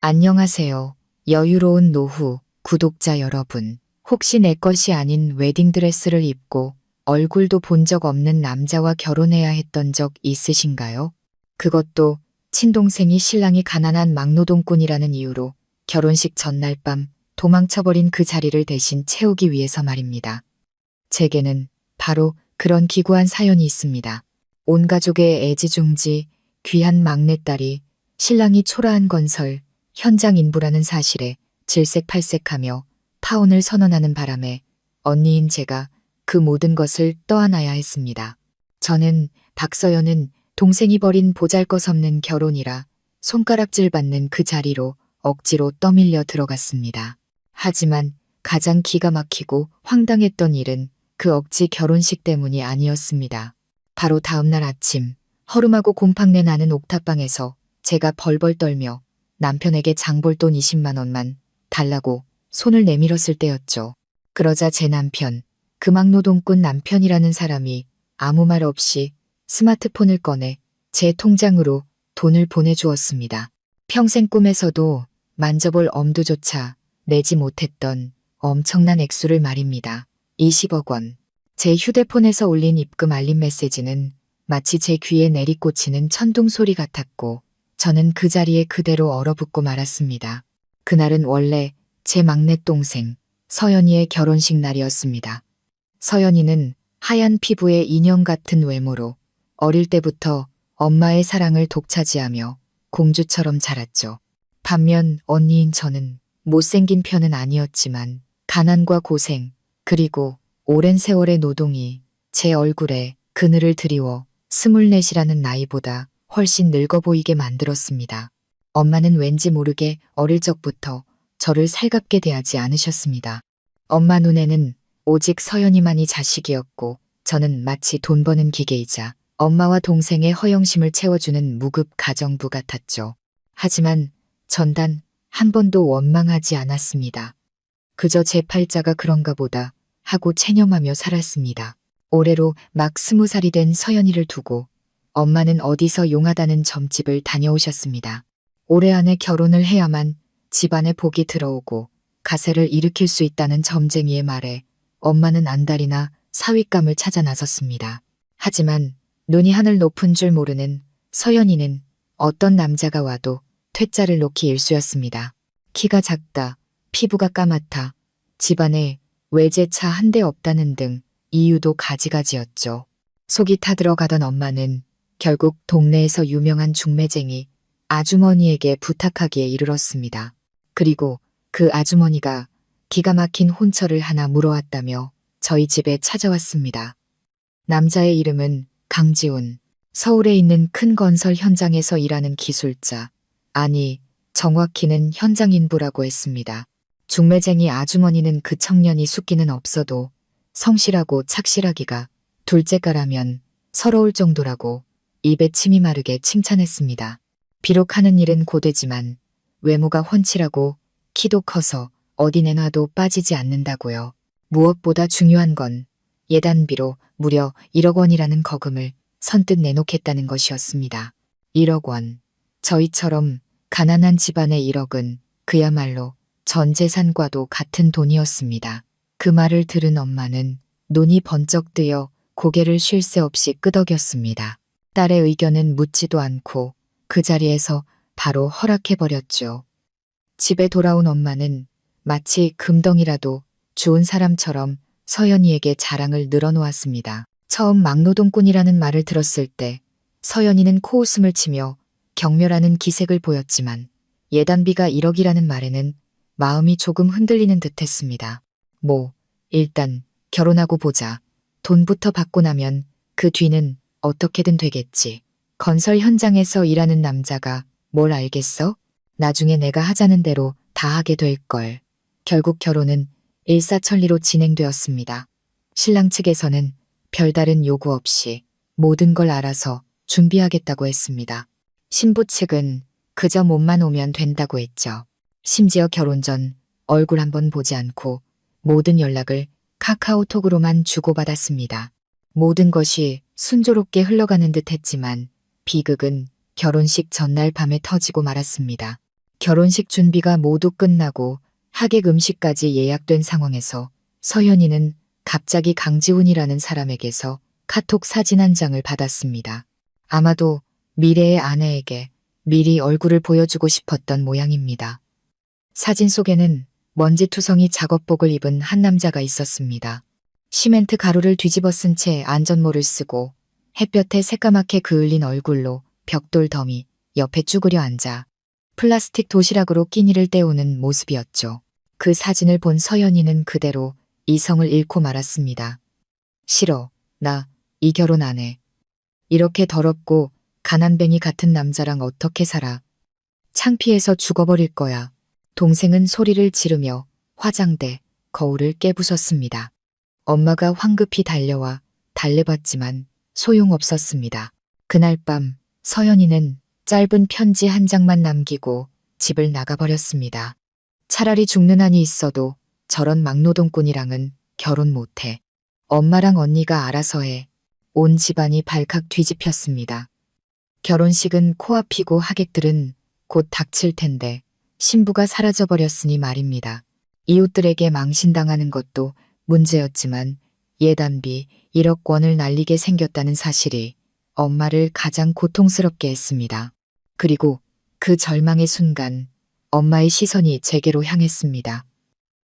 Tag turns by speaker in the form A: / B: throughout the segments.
A: 안녕하세요. 여유로운 노후 구독자 여러분. 혹시 내 것이 아닌 웨딩드레스를 입고 얼굴도 본 적 없는 남자와 결혼해야 했던 적 있으신가요? 그것도 친동생이 신랑이 가난한 막노동꾼이라는 이유로 결혼식 전날 밤 도망쳐버린 그 자리를 대신 채우기 위해서 말입니다. 제게는 바로 그런 기구한 사연이 있습니다. 온 가족의 애지중지, 귀한 막내딸이 신랑이 초라한 건설, 현장 인부라는 사실에 질색팔색하며 파혼을 선언하는 바람에 언니인 제가 그 모든 것을 떠안아야 했습니다. 저는 박서연은 동생이 벌인 보잘것없는 결혼이라 손가락질 받는 그 자리로 억지로 떠밀려 들어갔습니다. 하지만 가장 기가 막히고 황당했던 일은 그 억지 결혼식 때문이 아니었습니다. 바로 다음날 아침 허름하고 곰팡내 나는 옥탑방에서 제가 벌벌 떨며 남편에게 장볼 돈 20만 원만 달라고 손을 내밀었을 때였죠. 그러자 제 남편, 금학노동꾼 남편이라는 사람이 아무 말 없이 스마트폰을 꺼내 제 통장으로 돈을 보내주었습니다. 평생 꿈에서도 만져볼 엄두조차 내지 못했던 엄청난 액수를 말입니다. 20억 원. 제 휴대폰에서 올린 입금 알림 메시지는 마치 제 귀에 내리꽂히는 천둥 소리 같았고 저는 그 자리에 그대로 얼어붙고 말았습니다. 그날은 원래 제 막내 동생 서연이의 결혼식 날이었습니다. 서연이는 하얀 피부에 인형 같은 외모로 어릴 때부터 엄마의 사랑을 독차지하며 공주처럼 자랐죠. 반면 언니인 저는 못생긴 편은 아니었지만 가난과 고생 그리고 오랜 세월의 노동이 제 얼굴에 그늘을 드리워 24이라는 나이보다 훨씬 늙어 보이게 만들었습니다. 엄마는 왠지 모르게 어릴 적부터 저를 살갑게 대하지 않으셨습니다. 엄마 눈에는 오직 서연이만이 자식이었고 저는 마치 돈 버는 기계이자 엄마와 동생의 허영심을 채워주는 무급 가정부 같았죠. 하지만 전단 한 번도 원망하지 않았습니다. 그저 제 팔자가 그런가 보다 하고 체념하며 살았습니다. 올해로 막 20살이 된 서연이를 두고 엄마는 어디서 용하다는 점집을 다녀오셨습니다. 올해 안에 결혼을 해야만 집안에 복이 들어오고 가세를 일으킬 수 있다는 점쟁이의 말에 엄마는 안달이나 사윗감을 찾아 나섰습니다. 하지만 눈이 하늘 높은 줄 모르는 서연이는 어떤 남자가 와도 퇴짜를 놓기 일쑤였습니다. 키가 작다, 피부가 까맣다, 집안에 외제차 한 대 없다는 등 이유도 가지가지였죠. 속이 타들어가던 엄마는 결국 동네에서 유명한 중매쟁이 아주머니에게 부탁하기에 이르렀습니다. 그리고 그 아주머니가 기가 막힌 혼처를 하나 물어왔다며 저희 집에 찾아왔습니다. 남자의 이름은 강지훈. 서울에 있는 큰 건설 현장에서 일하는 기술자. 아니, 정확히는 현장 인부라고 했습니다. 중매쟁이 아주머니는 그 청년이 숫기는 없어도 성실하고 착실하기가 둘째가라면 서러울 정도라고 입에 침이 마르게 칭찬했습니다. 비록 하는 일은 고되지만 외모가 훤칠하고 키도 커서 어디 내놔도 빠지지 않는다고요. 무엇보다 중요한 건 예단비로 무려 1억 원이라는 거금을 선뜻 내놓겠다는 것이었습니다. 1억 원. 저희처럼 가난한 집안의 1억은 그야말로 전 재산과도 같은 돈이었습니다. 그 말을 들은 엄마는 눈이 번쩍 뜨여 고개를 쉴 새 없이 끄덕였습니다. 딸의 의견은 묻지도 않고 그 자리에서 바로 허락해버렸죠. 집에 돌아온 엄마는 마치 금덩이라도 주운 사람처럼 서연이에게 자랑을 늘어놓았습니다. 처음 막노동꾼이라는 말을 들었을 때 서연이는 코웃음을 치며 경멸하는 기색을 보였지만 예단비가 1억이라는 말에는 마음이 조금 흔들리는 듯했습니다. 일단 결혼하고 보자. 돈부터 받고 나면 그 뒤는 어떻게든 되겠지. 건설 현장에서 일하는 남자가 뭘 알겠어? 나중에 내가 하자는 대로 다 하게 될걸. 결국 결혼은 일사천리로 진행되었습니다. 신랑 측에서는 별다른 요구 없이 모든 걸 알아서 준비하겠다고 했습니다. 신부 측은 그저 몸만 오면 된다고 했죠. 심지어 결혼 전 얼굴 한번 보지 않고 모든 연락을 카카오톡으로만 주고받았습니다. 모든 것이 순조롭게 흘러가는 듯 했지만 비극은 결혼식 전날 밤에 터지고 말았습니다. 결혼식 준비가 모두 끝나고 하객 음식까지 예약된 상황에서 서현이는 갑자기 강지훈이라는 사람에게서 카톡 사진 한 장을 받았습니다. 아마도 미래의 아내에게 미리 얼굴을 보여주고 싶었던 모양입니다. 사진 속에는 먼지투성이 작업복을 입은 한 남자가 있었습니다. 시멘트 가루를 뒤집어 쓴 채 안전모를 쓰고 햇볕에 새까맣게 그을린 얼굴로 벽돌 더미 옆에 쭈그려 앉아 플라스틱 도시락으로 끼니를 때우는 모습이었죠. 그 사진을 본 서연이는 그대로 이성을 잃고 말았습니다. 싫어. 나 이 결혼 안 해. 이렇게 더럽고 가난뱅이 같은 남자랑 어떻게 살아. 창피해서 죽어버릴 거야. 동생은 소리를 지르며 화장대, 거울을 깨부쉈습니다. 엄마가 황급히 달려와 달래봤지만 소용없었습니다. 그날 밤 서연이는 짧은 편지 한 장만 남기고 집을 나가버렸습니다. 차라리 죽는 한이 있어도 저런 막노동꾼이랑은 결혼 못해. 엄마랑 언니가 알아서 해. 온 집안이 발칵 뒤집혔습니다. 결혼식은 코앞이고 하객들은 곧 닥칠 텐데 신부가 사라져버렸으니 말입니다. 이웃들에게 망신당하는 것도 문제였지만 예단비 1억 원을 날리게 생겼다는 사실이 엄마를 가장 고통스럽게 했습니다. 그리고 그 절망의 순간 엄마의 시선이 제게로 향했습니다.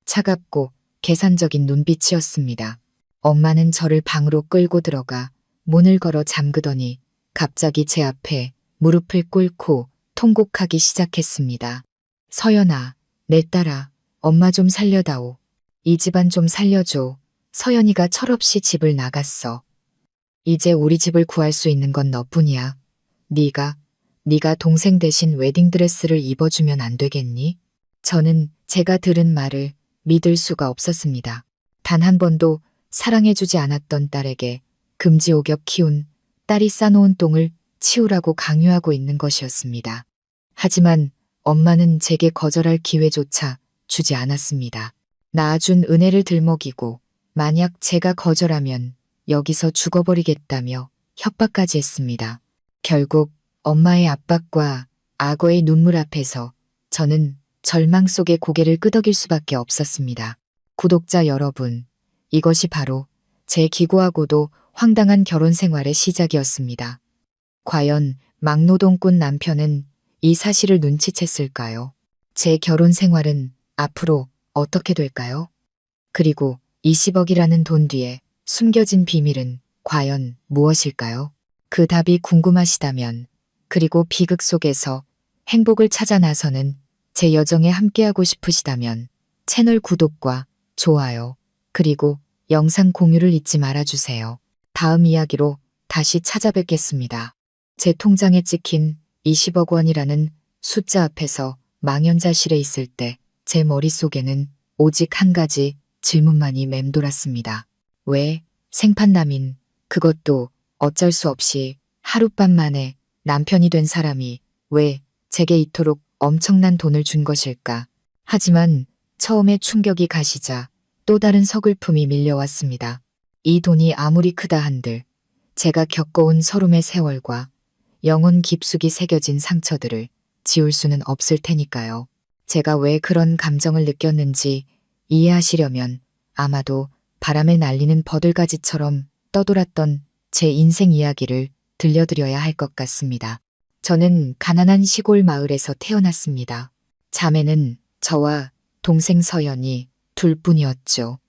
A: 차갑고 계산적인 눈빛이었습니다. 엄마는 저를 방으로 끌고 들어가 문을 걸어 잠그더니 갑자기 제 앞에 무릎을 꿇고 통곡하기 시작했습니다. 서연아, 내 딸아, 엄마 좀 살려다오. 이 집안 좀 살려줘. 서연이가 철없이 집을 나갔어. 이제 우리 집을 구할 수 있는 건 너뿐이야. 네가 동생 대신 웨딩드레스를 입어주면 안 되겠니? 저는 제가 들은 말을 믿을 수가 없었습니다. 단 한 번도 사랑해주지 않았던 딸에게 금지옥엽 키운 딸이 싸놓은 똥을 치우라고 강요하고 있는 것이었습니다. 하지만 엄마는 제게 거절할 기회조차 주지 않았습니다. 낳아준 은혜를 들먹이고 만약 제가 거절하면 여기서 죽어버리겠다며 협박까지 했습니다. 결국 엄마의 압박과 악어의 눈물 앞에서 저는 절망 속에 고개를 끄덕일 수밖에 없었습니다. 구독자 여러분, 이것이 바로 제 기고하고도 황당한 결혼 생활의 시작이었습니다. 과연 막노동꾼 남편은 이 사실을 눈치챘을까요? 제 결혼 생활은 앞으로 어떻게 될까요? 그리고 20억이라는 돈 뒤에 숨겨진 비밀은 과연 무엇일까요? 그 답이 궁금하시다면, 그리고 비극 속에서 행복을 찾아 나서는 제 여정에 함께하고 싶으시다면 채널 구독과 좋아요, 그리고 영상 공유를 잊지 말아주세요. 다음 이야기로 다시 찾아뵙겠습니다. 제 통장에 찍힌 20억 원이라는 숫자 앞에서 망연자실해 있을 때 제 머릿속에는 오직 한 가지 질문만이 맴돌았습니다. 왜 생판남인, 그것도 어쩔 수 없이 하룻밤 만에 남편이 된 사람이 왜 제게 이토록 엄청난 돈을 준 것일까? 하지만 처음에 충격이 가시자 또 다른 서글픔이 밀려왔습니다. 이 돈이 아무리 크다 한들 제가 겪어온 서름의 세월과 영혼 깊숙이 새겨진 상처들을 지울 수는 없을 테니까요. 제가 왜 그런 감정을 느꼈는지 이해하시려면 아마도 바람에 날리는 버들가지처럼 떠돌았던 제 인생 이야기를 들려드려야 할 것 같습니다. 저는 가난한 시골 마을에서 태어났습니다. 자매는 저와 동생 서연이 둘뿐이었죠.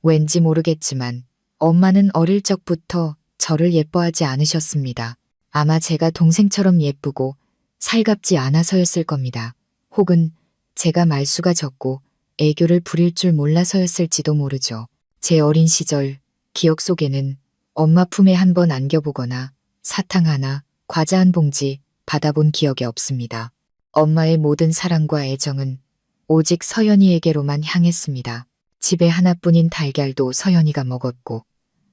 A: 왠지 모르겠지만 엄마는 어릴 적부터 저를 예뻐하지 않으셨습니다. 아마 제가 동생처럼 예쁘고 살갑지 않아서였을 겁니다. 혹은 제가 말수가 적고 애교를 부릴 줄 몰라서였을지도 모르죠. 제 어린 시절 기억 속에는 엄마 품에 한번 안겨보거나 사탕 하나, 과자 한 봉지 받아본 기억이 없습니다. 엄마의 모든 사랑과 애정은 오직 서연이에게로만 향했습니다. 집에 하나뿐인 달걀도 서연이가 먹었고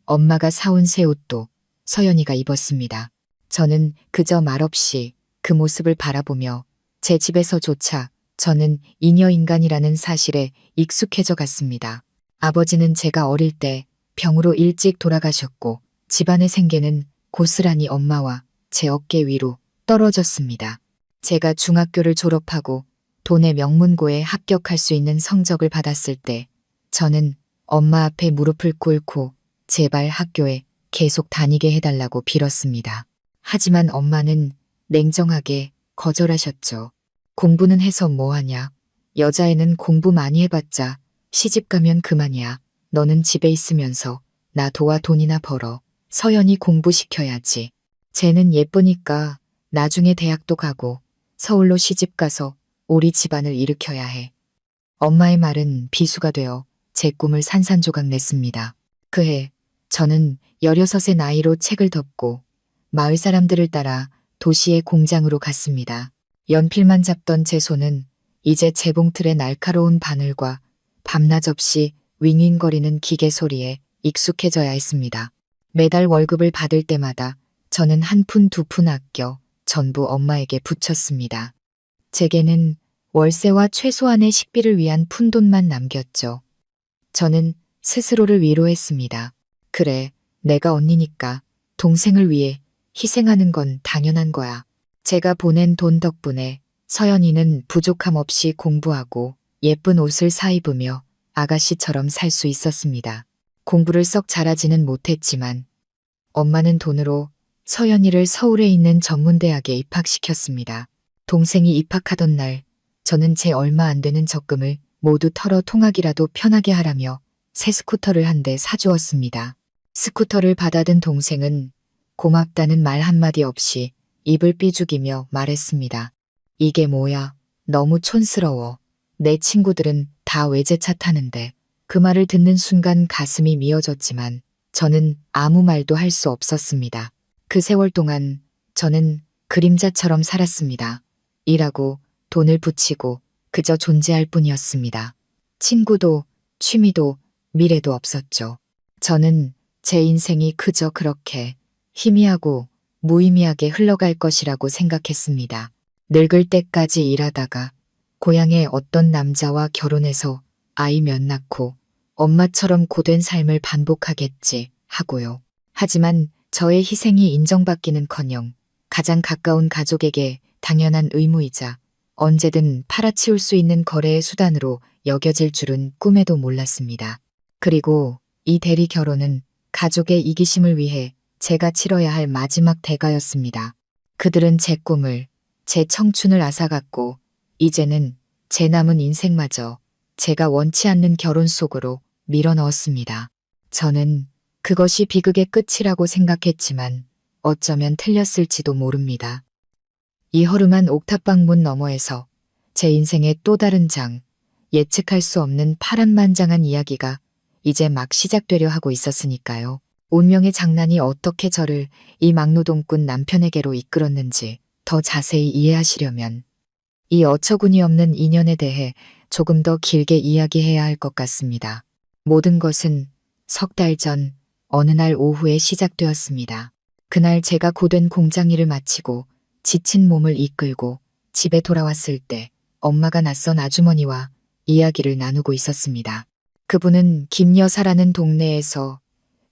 A: 엄마가 사온 새 옷도 서연이가 입었습니다. 저는 그저 말없이 그 모습을 바라보며 제 집에서조차 저는 잉여인간이라는 사실에 익숙해져 갔습니다. 아버지는 제가 어릴 때 병으로 일찍 돌아가셨고 집안의 생계는 고스란히 엄마와 제 어깨 위로 떨어졌습니다. 제가 중학교를 졸업하고 돈의 명문고에 합격할 수 있는 성적을 받았을 때 저는 엄마 앞에 무릎을 꿇고 제발 학교에 계속 다니게 해달라고 빌었습니다. 하지만 엄마는 냉정하게 거절하셨죠. 공부는 해서 뭐하냐. 여자애는 공부 많이 해봤자 시집 가면 그만이야. 너는 집에 있으면서 나 도와 돈이나 벌어. 서연이 공부시켜야지. 쟤는 예쁘니까 나중에 대학도 가고 서울로 시집 가서 우리 집안을 일으켜야 해. 엄마의 말은 비수가 되어 제 꿈을 산산조각 냈습니다. 그해 저는 16의 나이로 책을 덮고 마을 사람들을 따라 도시의 공장으로 갔습니다. 연필만 잡던 제 손은 이제 재봉틀의 날카로운 바늘과 밤낮 없이 윙윙거리는 기계 소리에 익숙해져야 했습니다. 매달 월급을 받을 때마다 저는 한 푼 두 푼 아껴 전부 엄마에게 붙였습니다. 제게는 월세와 최소한의 식비를 위한 푼돈만 남겼죠. 저는 스스로를 위로했습니다. 그래, 내가 언니니까 동생을 위해 희생하는 건 당연한 거야. 제가 보낸 돈 덕분에 서연이는 부족함 없이 공부하고 예쁜 옷을 사입으며 아가씨처럼 살 수 있었습니다. 공부를 썩 잘하지는 못했지만 엄마는 돈으로 서연이를 서울에 있는 전문대학에 입학시켰습니다. 동생이 입학하던 날 저는 제 얼마 안 되는 적금을 모두 털어 통학이라도 편하게 하라며 새 스쿠터를 한 대 사주었습니다. 스쿠터를 받아든 동생은 고맙다는 말 한마디 없이 입을 삐죽이며 말했습니다. 이게 뭐야? 너무 촌스러워. 내 친구들은 다 외제차 타는데. 그 말을 듣는 순간 가슴이 미어졌지만 저는 아무 말도 할 수 없었습니다. 그 세월 동안 저는 그림자처럼 살았습니다. 일하고 돈을 붙이고 그저 존재할 뿐이었습니다. 친구도 취미도 미래도 없었죠. 저는 제 인생이 그저 그렇게 희미하고 무의미하게 흘러갈 것이라고 생각했습니다. 늙을 때까지 일하다가 고향의 어떤 남자와 결혼해서 아이 몇 낳고 엄마처럼 고된 삶을 반복하겠지 하고요. 하지만 저의 희생이 인정받기는커녕 가장 가까운 가족에게 당연한 의무이자 언제든 팔아치울 수 있는 거래의 수단으로 여겨질 줄은 꿈에도 몰랐습니다. 그리고 이 대리 결혼은 가족의 이기심을 위해 제가 치러야 할 마지막 대가였습니다. 그들은 제 꿈을, 제 청춘을 앗아갔고 이제는 제 남은 인생마저 제가 원치 않는 결혼 속으로 밀어넣었습니다. 저는 그것이 비극의 끝이라고 생각했지만 어쩌면 틀렸을지도 모릅니다. 이 허름한 옥탑방 문 너머에서 제 인생의 또 다른 장, 예측할 수 없는 파란만장한 이야기가 이제 막 시작되려 하고 있었으니까요. 운명의 장난이 어떻게 저를 이 막노동꾼 남편에게로 이끌었는지 더 자세히 이해하시려면 이 어처구니 없는 인연에 대해 조금 더 길게 이야기해야 할 것 같습니다. 모든 것은 석 달 전 어느 날 오후에 시작되었습니다. 그날 제가 고된 공장 일을 마치고 지친 몸을 이끌고 집에 돌아왔을 때 엄마가 낯선 아주머니와 이야기를 나누고 있었습니다. 그분은 김여사라는 동네에서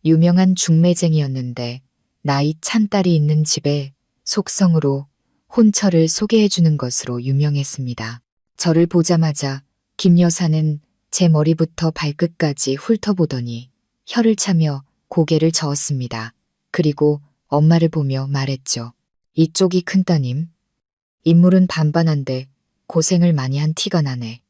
A: 유명한 중매쟁이였는데 나이 찬 딸이 있는 집에 속성으로 혼처를 소개해주는 것으로 유명했습니다. 저를 보자마자 김 여사는 제 머리부터 발끝까지 훑어보더니 혀를 차며 고개를 저었습니다. 그리고 엄마를 보며 말했죠. 이쪽이 큰따님. 인물은 반반한데 고생을 많이 한 티가 나네.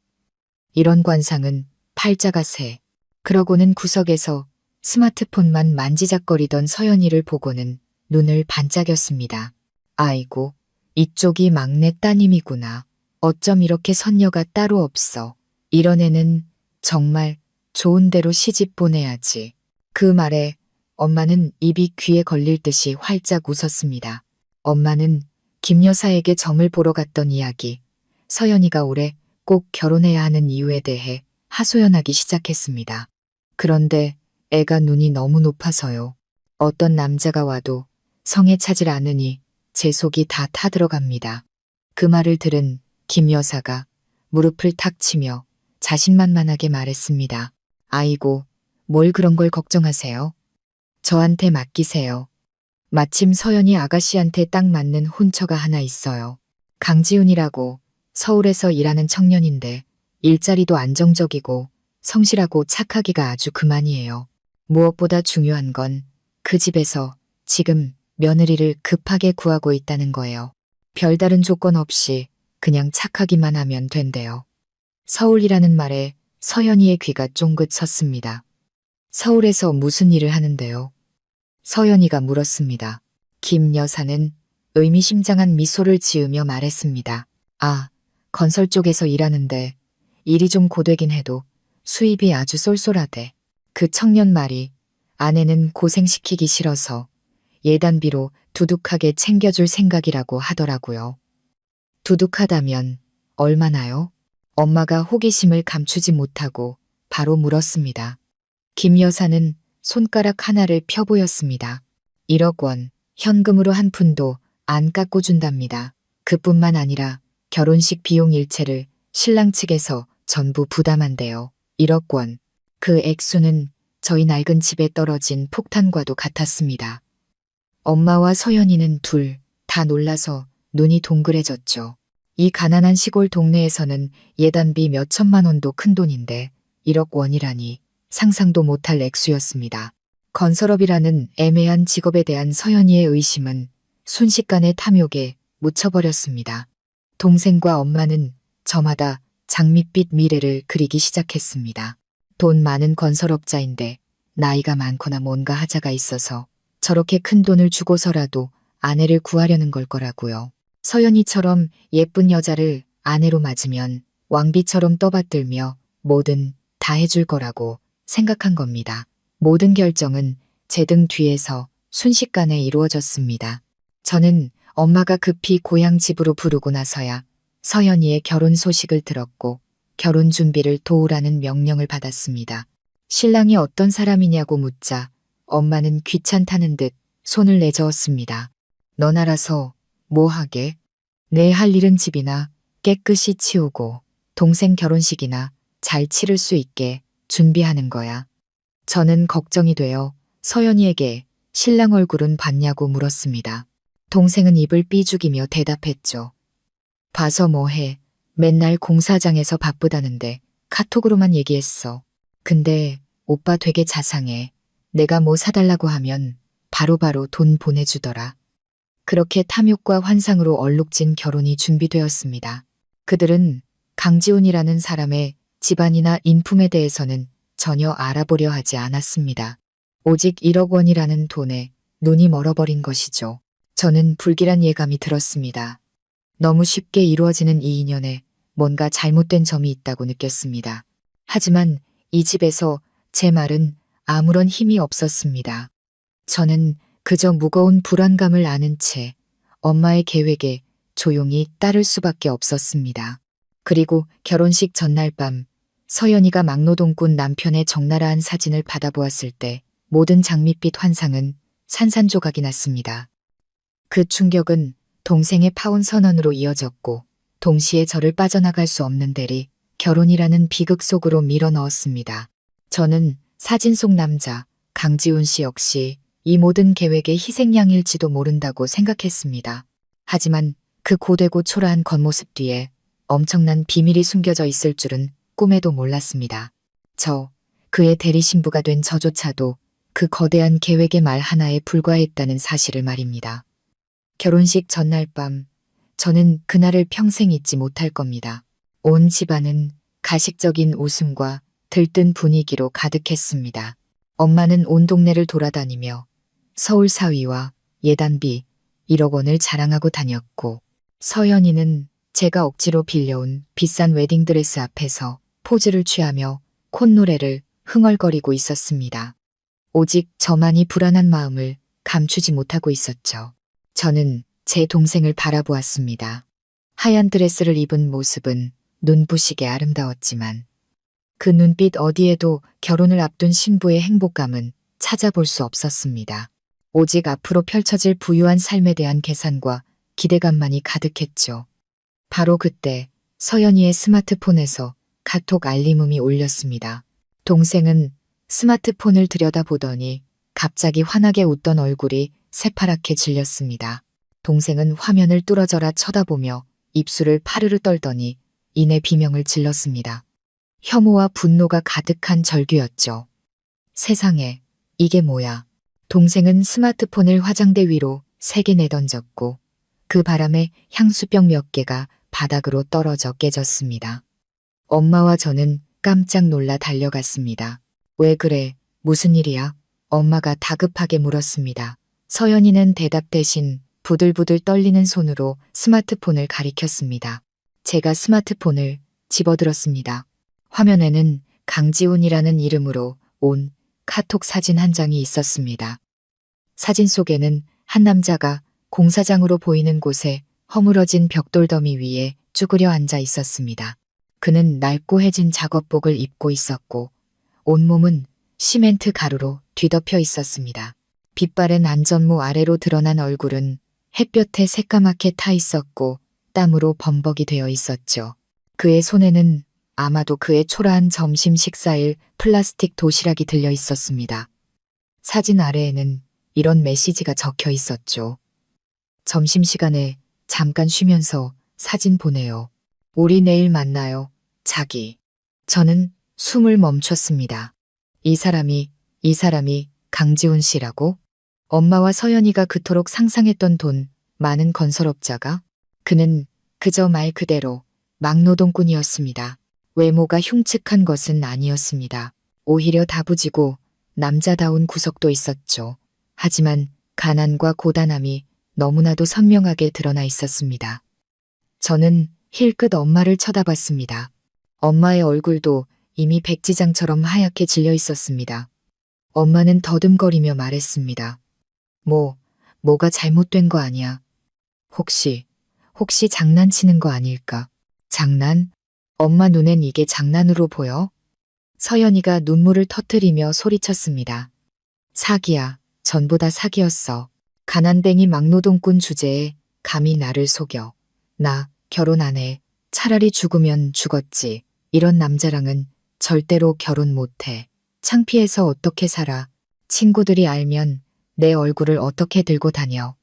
A: 이런 관상은 팔자가 새. 그러고는 구석에서 스마트폰만 만지작거리던 서연이를 보고는 눈을 반짝였습니다. 아이고, 이쪽이 막내 따님이구나. 어쩜 이렇게 선녀가 따로 없어. 이런 애는 정말 좋은 데로 시집 보내야지. 그 말에 엄마는 입이 귀에 걸릴 듯이 활짝 웃었습니다. 엄마는 김 여사에게 점을 보러 갔던 이야기, 서연이가 올해 꼭 결혼해야 하는 이유에 대해 하소연하기 시작했습니다. 그런데 애가 눈이 너무 높아서요. 어떤 남자가 와도 성에 차질 않으니 제 속이 다 타들어갑니다. 그 말을 들은 김 여사가 무릎을 탁 치며 자신만만하게 말했습니다. 아이고, 뭘 그런 걸 걱정하세요? 저한테 맡기세요. 마침 서연이 아가씨한테 딱 맞는 혼처가 하나 있어요. 강지훈이라고 서울에서 일하는 청년인데 일자리도 안정적이고 성실하고 착하기가 아주 그만이에요. 무엇보다 중요한 건 그 집에서 지금 며느리를 급하게 구하고 있다는 거예요. 별다른 조건 없이 그냥 착하기만 하면 된대요. 서울이라는 말에 서연이의 귀가 쫑긋 섰습니다. 서울에서 무슨 일을 하는데요? 서연이가 물었습니다. 김 여사는 의미심장한 미소를 지으며 말했습니다. 아, 건설 쪽에서 일하는데 일이 좀 고되긴 해도 수입이 아주 쏠쏠하대. 그 청년 말이 아내는 고생시키기 싫어서 예단비로 두둑하게 챙겨줄 생각이라고 하더라고요. 두둑하다면 얼마나요? 엄마가 호기심을 감추지 못하고 바로 물었습니다. 김 여사는 손가락 하나를 펴 보였습니다. 1억 원, 현금으로 한 푼도 안 깎고 준답니다. 그뿐만 아니라 결혼식 비용 일체를 신랑 측에서 전부 부담한대요. 1억 원. 그 액수는 저희 낡은 집에 떨어진 폭탄과도 같았습니다. 엄마와 서연이는 둘 다 놀라서 눈이 동그래졌죠. 이 가난한 시골 동네에서는 예단비 몇 천만 원도 큰 돈인데 1억 원이라니 상상도 못할 액수였습니다. 건설업이라는 애매한 직업에 대한 서연이의 의심은 순식간에 탐욕에 묻혀버렸습니다. 동생과 엄마는 저마다 장밋빛 미래를 그리기 시작했습니다. 돈 많은 건설업자인데 나이가 많거나 뭔가 하자가 있어서 저렇게 큰 돈을 주고서라도 아내를 구하려는 걸 거라고요. 서연이처럼 예쁜 여자를 아내로 맞으면 왕비처럼 떠받들며 뭐든 다 해줄 거라고 생각한 겁니다. 모든 결정은 제 등 뒤에서 순식간에 이루어졌습니다. 저는 엄마가 급히 고향 집으로 부르고 나서야 서연이의 결혼 소식을 들었고 결혼 준비를 도우라는 명령을 받았습니다. 신랑이 어떤 사람이냐고 묻자 엄마는 귀찮다는 듯 손을 내저었습니다. 넌 알아서 뭐 하게? 내 할 일은 집이나 깨끗이 치우고 동생 결혼식이나 잘 치를 수 있게 준비하는 거야. 저는 걱정이 되어 서연이에게 신랑 얼굴은 봤냐고 물었습니다. 동생은 입을 삐죽이며 대답했죠. 봐서 뭐해. 맨날 공사장에서 바쁘다는데 카톡으로만 얘기했어. 근데 오빠 되게 자상해. 내가 뭐 사달라고 하면 바로바로 돈 보내주더라. 그렇게 탐욕과 환상으로 얼룩진 결혼이 준비되었습니다. 그들은 강지훈이라는 사람의 집안이나 인품에 대해서는 전혀 알아보려 하지 않았습니다. 오직 1억 원이라는 돈에 눈이 멀어버린 것이죠. 저는 불길한 예감이 들었습니다. 너무 쉽게 이루어지는 이 인연에 뭔가 잘못된 점이 있다고 느꼈습니다. 하지만 이 집에서 제 말은 아무런 힘이 없었습니다. 저는 그저 무거운 불안감을 아는 채 엄마의 계획에 조용히 따를 수밖에 없었습니다. 그리고 결혼식 전날 밤 서연이가 막노동꾼 남편의 적나라한 사진을 받아보았을 때 모든 장밋빛 환상은 산산조각이 났습니다. 그 충격은 동생의 파혼 선언으로 이어졌고 동시에 저를 빠져나갈 수 없는 대리 결혼이라는 비극 속으로 밀어넣었습니다. 저는 사진 속 남자 강지훈 씨 역시 이 모든 계획의 희생양일지도 모른다고 생각했습니다. 하지만 그 고되고 초라한 겉모습 뒤에 엄청난 비밀이 숨겨져 있을 줄은 꿈에도 몰랐습니다. 그의 대리신부가 된 저조차도 그 거대한 계획의 말 하나에 불과했다는 사실을 말입니다. 결혼식 전날 밤 저는 그날을 평생 잊지 못할 겁니다. 온 집안은 가식적인 웃음과 들뜬 분위기로 가득했습니다. 엄마는 온 동네를 돌아다니며 서울 사위와 예단비 1억 원을 자랑하고 다녔고 서연이는 제가 억지로 빌려온 비싼 웨딩드레스 앞에서 포즈를 취하며 콧노래를 흥얼거리고 있었습니다. 오직 저만이 불안한 마음을 감추지 못하고 있었죠. 저는 제 동생을 바라보았습니다. 하얀 드레스를 입은 모습은 눈부시게 아름다웠지만 그 눈빛 어디에도 결혼을 앞둔 신부의 행복감은 찾아볼 수 없었습니다. 오직 앞으로 펼쳐질 부유한 삶에 대한 계산과 기대감만이 가득했죠. 바로 그때 서연이의 스마트폰에서 카톡 알림음이 울렸습니다. 동생은 스마트폰을 들여다보더니 갑자기 환하게 웃던 얼굴이 새파랗게 질렸습니다. 동생은 화면을 뚫어져라 쳐다보며 입술을 파르르 떨더니 이내 비명을 질렀습니다. 혐오와 분노가 가득한 절규였죠. 세상에, 이게 뭐야. 동생은 스마트폰을 화장대 위로 3개 내던졌고 그 바람에 향수병 몇 개가 바닥으로 떨어져 깨졌습니다. 엄마와 저는 깜짝 놀라 달려갔습니다. 왜 그래? 무슨 일이야? 엄마가 다급하게 물었습니다. 서연이는 대답 대신 부들부들 떨리는 손으로 스마트폰을 가리켰습니다. 제가 스마트폰을 집어들었습니다. 화면에는 강지훈이라는 이름으로 온 카톡 사진 한 장이 있었습니다. 사진 속에는 한 남자가 공사장으로 보이는 곳에 허물어진 벽돌더미 위에 쭈그려 앉아 있었습니다. 그는 낡고 해진 작업복을 입고 있었고 온몸은 시멘트 가루로 뒤덮여 있었습니다. 빛바랜 안전모 아래로 드러난 얼굴은 햇볕에 새까맣게 타 있었고 땀으로 범벅이 되어 있었죠. 그의 손에는 아마도 그의 초라한 점심 식사일 플라스틱 도시락이 들려 있었습니다. 사진 아래에는 이런 메시지가 적혀 있었죠. 점심시간에 잠깐 쉬면서 사진 보내요. 우리 내일 만나요. 자기. 저는 숨을 멈췄습니다. 이 사람이 강지훈 씨라고? 엄마와 서연이가 그토록 상상했던 돈 많은 건설업자가? 그는 그저 말 그대로 막노동꾼이었습니다. 외모가 흉측한 것은 아니었습니다. 오히려 다부지고 남자다운 구석도 있었죠. 하지만 가난과 고단함이 너무나도 선명하게 드러나 있었습니다. 저는 힐끗 엄마를 쳐다봤습니다. 엄마의 얼굴도 이미 백지장처럼 하얗게 질려 있었습니다. 엄마는 더듬거리며 말했습니다. 뭐가 잘못된 거 아니야. 혹시 장난치는 거 아닐까? 장난? 엄마 눈엔 이게 장난으로 보여? 서연이가 눈물을 터뜨리며 소리쳤습니다. 사기야. 전부 다 사기였어. 가난뱅이 막노동꾼 주제에 감히 나를 속여. 나 결혼 안 해. 차라리 죽으면 죽었지. 이런 남자랑은 절대로 결혼 못 해. 창피해서 어떻게 살아. 친구들이 알면 내 얼굴을 어떻게 들고 다녀.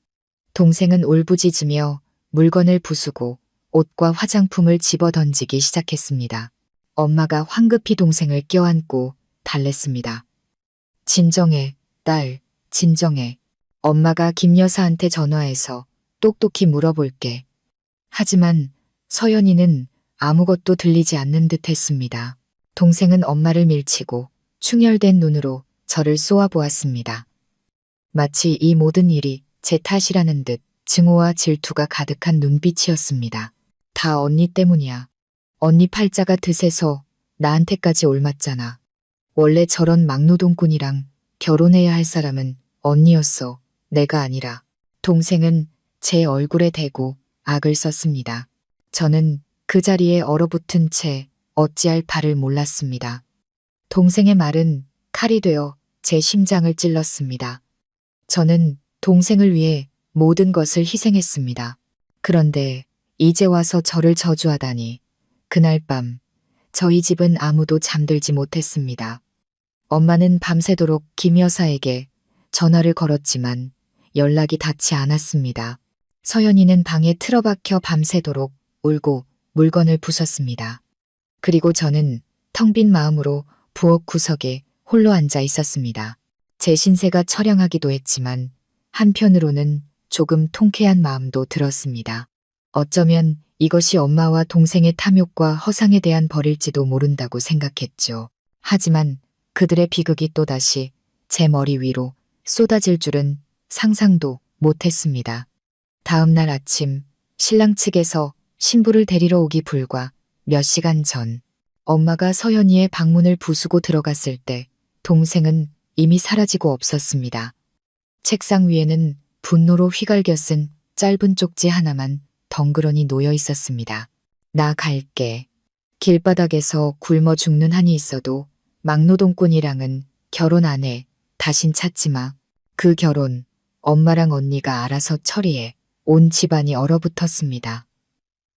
A: 동생은 울부짖으며 물건을 부수고 옷과 화장품을 집어 던지기 시작했습니다. 엄마가 황급히 동생을 껴안고 달랬습니다. 진정해, 딸, 진정해. 엄마가 김 여사한테 전화해서 똑똑히 물어볼게. 하지만 서연이는 아무것도 들리지 않는 듯 했습니다. 동생은 엄마를 밀치고 충혈된 눈으로 저를 쏘아보았습니다. 마치 이 모든 일이 제 탓이라는 듯 증오와 질투가 가득한 눈빛이었습니다. 다 언니 때문이야. 언니 팔자가 드세서 나한테까지 옮았잖아. 원래 저런 막노동꾼이랑 결혼해야 할 사람은 언니였어. 내가 아니라. 동생은 제 얼굴에 대고 악을 썼습니다. 저는 그 자리에 얼어붙은 채 어찌할 바를 몰랐습니다. 동생의 말은 칼이 되어 제 심장을 찔렀습니다. 저는 동생을 위해 모든 것을 희생했습니다. 그런데 이제 와서 저를 저주하다니. 그날 밤 저희 집은 아무도 잠들지 못했습니다. 엄마는 밤새도록 김 여사에게 전화를 걸었지만 연락이 닿지 않았습니다. 서연이는 방에 틀어박혀 밤새도록 울고 물건을 부쉈습니다. 그리고 저는 텅 빈 마음으로 부엌 구석에 홀로 앉아 있었습니다. 제 신세가 처량하기도 했지만 한편으로는 조금 통쾌한 마음도 들었습니다. 어쩌면 이것이 엄마와 동생의 탐욕과 허상에 대한 벌일지도 모른다고 생각했죠. 하지만 그들의 비극이 또다시 제 머리 위로 쏟아질 줄은 상상도 못했습니다. 다음 날 아침 신랑 측에서 신부를 데리러 오기 불과 몇 시간 전 엄마가 서연이의 방문을 부수고 들어갔을 때 동생은 이미 사라지고 없었습니다. 책상 위에는 분노로 휘갈겨 쓴 짧은 쪽지 하나만 덩그러니 놓여 있었습니다. 나 갈게. 길바닥에서 굶어 죽는 한이 있어도 막노동꾼이랑은 결혼 안 해. 다신 찾지 마. 그 결혼 엄마랑 언니가 알아서 처리해. 온 집안이 얼어붙었습니다.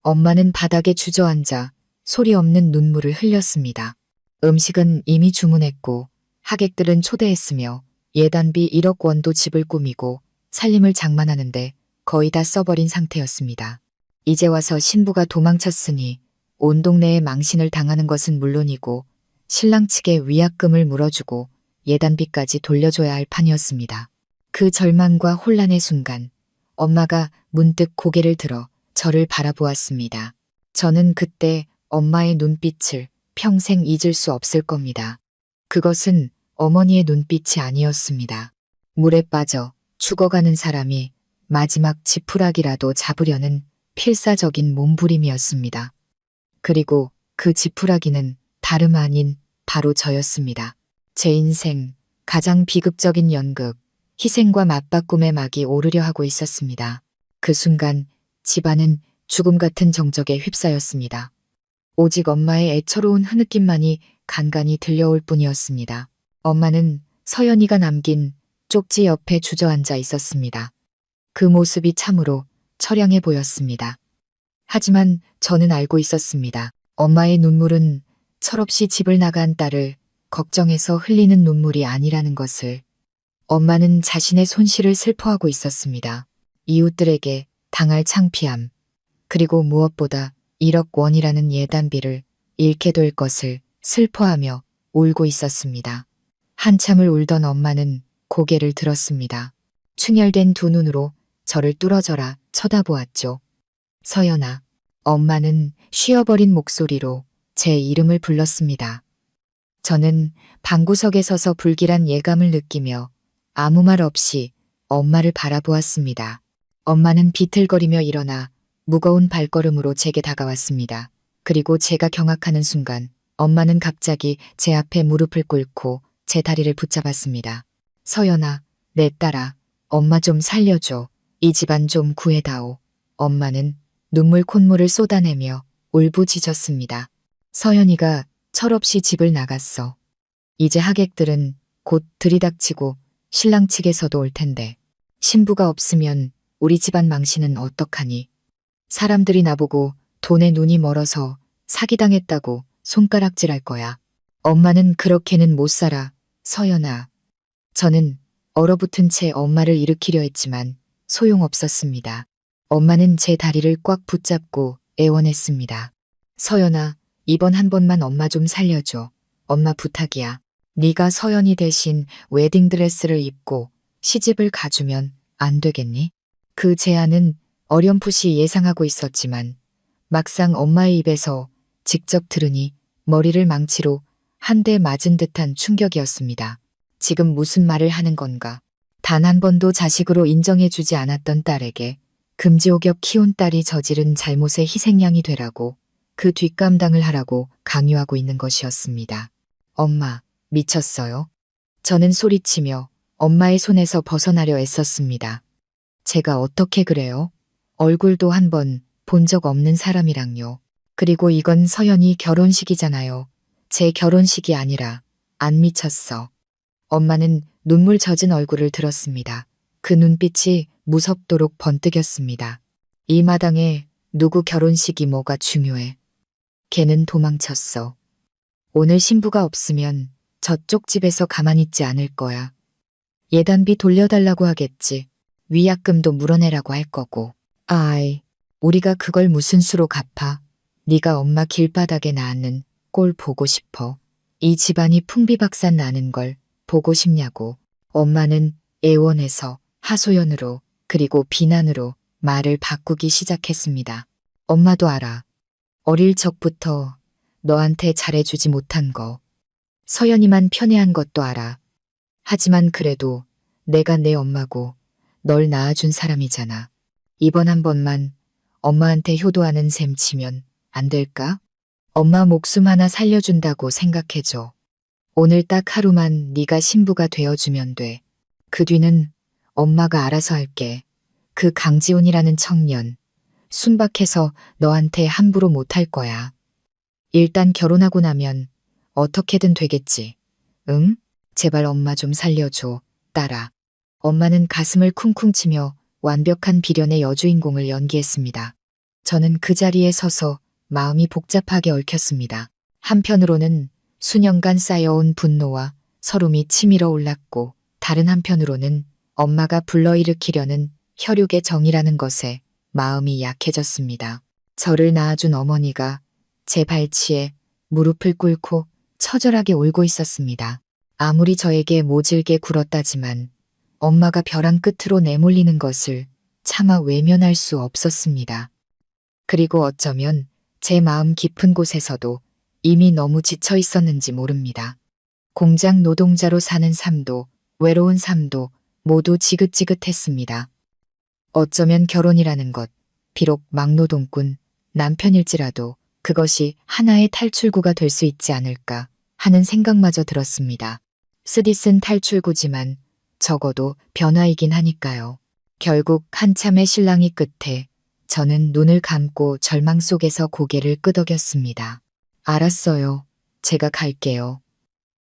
A: 엄마는 바닥에 주저앉아 소리 없는 눈물을 흘렸습니다. 음식은 이미 주문했고 하객들은 초대했으며 예단비 1억 원도 집을 꾸미고 살림을 장만하는데 거의 다 써버린 상태였습니다. 이제 와서 신부가 도망쳤으니 온 동네에 망신을 당하는 것은 물론이고 신랑 측에 위약금을 물어주고 예단비까지 돌려줘야 할 판이었습니다. 그 절망과 혼란의 순간 엄마가 문득 고개를 들어 저를 바라보았습니다. 저는 그때 엄마의 눈빛을 평생 잊을 수 없을 겁니다. 그것은 어머니의 눈빛이 아니었습니다. 물에 빠져 죽어가는 사람이 마지막 지푸라기라도 잡으려는 필사적인 몸부림이었습니다. 그리고 그 지푸라기는 다름 아닌 바로 저였습니다. 제 인생 가장 비극적인 연극, 희생과 맞바꿈의 막이 오르려 하고 있었습니다. 그 순간 집안은 죽음 같은 정적에 휩싸였습니다. 오직 엄마의 애처로운 흐느낌만이 간간히 들려올 뿐이었습니다. 엄마는 서연이가 남긴 쪽지 옆에 주저앉아 있었습니다. 그 모습이 참으로 처량해 보였습니다. 하지만 저는 알고 있었습니다. 엄마의 눈물은 철없이 집을 나간 딸을 걱정해서 흘리는 눈물이 아니라는 것을. 엄마는 자신의 손실을 슬퍼하고 있었습니다. 이웃들에게 당할 창피함, 그리고 무엇보다 1억 원이라는 예단비를 잃게 될 것을 슬퍼하며 울고 있었습니다. 한참을 울던 엄마는 고개를 들었습니다. 충혈된 두 눈으로 저를 뚫어져라 쳐다보았죠. 서연아. 엄마는 쉬어버린 목소리로 제 이름을 불렀습니다. 저는 방구석에 서서 불길한 예감을 느끼며 아무 말 없이 엄마를 바라보았습니다. 엄마는 비틀거리며 일어나 무거운 발걸음으로 제게 다가왔습니다. 그리고 제가 경악하는 순간 엄마는 갑자기 제 앞에 무릎을 꿇고 제 다리를 붙잡았습니다. 서연아, 내 딸아, 엄마 좀 살려줘. 이 집안 좀 구해다오. 엄마는 눈물 콧물을 쏟아내며 울부짖었습니다. 서연이가 철없이 집을 나갔어. 이제 하객들은 곧 들이닥치고 신랑 측에서도 올 텐데 신부가 없으면 우리 집안 망신은 어떡하니. 사람들이 나보고 돈에 눈이 멀어서 사기당했다고 손가락질할 거야. 엄마는 그렇게는 못 살아, 서연아. 저는 얼어붙은 채 엄마를 일으키려 했지만 소용없었습니다. 엄마는 제 다리를 꽉 붙잡고 애원했습니다. 서연아, 이번 한 번만 엄마 좀 살려줘. 엄마 부탁이야. 네가 서연이 대신 웨딩드레스를 입고 시집을 가주면 안 되겠니? 그 제안은 어렴풋이 예상하고 있었지만 막상 엄마의 입에서 직접 들으니 머리를 망치로 한 대 맞은 듯한 충격이었습니다. 지금 무슨 말을 하는 건가? 단 한 번도 자식으로 인정해주지 않았던 딸에게 금지옥엽 키운 딸이 저지른 잘못의 희생양이 되라고 그 뒷감당을 하라고 강요하고 있는 것이었습니다. 엄마, 미쳤어요? 저는 소리치며 엄마의 손에서 벗어나려 애썼습니다. 제가 어떻게 그래요? 얼굴도 한 번 본 적 없는 사람이랑요. 그리고 이건 서연이 결혼식이잖아요. 제 결혼식이 아니라 안 미쳤어. 엄마는 눈물 젖은 얼굴을 들었습니다. 그 눈빛이 무섭도록 번뜩였습니다. 이 마당에 누구 결혼식이 뭐가 중요해. 걔는 도망쳤어. 오늘 신부가 없으면 저쪽 집에서 가만히 있지 않을 거야. 예단비 돌려달라고 하겠지. 위약금도 물어내라고 할 거고. 아이, 우리가 그걸 무슨 수로 갚아. 네가 엄마 길바닥에 낳는 꼴 보고 싶어. 이 집안이 풍비박산 나는 걸 보고 싶냐고. 엄마는 애원해서 하소연으로 그리고 비난으로 말을 바꾸기 시작했습니다. 엄마도 알아. 어릴 적부터 너한테 잘해주지 못한 거. 서연이만 편애한 것도 알아. 하지만 그래도 내가 내 엄마고 널 낳아준 사람이잖아. 이번 한 번만 엄마한테 효도하는 셈 치면 안 될까? 엄마 목숨 하나 살려준다고 생각해줘. 오늘 딱 하루만 네가 신부가 되어주면 돼. 그 뒤는 엄마가 알아서 할게. 그 강지훈이라는 청년, 순박해서 너한테 함부로 못할 거야. 일단 결혼하고 나면 어떻게든 되겠지. 응? 제발 엄마 좀 살려줘, 딸아. 엄마는 가슴을 쿵쿵 치며 완벽한 비련의 여주인공을 연기했습니다. 저는 그 자리에 서서 마음이 복잡하게 얽혔습니다. 한편으로는 수년간 쌓여온 분노와 서름이 치밀어 올랐고 다른 한편으로는 엄마가 불러일으키려는 혈육의 정이라는 것에 마음이 약해졌습니다. 저를 낳아준 어머니가 제 발치에 무릎을 꿇고 처절하게 울고 있었습니다. 아무리 저에게 모질게 굴었다지만 엄마가 벼랑 끝으로 내몰리는 것을 차마 외면할 수 없었습니다. 그리고 어쩌면 제 마음 깊은 곳에서도 이미 너무 지쳐 있었는지 모릅니다. 공장 노동자로 사는 삶도 외로운 삶도 모두 지긋지긋했습니다. 어쩌면 결혼이라는 것, 비록 막노동꾼 남편일지라도 그것이 하나의 탈출구가 될 수 있지 않을까 하는 생각마저 들었습니다. 쓰디쓴 탈출구지만 적어도 변화이긴 하니까요. 결국 한참의 실랑이 끝에 저는 눈을 감고 절망 속에서 고개를 끄덕였습니다. 알았어요. 제가 갈게요.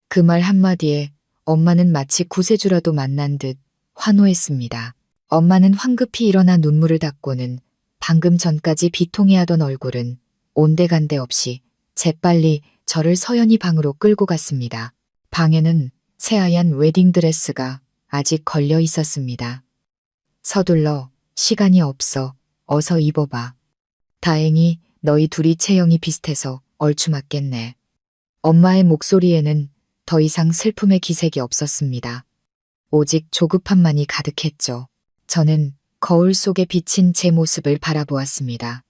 A: 그 말 한마디에 엄마는 마치 구세주라도 만난 듯 환호했습니다. 엄마는 황급히 일어나 눈물을 닦고는 방금 전까지 비통해하던 얼굴은 온데간데 없이 재빨리 저를 서연히 방으로 끌고 갔습니다. 방에는 새하얀 웨딩드레스가 아직 걸려 있었습니다. 서둘러, 시간이 없어, 어서 입어봐. 다행히 너희 둘이 체형이 비슷해서 얼추맞겠네. 엄마의 목소리에는 더 이상 슬픔의 기색이 없었습니다. 오직 조급함만이 가득했죠. 저는 거울 속에 비친 제 모습을 바라보았습니다.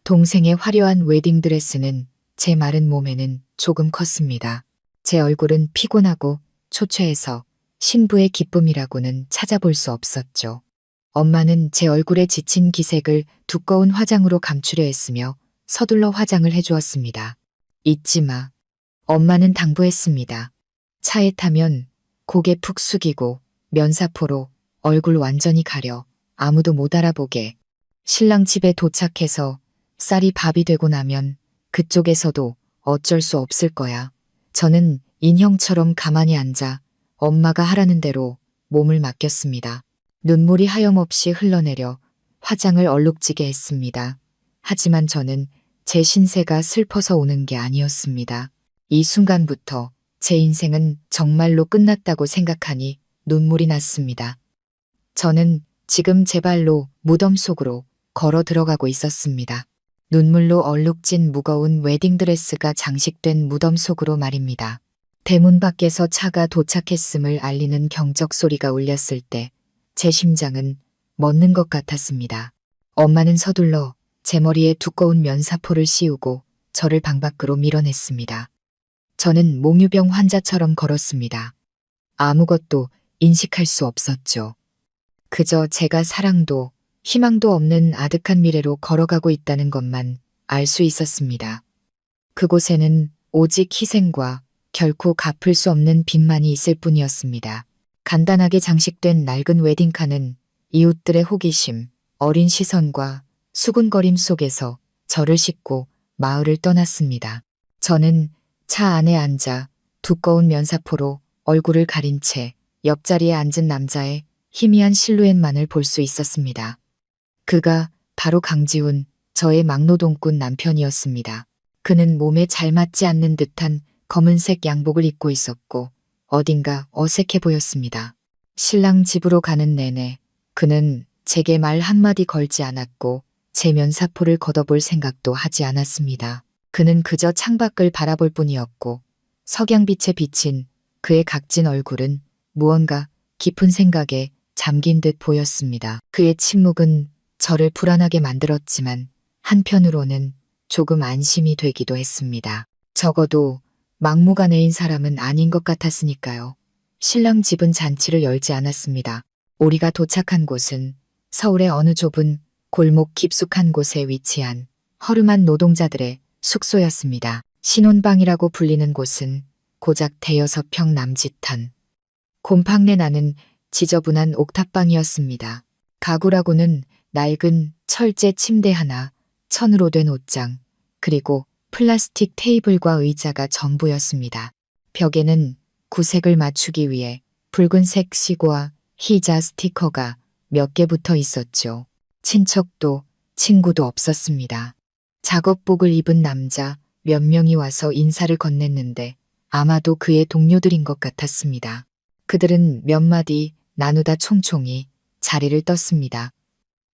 A: 동생의 화려한 웨딩드레스는 제 마른 몸에는 조금 컸습니다. 제 얼굴은 피곤하고 초췌해서 신부의 기쁨이라고는 찾아볼 수 없었죠. 엄마는 제 얼굴에 지친 기색을 두꺼운 화장으로 감추려 했으며 서둘러 화장을 해주었습니다. 잊지 마. 엄마는 당부했습니다. 차에 타면 고개 푹 숙이고 면사포로 얼굴 완전히 가려 아무도 못 알아보게. 신랑 집에 도착해서 쌀이 밥이 되고 나면 그쪽에서도 어쩔 수 없을 거야. 저는 인형처럼 가만히 앉아 엄마가 하라는 대로 몸을 맡겼습니다. 눈물이 하염없이 흘러내려 화장을 얼룩지게 했습니다. 하지만 저는 제 신세가 슬퍼서 우는 게 아니었습니다. 이 순간부터 제 인생은 정말로 끝났다고 생각하니 눈물이 났습니다. 저는 지금 제 발로 무덤 속으로 걸어 들어가고 있었습니다. 눈물로 얼룩진 무거운 웨딩드레스가 장식된 무덤 속으로 말입니다. 대문 밖에서 차가 도착했음을 알리는 경적 소리가 울렸을 때 제 심장은 멎는 것 같았습니다. 엄마는 서둘러 제 머리에 두꺼운 면사포를 씌우고 저를 방 밖으로 밀어냈습니다. 저는 몽유병 환자처럼 걸었습니다. 아무것도 인식할 수 없었죠. 그저 제가 사랑도 희망도 없는 아득한 미래로 걸어가고 있다는 것만 알 수 있었습니다. 그곳에는 오직 희생과 결코 갚을 수 없는 빚만이 있을 뿐이었습니다. 간단하게 장식된 낡은 웨딩카는 이웃들의 호기심, 어린 시선과 수군거림 속에서 저를 싣고 마을을 떠났습니다. 저는 차 안에 앉아 두꺼운 면사포로 얼굴을 가린 채 옆자리에 앉은 남자의 희미한 실루엣만을 볼 수 있었습니다. 그가 바로 강지훈, 저의 막노동꾼 남편이었습니다. 그는 몸에 잘 맞지 않는 듯한 검은색 양복을 입고 있었고 어딘가 어색해 보였습니다. 신랑 집으로 가는 내내 그는 제게 말 한마디 걸지 않았고 제 면사포를 걷어볼 생각도 하지 않았습니다. 그는 그저 창밖을 바라볼 뿐이었고 석양빛에 비친 그의 각진 얼굴은 무언가 깊은 생각에 잠긴 듯 보였습니다. 그의 침묵은 저를 불안하게 만들었지만 한편으로는 조금 안심이 되기도 했습니다. 적어도 막무가내인 사람은 아닌 것 같았으니까요. 신랑 집은 잔치를 열지 않았습니다. 우리가 도착한 곳은 서울의 어느 좁은 골목 깊숙한 곳에 위치한 허름한 노동자들의 숙소였습니다. 신혼방이라고 불리는 곳은 고작 대여섯 평 남짓한 곰팡내 나는 지저분한 옥탑방이었습니다. 가구라고는 낡은 철제 침대 하나, 천으로 된 옷장, 그리고 플라스틱 테이블과 의자가 전부였습니다. 벽에는 구색을 맞추기 위해 붉은색 시고와 희자 스티커가 몇 개 붙어 있었죠. 친척도 친구도 없었습니다. 작업복을 입은 남자 몇 명이 와서 인사를 건넸는데 아마도 그의 동료들인 것 같았습니다. 그들은 몇 마디 나누다 총총히 자리를 떴습니다.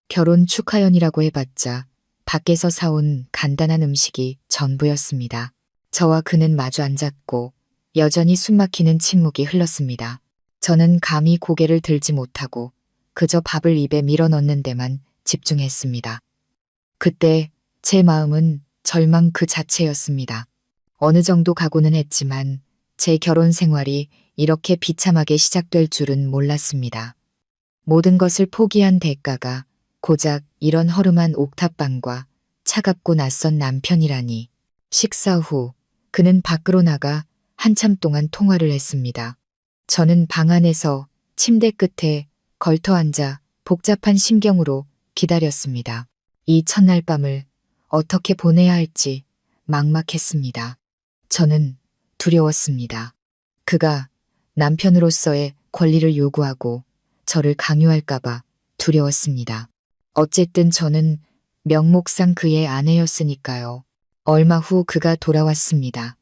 A: 결혼 축하연이라고 해봤자 밖에서 사온 간단한 음식이 전부였습니다. 저와 그는 마주 앉았고 여전히 숨막히는 침묵이 흘렀습니다. 저는 감히 고개를 들지 못하고 그저 밥을 입에 밀어넣는 데만 집중했습니다. 그때 제 마음은 절망 그 자체였습니다. 어느 정도 각오는 했지만 제 결혼 생활이 이렇게 비참하게 시작될 줄은 몰랐습니다. 모든 것을 포기한 대가가 고작 이런 허름한 옥탑방과 차갑고 낯선 남편이라니. 식사 후 그는 밖으로 나가 한참 동안 통화를 했습니다. 저는 방 안에서 침대 끝에 걸터 앉아 복잡한 심경으로 기다렸습니다. 이 첫날 밤을 어떻게 보내야 할지 막막했습니다. 저는 두려웠습니다. 그가 남편으로서의 권리를 요구하고 저를 강요할까봐 두려웠습니다. 어쨌든 저는 명목상 그의 아내였으니까요. 얼마 후 그가 돌아왔습니다.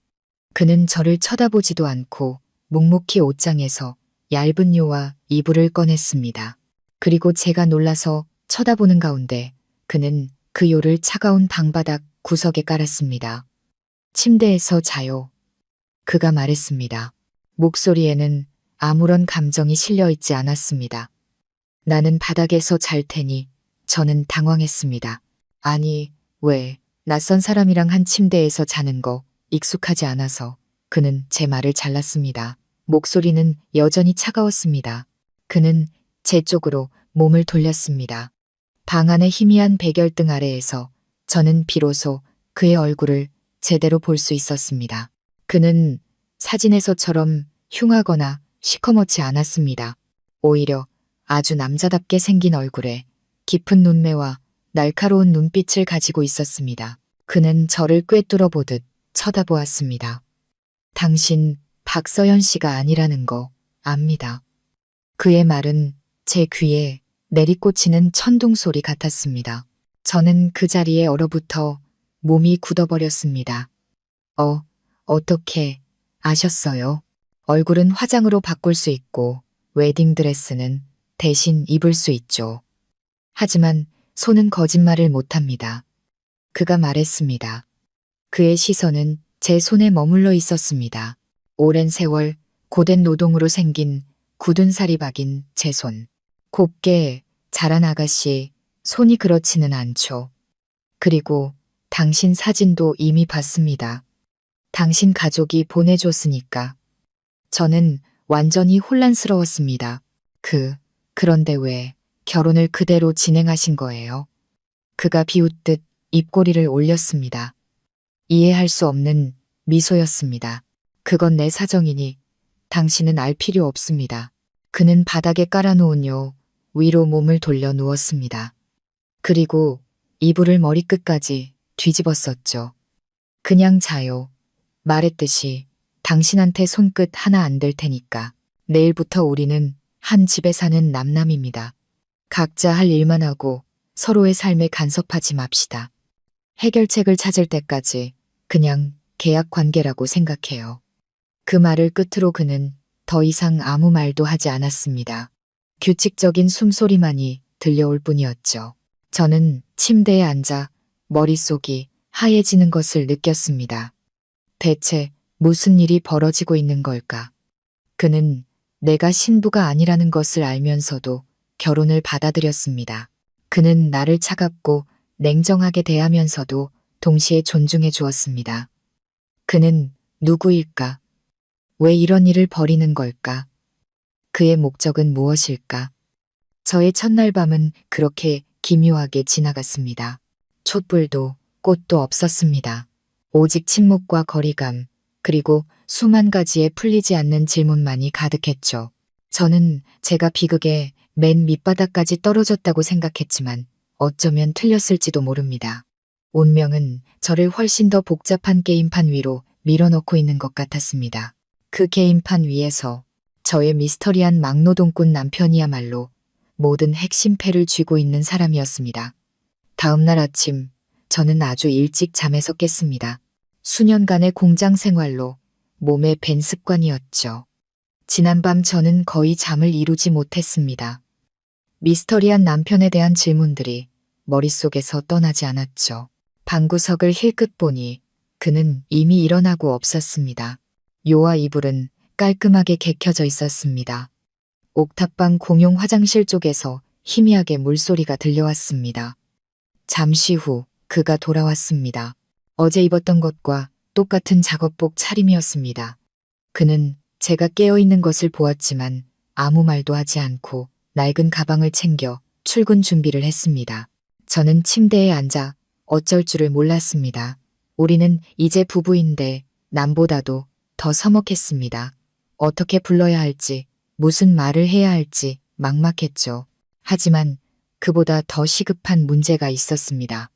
A: 그는 저를 쳐다보지도 않고 묵묵히 옷장에서 얇은 요와 이불을 꺼냈습니다. 그리고 제가 놀라서 쳐다보는 가운데 그는 그 요를 차가운 방바닥 구석에 깔았습니다. 침대에서 자요. 그가 말했습니다. 목소리에는 아무런 감정이 실려 있지 않았습니다. 나는 바닥에서 잘 테니. 저는 당황했습니다. 아니, 왜 낯선 사람이랑 한 침대에서 자는 거 익숙하지 않아서. 그는 제 말을 잘랐습니다. 목소리는 여전히 차가웠습니다. 그는 제 쪽으로 몸을 돌렸습니다. 방 안의 희미한 백열등 아래에서 저는 비로소 그의 얼굴을 제대로 볼 수 있었습니다. 그는 사진에서처럼 흉하거나 시커멓지 않았습니다. 오히려 아주 남자답게 생긴 얼굴에 깊은 눈매와 날카로운 눈빛을 가지고 있었습니다. 그는 저를 꿰뚫어 보듯 쳐다보았습니다. 당신 박서연 씨가 아니라는 거 압니다. 그의 말은 제 귀에 내리꽂히는 천둥 소리 같았습니다. 저는 그 자리에 얼어붙어 몸이 굳어버렸습니다. 어떻게 아셨어요? 얼굴은 화장으로 바꿀 수 있고 웨딩드레스는 대신 입을 수 있죠. 하지만 손은 거짓말을 못합니다. 그가 말했습니다. 그의 시선은 제 손에 머물러 있었습니다. 오랜 세월 고된 노동으로 생긴 굳은 살이 박인 제 손. 곱게 자란 아가씨 손이 그렇지는 않죠. 그리고 당신 사진도 이미 봤습니다. 당신 가족이 보내줬으니까. 저는 완전히 혼란스러웠습니다. 그런데 왜 결혼을 그대로 진행하신 거예요? 그가 비웃듯 입꼬리를 올렸습니다. 이해할 수 없는 미소였습니다. 그건 내 사정이니 당신은 알 필요 없습니다. 그는 바닥에 깔아놓은 요 위로 몸을 돌려 누웠습니다. 그리고 이불을 머리끝까지 뒤집었었죠. 그냥 자요. 말했듯이 당신한테 손끝 하나 안 댈 테니까. 내일부터 우리는 한 집에 사는 남남입니다. 각자 할 일만 하고 서로의 삶에 간섭하지 맙시다. 해결책을 찾을 때까지 그냥 계약 관계라고 생각해요. 그 말을 끝으로 그는 더 이상 아무 말도 하지 않았습니다. 규칙적인 숨소리만이 들려올 뿐이었죠. 저는 침대에 앉아 머릿속이 하얘지는 것을 느꼈습니다. 대체 무슨 일이 벌어지고 있는 걸까? 그는 내가 신부가 아니라는 것을 알면서도 결혼을 받아들였습니다. 그는 나를 차갑고 냉정하게 대하면서도 동시에 존중해 주었습니다. 그는 누구일까? 왜 이런 일을 벌이는 걸까? 그의 목적은 무엇일까? 저의 첫날 밤은 그렇게 기묘하게 지나갔습니다. 촛불도 꽃도 없었습니다. 오직 침묵과 거리감, 그리고 수만 가지의 풀리지 않는 질문만이 가득했죠. 저는 제가 비극의 맨 밑바닥까지 떨어졌다고 생각했지만 어쩌면 틀렸을지도 모릅니다. 운명은 저를 훨씬 더 복잡한 게임판 위로 밀어넣고 있는 것 같았습니다. 그 게임판 위에서 저의 미스터리한 막노동꾼 남편이야말로 모든 핵심 패를 쥐고 있는 사람이었습니다. 다음 날 아침 저는 아주 일찍 잠에서 깼습니다. 수년간의 공장 생활로 몸에 밴 습관이었죠. 지난밤 저는 거의 잠을 이루지 못했습니다. 미스터리한 남편에 대한 질문들이 머릿속에서 떠나지 않았죠. 방구석을 힐끗 보니 그는 이미 일어나고 없었습니다. 요와 이불은 깔끔하게 개켜져 있었습니다. 옥탑방 공용 화장실 쪽에서 희미하게 물소리가 들려왔습니다. 잠시 후 그가 돌아왔습니다. 어제 입었던 것과 똑같은 작업복 차림이었습니다. 그는 제가 깨어있는 것을 보았지만 아무 말도 하지 않고 낡은 가방을 챙겨 출근 준비를 했습니다. 저는 침대에 앉아 어쩔 줄을 몰랐습니다. 우리는 이제 부부인데 남보다도 더 서먹했습니다. 어떻게 불러야 할지, 무슨 말을 해야 할지 막막했죠. 하지만 그보다 더 시급한 문제가 있었습니다.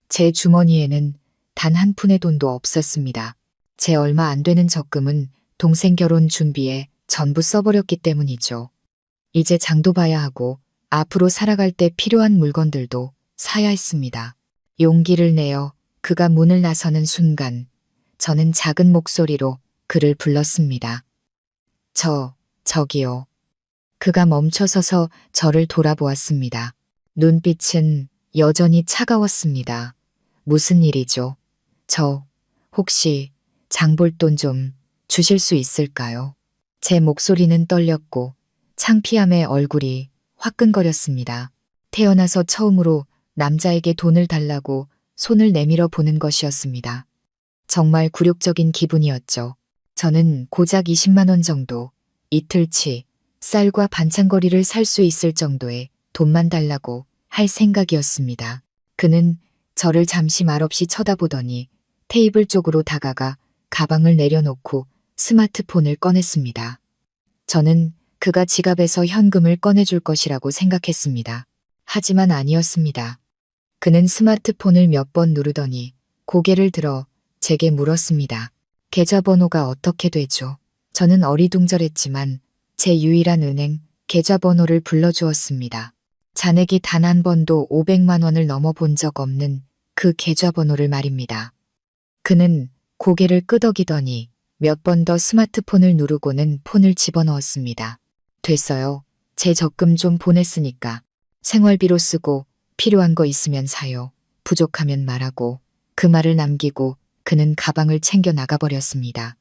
A: 제 주머니에는 단 한 푼의 돈도 없었습니다. 제 얼마 안 되는 적금은 동생 결혼 준비에 전부 써버렸기 때문이죠. 이제 장도 봐야 하고 앞으로 살아갈 때 필요한 물건들도 사야 했습니다. 용기를 내어 그가 문을 나서는 순간 저는 작은 목소리로 그를 불렀습니다. 저기요. 그가 멈춰서서 저를 돌아보았습니다. 눈빛은 여전히 차가웠습니다. 무슨 일이죠? 혹시 장 볼 돈 좀 주실 수 있을까요? 제 목소리는 떨렸고 창피함에 얼굴이 화끈거렸습니다. 태어나서 처음으로 남자에게 돈을 달라고 손을 내밀어 보는 것이었습니다. 정말 굴욕적인 기분이었죠. 저는 고작 20만 원 정도, 이틀치 쌀과 반찬거리를 살 수 있을 정도의 돈만 달라고 할 생각이었습니다. 그는 저를 잠시 말없이 쳐다보더니 테이블 쪽으로 다가가 가방을 내려놓고 스마트폰을 꺼냈습니다. 저는 그가 지갑에서 현금을 꺼내줄 것이라고 생각했습니다. 하지만 아니었습니다. 그는 스마트폰을 몇 번 누르더니 고개를 들어 제게 물었습니다. 계좌번호가 어떻게 되죠? 저는 어리둥절했지만 제 유일한 은행 계좌번호를 불러주었습니다. 잔액이 단 한 번도 500만 원을 넘어본 적 없는 그 계좌번호를 말입니다. 그는 고개를 끄덕이더니 몇 번 더 스마트폰을 누르고는 폰을 집어넣었습니다. 됐어요. 제 적금 좀 보냈으니까. 생활비로 쓰고 필요한 거 있으면 사요. 부족하면 말하고. 그 말을 남기고 그는 가방을 챙겨 나가버렸습니다.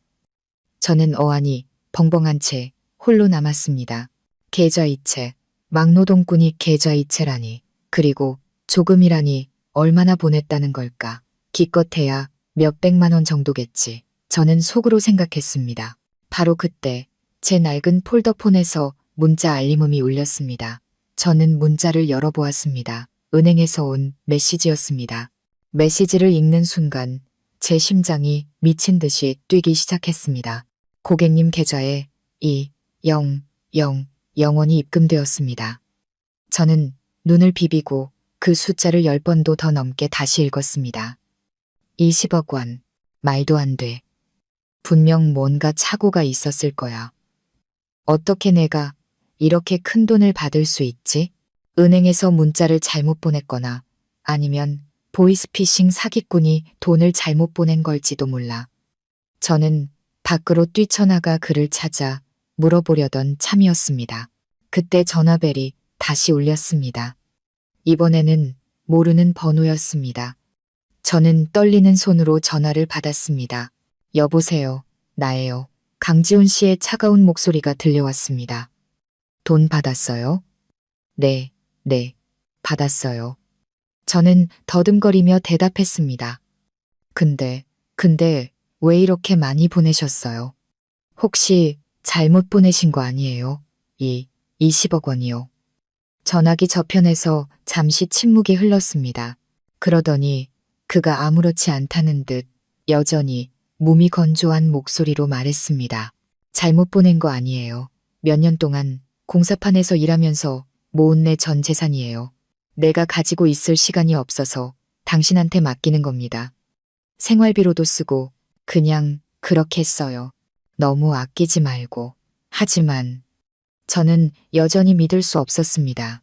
A: 저는 어안이 벙벙한 채 홀로 남았습니다. 계좌이체, 막노동꾼이 계좌이체라니, 그리고 조금이라니 얼마나 보냈다는 걸까. 기껏해야 몇백만 원 정도겠지. 저는 속으로 생각했습니다. 바로 그때 제 낡은 폴더폰에서 문자 알림음이 울렸습니다. 저는 문자를 열어보았습니다. 은행에서 온 메시지였습니다. 메시지를 읽는 순간 제 심장이 미친 듯이 뛰기 시작했습니다. 고객님 계좌에 2,0,0,0원이 입금되었습니다. 저는 눈을 비비고 그 숫자를 10번도 더 넘게 다시 읽었습니다. 20억 원. 말도 안 돼. 분명 뭔가 착오가 있었을 거야. 어떻게 내가 이렇게 큰 돈을 받을 수 있지? 은행에서 문자를 잘못 보냈거나 아니면 보이스피싱 사기꾼이 돈을 잘못 보낸 걸지도 몰라. 저는 밖으로 뛰쳐나가 그를 찾아 물어보려던 참이었습니다. 그때 전화벨이 다시 울렸습니다. 이번에는 모르는 번호였습니다. 저는 떨리는 손으로 전화를 받았습니다. 여보세요. 나예요. 강지훈 씨의 차가운 목소리가 들려왔습니다. 돈 받았어요? 네, 받았어요. 저는 더듬거리며 대답했습니다. 근데 왜 이렇게 많이 보내셨어요? 혹시 잘못 보내신 거 아니에요? 20억 원이요. 전화기 저편에서 잠시 침묵이 흘렀습니다. 그러더니 그가 아무렇지 않다는 듯 여전히 몸이 건조한 목소리로 말했습니다. 잘못 보낸 거 아니에요. 몇 년 동안 공사판에서 일하면서 모은 내 전 재산이에요. 내가 가지고 있을 시간이 없어서 당신한테 맡기는 겁니다. 생활비로도 쓰고 그냥 그렇게 써요. 너무 아끼지 말고. 하지만 저는 여전히 믿을 수 없었습니다.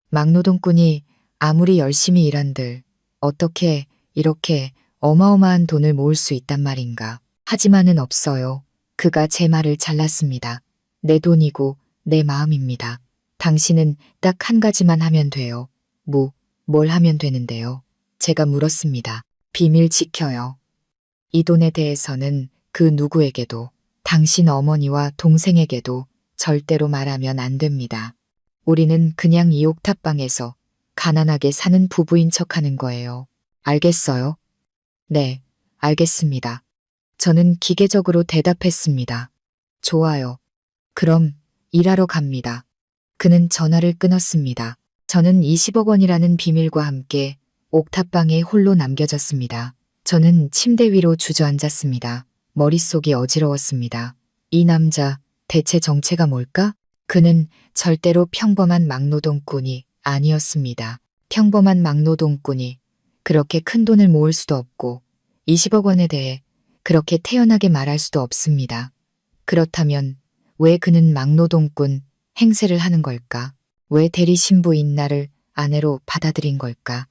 A: 막노동꾼이 아무리 열심히 일한들 어떻게 이렇게 어마어마한 돈을 모을 수 있단 말인가. 하지만은 없어요. 그가 제 말을 잘랐습니다. 내 돈이고 내 마음입니다. 당신은 딱 한 가지만 하면 돼요. 뭘 하면 되는데요? 제가 물었습니다. 비밀 지켜요. 이 돈에 대해서는 그 누구에게도, 당신 어머니와 동생에게도 절대로 말하면 안 됩니다. 우리는 그냥 이 옥탑방에서 가난하게 사는 부부인 척 하는 거예요. 알겠어요? 네, 알겠습니다. 저는 기계적으로 대답했습니다. 좋아요. 그럼 일하러 갑니다. 그는 전화를 끊었습니다. 저는 20억 원이라는 비밀과 함께 옥탑방에 홀로 남겨졌습니다. 저는 침대 위로 주저앉았습니다. 머릿속이 어지러웠습니다. 이 남자, 대체 정체가 뭘까? 그는 절대로 평범한 막노동꾼이 아니었습니다. 평범한 막노동꾼이 그렇게 큰 돈을 모을 수도 없고 20억 원에 대해 그렇게 태연하게 말할 수도 없습니다. 그렇다면 왜 그는 막노동꾼 행세를 하는 걸까? 왜 대리 신부인 나를 아내로 받아들인 걸까?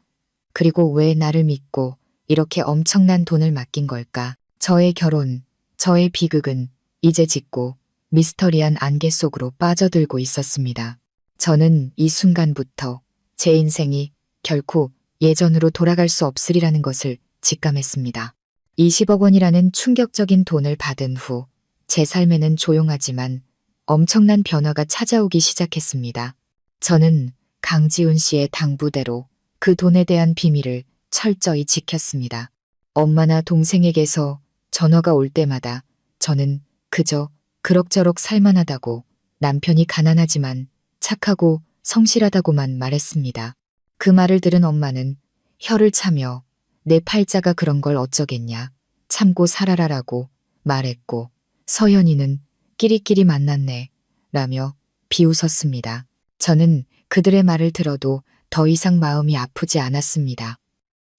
A: 그리고 왜 나를 믿고 이렇게 엄청난 돈을 맡긴 걸까? 저의 결혼, 저의 비극은 이제 짓고 미스터리한 안개 속으로 빠져들고 있었습니다. 저는 이 순간부터 제 인생이 결코 예전으로 돌아갈 수 없으리라는 것을 직감했습니다. 20억 원이라는 충격적인 돈을 받은 후 제 삶에는 조용하지만 엄청난 변화가 찾아오기 시작했습니다. 저는 강지훈 씨의 당부대로 그 돈에 대한 비밀을 철저히 지켰습니다. 엄마나 동생에게서 전화가 올 때마다 저는 그저 그럭저럭 살만하다고, 남편이 가난하지만 착하고 성실하다고만 말했습니다. 그 말을 들은 엄마는 혀를 차며 내 팔자가 그런 걸 어쩌겠냐, 참고 살아라라고 말했고, 서연이는 끼리끼리 만났네 라며 비웃었습니다. 저는 그들의 말을 들어도 더 이상 마음이 아프지 않았습니다.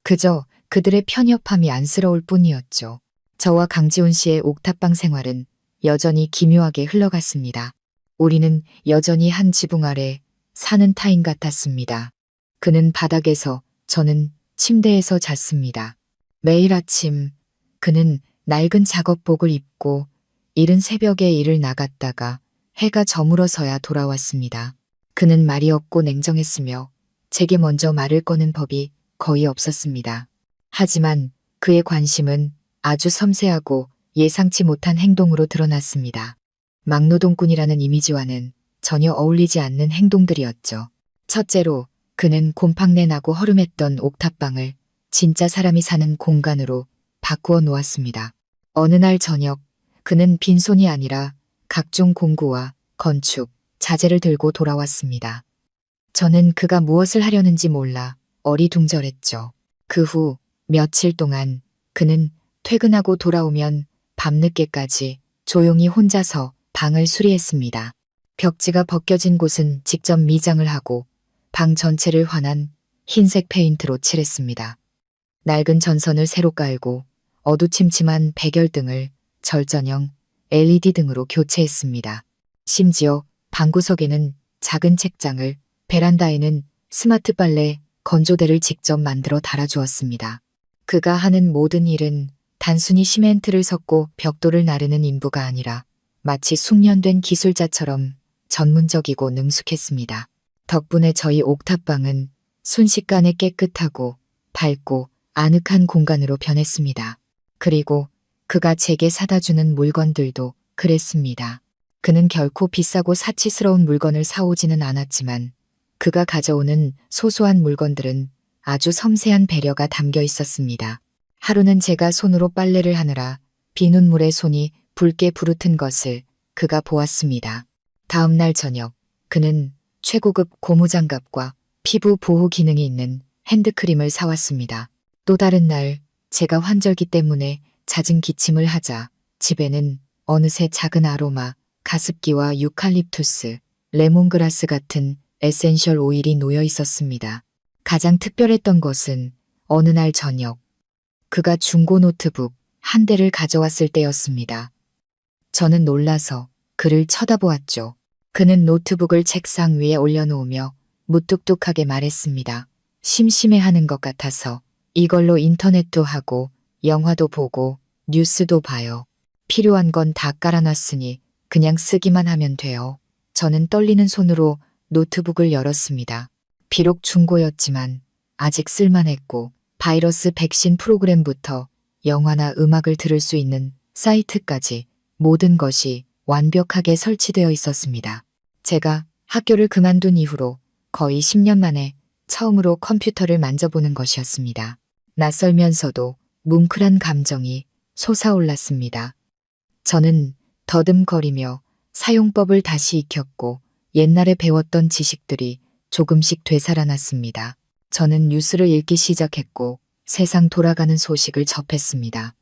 A: 그저 그들의 편협함이 안쓰러울 뿐이었죠. 저와 강지훈 씨의 옥탑방 생활은 여전히 기묘하게 흘러갔습니다. 우리는 여전히 한 지붕 아래 사는 타인 같았습니다. 그는 바닥에서, 저는 침대에서 잤습니다. 매일 아침 그는 낡은 작업복을 입고 이른 새벽에 일을 나갔다가 해가 저물어서야 돌아왔습니다. 그는 말이 없고 냉정했으며 제게 먼저 말을 거는 법이 거의 없었습니다. 하지만 그의 관심은 아주 섬세하고 예상치 못한 행동으로 드러났습니다. 막노동꾼이라는 이미지와는 전혀 어울리지 않는 행동들이었죠. 첫째로 그는 곰팡내 나고 허름했던 옥탑방을 진짜 사람이 사는 공간으로 바꾸어 놓았습니다. 어느 날 저녁 그는 빈손이 아니라 각종 공구와 건축, 자재를 들고 돌아왔습니다. 저는 그가 무엇을 하려는지 몰라 어리둥절했죠. 그 후 며칠 동안 그는 퇴근하고 돌아오면 밤늦게까지 조용히 혼자서 방을 수리했습니다. 벽지가 벗겨진 곳은 직접 미장을 하고 방 전체를 환한 흰색 페인트로 칠했습니다. 낡은 전선을 새로 깔고 어두침침한 백열등을 절전형 LED 등으로 교체했습니다. 심지어 방구석에는 작은 책장을, 베란다에는 스마트 빨래 건조대를 직접 만들어 달아주었습니다. 그가 하는 모든 일은 단순히 시멘트를 섞고 벽돌을 나르는 인부가 아니라 마치 숙련된 기술자처럼 전문적이고 능숙했습니다. 덕분에 저희 옥탑방은 순식간에 깨끗하고 밝고 아늑한 공간으로 변했습니다. 그리고 그가 제게 사다 주는 물건들도 그랬습니다. 그는 결코 비싸고 사치스러운 물건을 사오지는 않았지만 그가 가져오는 소소한 물건들은 아주 섬세한 배려가 담겨 있었습니다. 하루는 제가 손으로 빨래를 하느라 비눗물에 손이 붉게 부르튼 것을 그가 보았습니다. 다음 날 저녁 그는 최고급 고무장갑과 피부 보호 기능이 있는 핸드크림을 사왔습니다. 또 다른 날 제가 환절기 때문에 잦은 기침을 하자 집에는 어느새 작은 아로마, 가습기와 유칼립투스, 레몬그라스 같은 에센셜 오일이 놓여 있었습니다. 가장 특별했던 것은 어느 날 저녁 그가 중고 노트북 한 대를 가져왔을 때였습니다. 저는 놀라서 그를 쳐다보았죠. 그는 노트북을 책상 위에 올려놓으며 무뚝뚝하게 말했습니다. 심심해하는 것 같아서 이걸로 인터넷도 하고 영화도 보고 뉴스도 봐요. 필요한 건 다 깔아놨으니 그냥 쓰기만 하면 돼요. 저는 떨리는 손으로 노트북을 열었습니다. 비록 중고였지만 아직 쓸만했고 바이러스 백신 프로그램부터 영화나 음악을 들을 수 있는 사이트까지 모든 것이 완벽하게 설치되어 있었습니다. 제가 학교를 그만둔 이후로 거의 10년 만에 처음으로 컴퓨터를 만져보는 것이었습니다. 낯설면서도 뭉클한 감정이 솟아올랐습니다. 저는 더듬거리며 사용법을 다시 익혔고 옛날에 배웠던 지식들이 조금씩 되살아났습니다. 저는 뉴스를 읽기 시작했고 세상 돌아가는 소식을 접했습니다.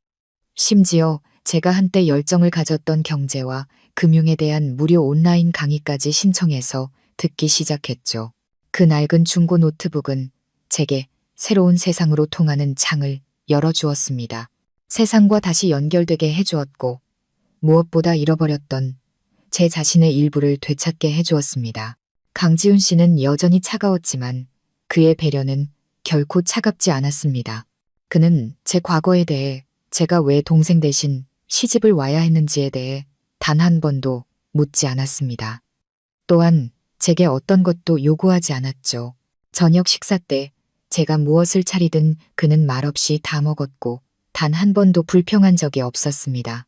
A: 심지어 제가 한때 열정을 가졌던 경제와 금융에 대한 무료 온라인 강의까지 신청해서 듣기 시작했죠. 그 낡은 중고 노트북은 제게 새로운 세상으로 통하는 창을 열어주었습니다. 세상과 다시 연결되게 해주었고 무엇보다 잃어버렸던 제 자신의 일부를 되찾게 해주었습니다. 강지훈 씨는 여전히 차가웠지만 그의 배려는 결코 차갑지 않았습니다. 그는 제 과거에 대해, 제가 왜 동생 대신 시집을 와야 했는지에 대해 단 한 번도 묻지 않았습니다. 또한 제게 어떤 것도 요구하지 않았죠. 저녁 식사 때 제가 무엇을 차리든 그는 말없이 다 먹었고 단 한 번도 불평한 적이 없었습니다.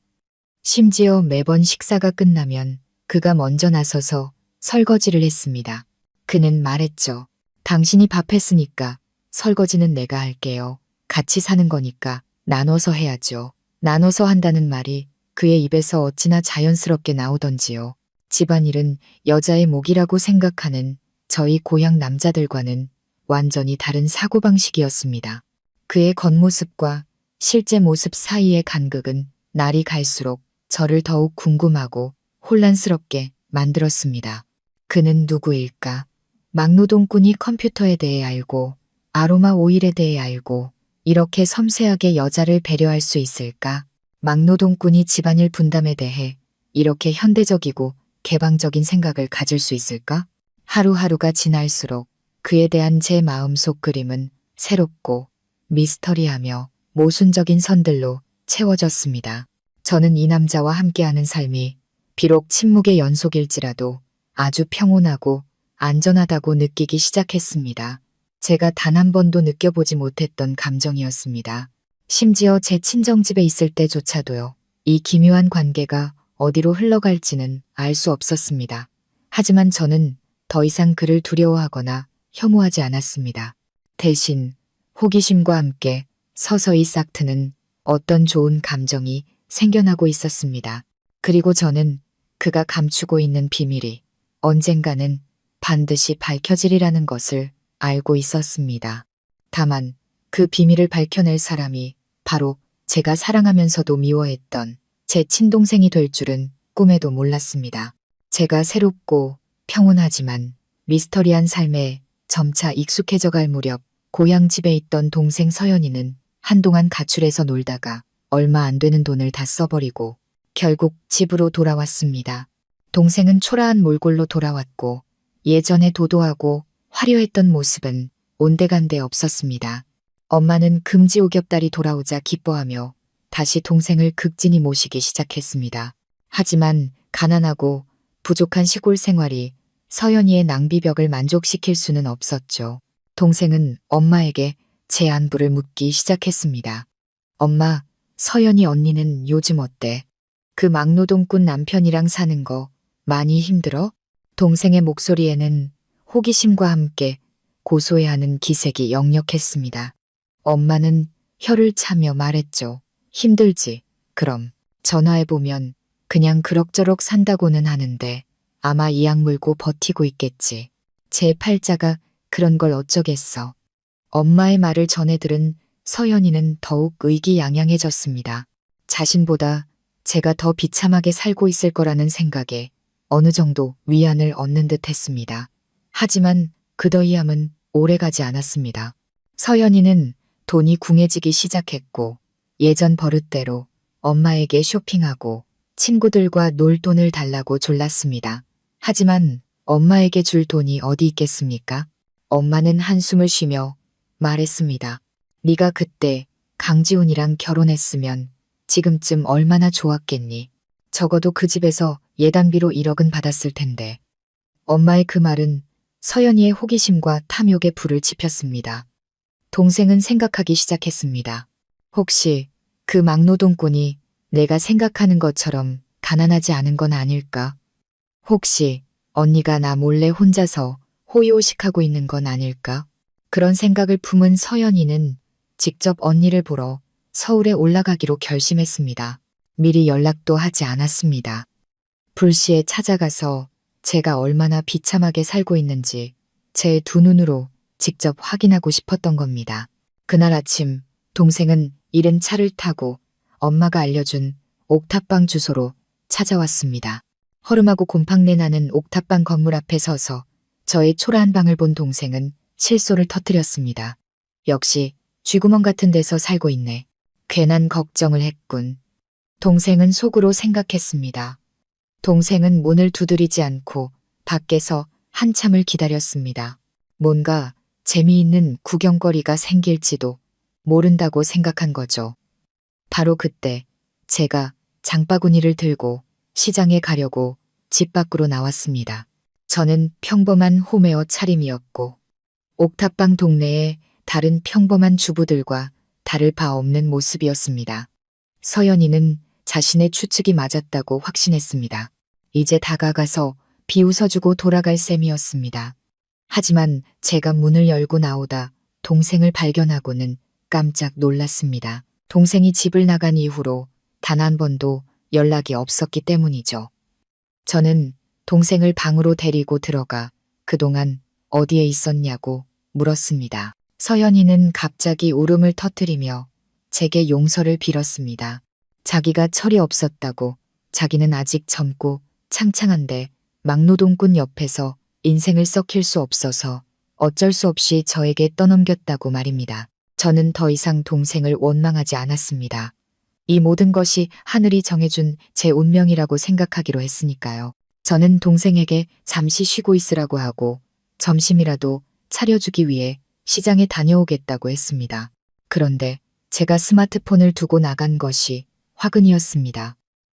A: 심지어 매번 식사가 끝나면 그가 먼저 나서서 설거지를 했습니다. 그는 말했죠. 당신이 밥 했으니까 설거지는 내가 할게요. 같이 사는 거니까 나눠서 해야죠. 나눠서 한다는 말이 그의 입에서 어찌나 자연스럽게 나오던지요. 집안일은 여자의 몫이라고 생각하는 저희 고향 남자들과는 완전히 다른 사고방식이었습니다. 그의 겉모습과 실제 모습 사이의 간극은 날이 갈수록 저를 더욱 궁금하고 혼란스럽게 만들었습니다. 그는 누구일까? 막노동꾼이 컴퓨터에 대해 알고 아로마 오일에 대해 알고 이렇게 섬세하게 여자를 배려할 수 있을까? 막노동꾼이 집안일 분담에 대해 이렇게 현대적이고 개방적인 생각을 가질 수 있을까? 하루하루가 지날수록 그에 대한 제 마음속 그림은 새롭고 미스터리하며 모순적인 선들로 채워졌습니다. 저는 이 남자와 함께하는 삶이 비록 침묵의 연속일지라도 아주 평온하고 안전하다고 느끼기 시작했습니다. 제가 단 한 번도 느껴보지 못했던 감정이었습니다. 심지어 제 친정집에 있을 때조차도요. 이 기묘한 관계가 어디로 흘러갈지는 알 수 없었습니다. 하지만 저는 더 이상 그를 두려워하거나 혐오하지 않았습니다. 대신 호기심과 함께 서서히 싹트는 어떤 좋은 감정이 생겨나고 있었습니다. 그리고 저는 그가 감추고 있는 비밀이 언젠가는 반드시 밝혀지리라는 것을 알고 있었습니다. 다만 그 비밀을 밝혀낼 사람이 바로 제가 사랑하면서도 미워했던 제 친동생이 될 줄은 꿈에도 몰랐습니다. 제가 새롭고 평온하지만 미스터리한 삶에 점차 익숙해져 갈 무렵 고향 집에 있던 동생 서연이는 한동안 가출해서 놀다가 얼마 안 되는 돈을 다 써버리고 결국 집으로 돌아왔습니다. 동생은 초라한 몰골로 돌아왔고 예전에 도도하고 화려했던 모습은 온데간데 없었습니다. 엄마는 금지오겹달이 돌아오자 기뻐하며 다시 동생을 극진히 모시기 시작했습니다. 하지만 가난하고 부족한 시골 생활이 서연이의 낭비벽을 만족시킬 수는 없었죠. 동생은 엄마에게 제 안부를 묻기 시작했습니다. 엄마, 서연이 언니는 요즘 어때? 그 막노동꾼 남편이랑 사는 거 많이 힘들어? 동생의 목소리에는 호기심과 함께 고소해하는 기색이 역력했습니다. 엄마는 혀를 차며 말했죠. 힘들지. 그럼 전화해보면 그냥 그럭저럭 산다고는 하는데 아마 이악 물고 버티고 있겠지. 제 팔자가 그런 걸 어쩌겠어. 엄마의 말을 전해 들은 서연이는 더욱 의기양양해졌습니다. 자신보다 제가 더 비참하게 살고 있을 거라는 생각에 어느 정도 위안을 얻는 듯 했습니다. 하지만 그 더위함은 오래가지 않았습니다. 서연이는 돈이 궁해지기 시작했고 예전 버릇대로 엄마에게 쇼핑하고 친구들과 놀 돈을 달라고 졸랐습니다. 하지만 엄마에게 줄 돈이 어디 있겠습니까? 엄마는 한숨을 쉬며 말했습니다. 네가 그때 강지훈이랑 결혼했으면 지금쯤 얼마나 좋았겠니? 적어도 그 집에서 예단비로 1억은 받았을 텐데. 엄마의 그 말은 서연이의 호기심과 탐욕에 불을 지폈습니다. 동생은 생각하기 시작했습니다. 혹시 그 막노동꾼이 내가 생각하는 것처럼 가난하지 않은 건 아닐까? 혹시 언니가 나 몰래 혼자서 호의호식하고 있는 건 아닐까? 그런 생각을 품은 서연이는 직접 언니를 보러 서울에 올라가기로 결심했습니다. 미리 연락도 하지 않았습니다. 불시에 찾아가서 제가 얼마나 비참하게 살고 있는지 제 두 눈으로 직접 확인하고 싶었던 겁니다. 그날 아침 동생은 이른 차를 타고 엄마가 알려준 옥탑방 주소로 찾아왔습니다. 허름하고 곰팡내 나는 옥탑방 건물 앞에 서서 저의 초라한 방을 본 동생은 실소를 터뜨렸습니다. 역시 쥐구멍 같은 데서 살고 있네. 괜한 걱정을 했군. 동생은 속으로 생각했습니다. 동생은 문을 두드리지 않고 밖에서 한참을 기다렸습니다. 뭔가 재미있는 구경거리가 생길지도 모른다고 생각한 거죠. 바로 그때 제가 장바구니를 들고 시장에 가려고 집 밖으로 나왔습니다. 저는 평범한 홈웨어 차림이었고 옥탑방 동네에 다른 평범한 주부들과 다를 바 없는 모습이었습니다. 서연이는 자신의 추측이 맞았다고 확신했습니다. 이제 다가가서 비웃어주고 돌아갈 셈이었습니다. 하지만 제가 문을 열고 나오다 동생을 발견하고는 깜짝 놀랐습니다. 동생이 집을 나간 이후로 단 한 번도 연락이 없었기 때문이죠. 저는 동생을 방으로 데리고 들어가 그동안 어디에 있었냐고 물었습니다. 서연이는 갑자기 울음을 터뜨리며 제게 용서를 빌었습니다. 자기가 철이 없었다고, 자기는 아직 젊고 창창한데 막노동꾼 옆에서 인생을 썩힐 수 없어서 어쩔 수 없이 저에게 떠넘겼다고 말입니다. 저는 더 이상 동생을 원망하지 않았습니다. 이 모든 것이 하늘이 정해준 제 운명이라고 생각하기로 했으니까요. 저는 동생에게 잠시 쉬고 있으라고 하고 점심이라도 차려주기 위해 시장에 다녀오겠다고 했습니다. 그런데 제가 스마트폰을 두고 나간 것이 화근이었습니다.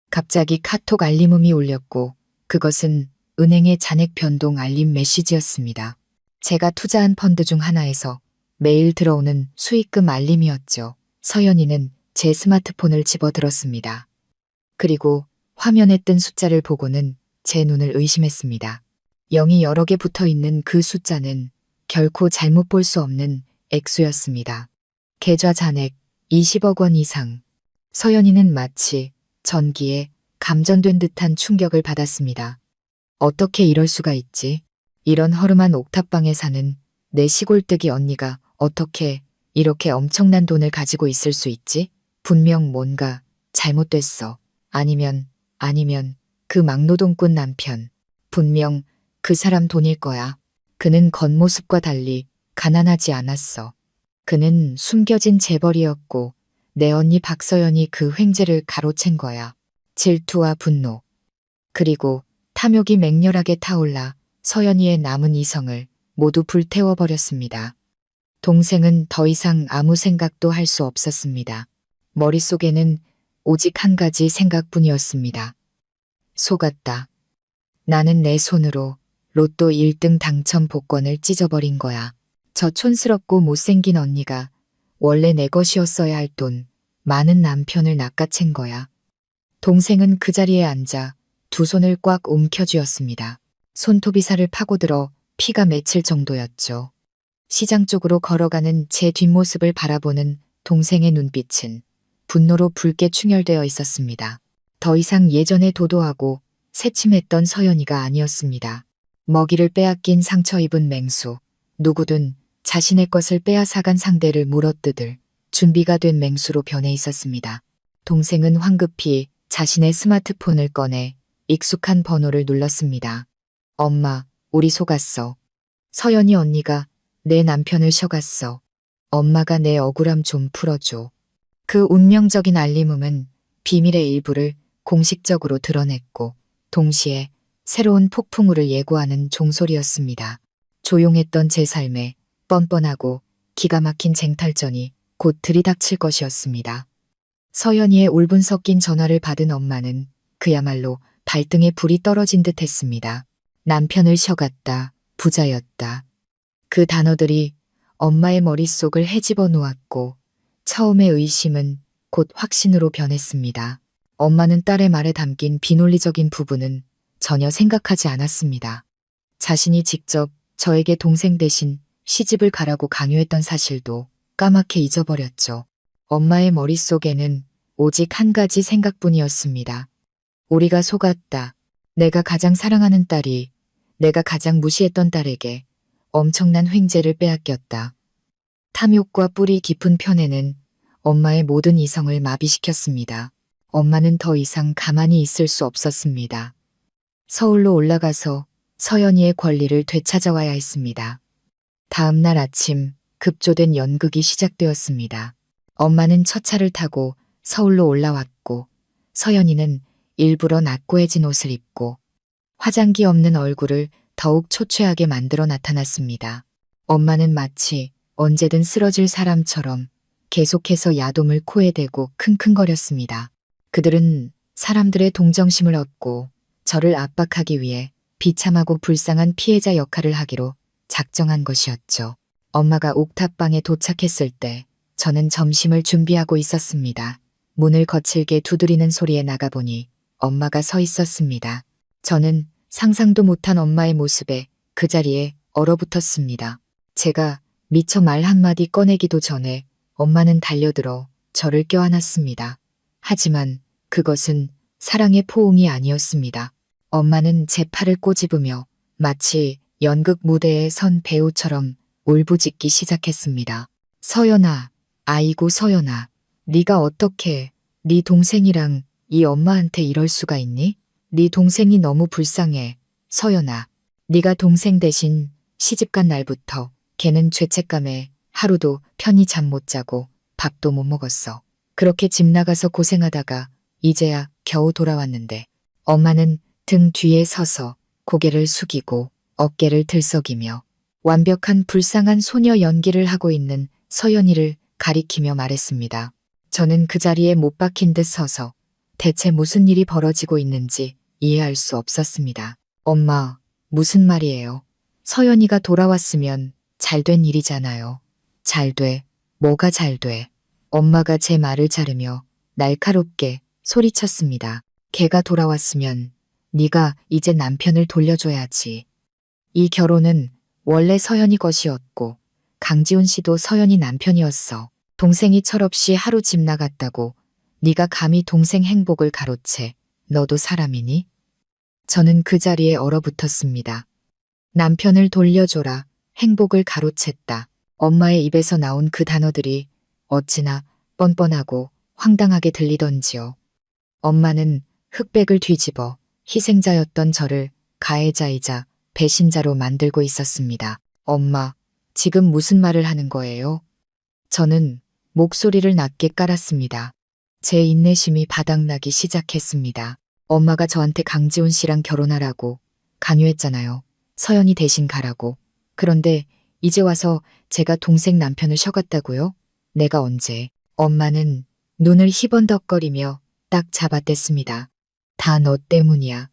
A: 갑자기 카톡 알림음이 울렸고 그것은 은행의 잔액 변동 알림 메시지였습니다. 제가 투자한 펀드 중 하나에서 매일 들어오는 수익금 알림이었죠. 서연이는 제 스마트폰을 집어들었습니다. 그리고 화면에 뜬 숫자를 보고는 제 눈을 의심했습니다. 0이 여러 개 붙어 있는 그 숫자는 결코 잘못 볼 수 없는 액수였습니다. 계좌 잔액 20억 원 이상. 서연이는 마치 전기에 감전된 듯한 충격을 받았습니다. 어떻게 이럴 수가 있지? 이런 허름한 옥탑방에 사는 내 시골뜨기 언니가 어떻게 이렇게 엄청난 돈을 가지고 있을 수 있지? 분명 뭔가 잘못됐어. 아니면 그 막노동꾼 남편. 분명 그 사람 돈일 거야. 그는 겉모습과 달리 가난하지 않았어. 그는 숨겨진 재벌이었고 내 언니 박서연이 그 횡재를 가로챈 거야. 질투와 분노. 그리고 탐욕이 맹렬하게 타올라 서연이의 남은 이성을 모두 불태워버렸습니다. 동생은 더 이상 아무 생각도 할 수 없었습니다. 머릿속에는 오직 한 가지 생각뿐이었습니다. 속았다. 나는 내 손으로 로또 1등 당첨 복권을 찢어버린 거야. 저 촌스럽고 못생긴 언니가 원래 내 것이었어야 할 돈 많은 남편을 낚아챈 거야. 동생은 그 자리에 앉아 두 손을 꽉 움켜쥐었습니다. 손톱이살을 파고들어 피가 맺힐 정도였죠. 시장 쪽으로 걸어가는 제 뒷모습을 바라보는 동생의 눈빛은 분노로 붉게 충혈되어 있었습니다. 더 이상 예전에 도도하고 새침했던 서연이가 아니었습니다. 먹이를 빼앗긴 상처 입은 맹수, 누구든 자신의 것을 빼앗아간 상대를 물어뜯을 준비가 된 맹수로 변해 있었습니다. 동생은 황급히 자신의 스마트폰을 꺼내 익숙한 번호를 눌렀습니다. 엄마, 우리 속았어. 서연이 언니가 내 남편을 쉬어갔어. 엄마가 내 억울함 좀 풀어줘. 그 운명적인 알림음은 비밀의 일부를 공식적으로 드러냈고 동시에 새로운 폭풍우를 예고하는 종소리였습니다. 조용했던 제 삶에 뻔뻔하고 기가 막힌 쟁탈전이 곧 들이닥칠 것이었습니다. 서연이의 울분 섞인 전화를 받은 엄마는 그야말로 발등에 불이 떨어진 듯 했습니다. 남편을 쉬어갔다. 부자였다. 그 단어들이 엄마의 머릿속을 헤집어 놓았고 처음의 의심은 곧 확신으로 변했습니다. 엄마는 딸의 말에 담긴 비논리적인 부분은 전혀 생각하지 않았습니다. 자신이 직접 저에게 동생 대신 시집을 가라고 강요했던 사실도 까맣게 잊어버렸죠. 엄마의 머릿속에는 오직 한 가지 생각뿐이었습니다. 우리가 속았다. 내가 가장 사랑하는 딸이 내가 가장 무시했던 딸에게 엄청난 횡재를 빼앗겼다. 탐욕과 뿌리 깊은 편애는 엄마의 모든 이성을 마비시켰습니다. 엄마는 더 이상 가만히 있을 수 없었습니다. 서울로 올라가서 서연이의 권리를 되찾아와야 했습니다. 다음 날 아침 급조된 연극이 시작되었습니다. 엄마는 첫 차를 타고 서울로 올라왔고 서연이는 일부러 낙고해진 옷을 입고 화장기 없는 얼굴을 더욱 초췌하게 만들어 나타났습니다. 엄마는 마치 언제든 쓰러질 사람처럼 계속해서 야돔을 코에 대고 킁킁거렸습니다. 그들은 사람들의 동정심을 얻고 저를 압박하기 위해 비참하고 불쌍한 피해자 역할을 하기로 작정한 것이었죠. 엄마가 옥탑방에 도착했을 때 저는 점심을 준비하고 있었습니다. 문을 거칠게 두드리는 소리에 나가보니 엄마가 서 있었습니다. 저는 상상도 못한 엄마의 모습에 그 자리에 얼어붙었습니다. 제가 미처 말 한마디 꺼내기도 전에 엄마는 달려들어 저를 껴안았습니다. 하지만 그것은 사랑의 포옹이 아니었습니다. 엄마는 제 팔을 꼬집으며 마치 연극 무대에 선 배우처럼 울부짖기 시작했습니다. 서연아, 아이고 서연아, 네가 어떻게 네 동생이랑 이 엄마한테 이럴 수가 있니? 네 동생이 너무 불쌍해. 서연아, 네가 동생 대신 시집간 날부터 걔는 죄책감에 하루도 편히 잠 못 자고 밥도 못 먹었어. 그렇게 집 나가서 고생하다가 이제야 겨우 돌아왔는데 엄마는 등 뒤에 서서 고개를 숙이고 어깨를 들썩이며 완벽한 불쌍한 소녀 연기를 하고 있는 서연이를 가리키며 말했습니다. 저는 그 자리에 못 박힌 듯 서서 대체 무슨 일이 벌어지고 있는지 이해할 수 없었습니다. 엄마, 무슨 말이에요? 서연이가 돌아왔으면 잘된 일이잖아요. 잘 돼. 뭐가 잘 돼. 엄마가 제 말을 자르며 날카롭게 소리쳤습니다. 걔가 돌아왔으면 네가 이제 남편을 돌려줘야지. 이 결혼은 원래 서연이 것이었고 강지훈 씨도 서연이 남편이었어. 동생이 철없이 하루 집 나갔다고 네가 감히 동생 행복을 가로채. 너도 사람이니? 저는 그 자리에 얼어붙었습니다. 남편을 돌려줘라. 행복을 가로챘다. 엄마의 입에서 나온 그 단어들이 어찌나 뻔뻔하고 황당하게 들리던지요. 엄마는 흑백을 뒤집어 희생자였던 저를 가해자이자 배신자로 만들고 있었습니다. 엄마, 지금 무슨 말을 하는 거예요? 저는 목소리를 낮게 깔았습니다. 제 인내심이 바닥나기 시작했습니다. 엄마가 저한테 강지훈 씨랑 결혼하라고 강요했잖아요. 서연이 대신 가라고. 그런데 이제 와서 제가 동생 남편을 쉬어갔다고요? 내가 언제? 엄마는 눈을 희번덕거리며 딱 잡아댔습니다. 다 너 때문이야.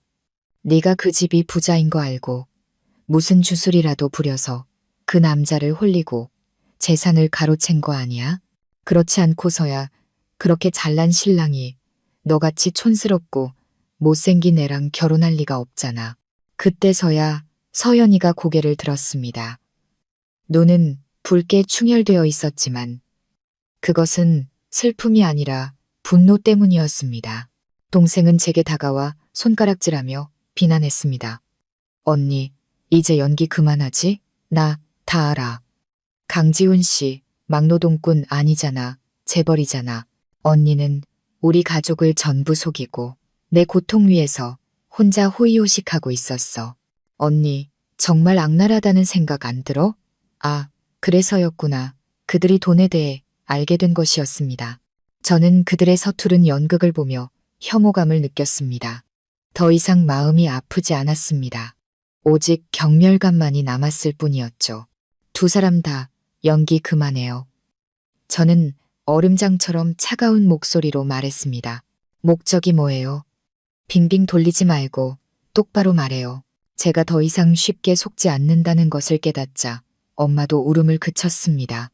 A: 네가 그 집이 부자인 거 알고 무슨 주술이라도 부려서 그 남자를 홀리고 재산을 가로챈 거 아니야? 그렇지 않고서야 그렇게 잘난 신랑이 너같이 촌스럽고 못생긴 애랑 결혼할 리가 없잖아. 그때서야 서연이가 고개를 들었습니다. 눈은 붉게 충혈되어 있었지만 그것은 슬픔이 아니라 분노 때문이었습니다. 동생은 제게 다가와 손가락질하며 비난했습니다. 언니, 이제 연기 그만하지? 나 다 알아. 강지훈 씨, 막노동꾼 아니잖아. 재벌이잖아. 언니는 우리 가족을 전부 속이고 내 고통 위에서 혼자 호의호식하고 있었어. 언니, 정말 악랄하다는 생각 안 들어? 아, 그래서였구나. 그들이 돈에 대해 알게 된 것이었습니다. 저는 그들의 서투른 연극을 보며 혐오감을 느꼈습니다. 더 이상 마음이 아프지 않았습니다. 오직 경멸감만이 남았을 뿐이었죠. 두 사람 다 연기 그만해요. 저는 얼음장처럼 차가운 목소리로 말했습니다. 목적이 뭐예요? 빙빙 돌리지 말고 똑바로 말해요. 제가 더 이상 쉽게 속지 않는다는 것을 깨닫자 엄마도 울음을 그쳤습니다.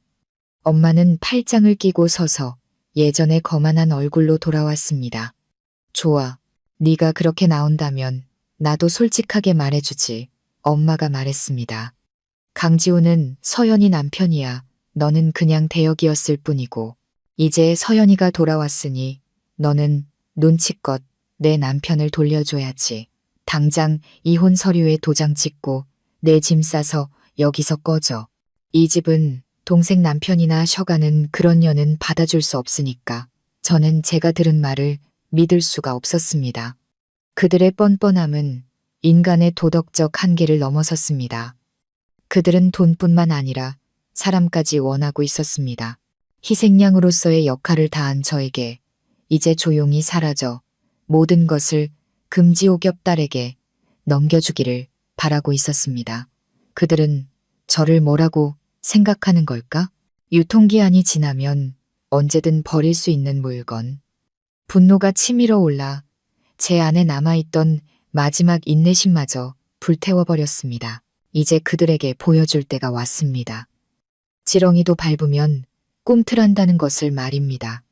A: 엄마는 팔짱을 끼고 서서 예전의 거만한 얼굴로 돌아왔습니다. 좋아. 네가 그렇게 나온다면 나도 솔직하게 말해주지. 엄마가 말했습니다. 강지호는 서연이 남편이야. 너는 그냥 대역이었을 뿐이고 이제 서연이가 돌아왔으니 너는 눈치껏 내 남편을 돌려줘야지. 당장 이혼 서류에 도장 찍고 내 짐 싸서 여기서 꺼져. 이 집은 동생 남편이나 셔가는 그런 년은 받아줄 수 없으니까. 저는 제가 들은 말을 믿을 수가 없었습니다. 그들의 뻔뻔함은 인간의 도덕적 한계를 넘어섰습니다. 그들은 돈뿐만 아니라 사람까지 원하고 있었습니다. 희생양으로서의 역할을 다한 저에게 이제 조용히 사라져 모든 것을 금지옥엽 딸에게 넘겨주기를 바라고 있었습니다. 그들은 저를 뭐라고 생각하는 걸까? 유통기한이 지나면 언제든 버릴 수 있는 물건. 분노가 치밀어 올라 제 안에 남아있던 마지막 인내심마저 불태워버렸습니다. 이제 그들에게 보여줄 때가 왔습니다. 지렁이도 밟으면 꿈틀한다는 것을 말입니다.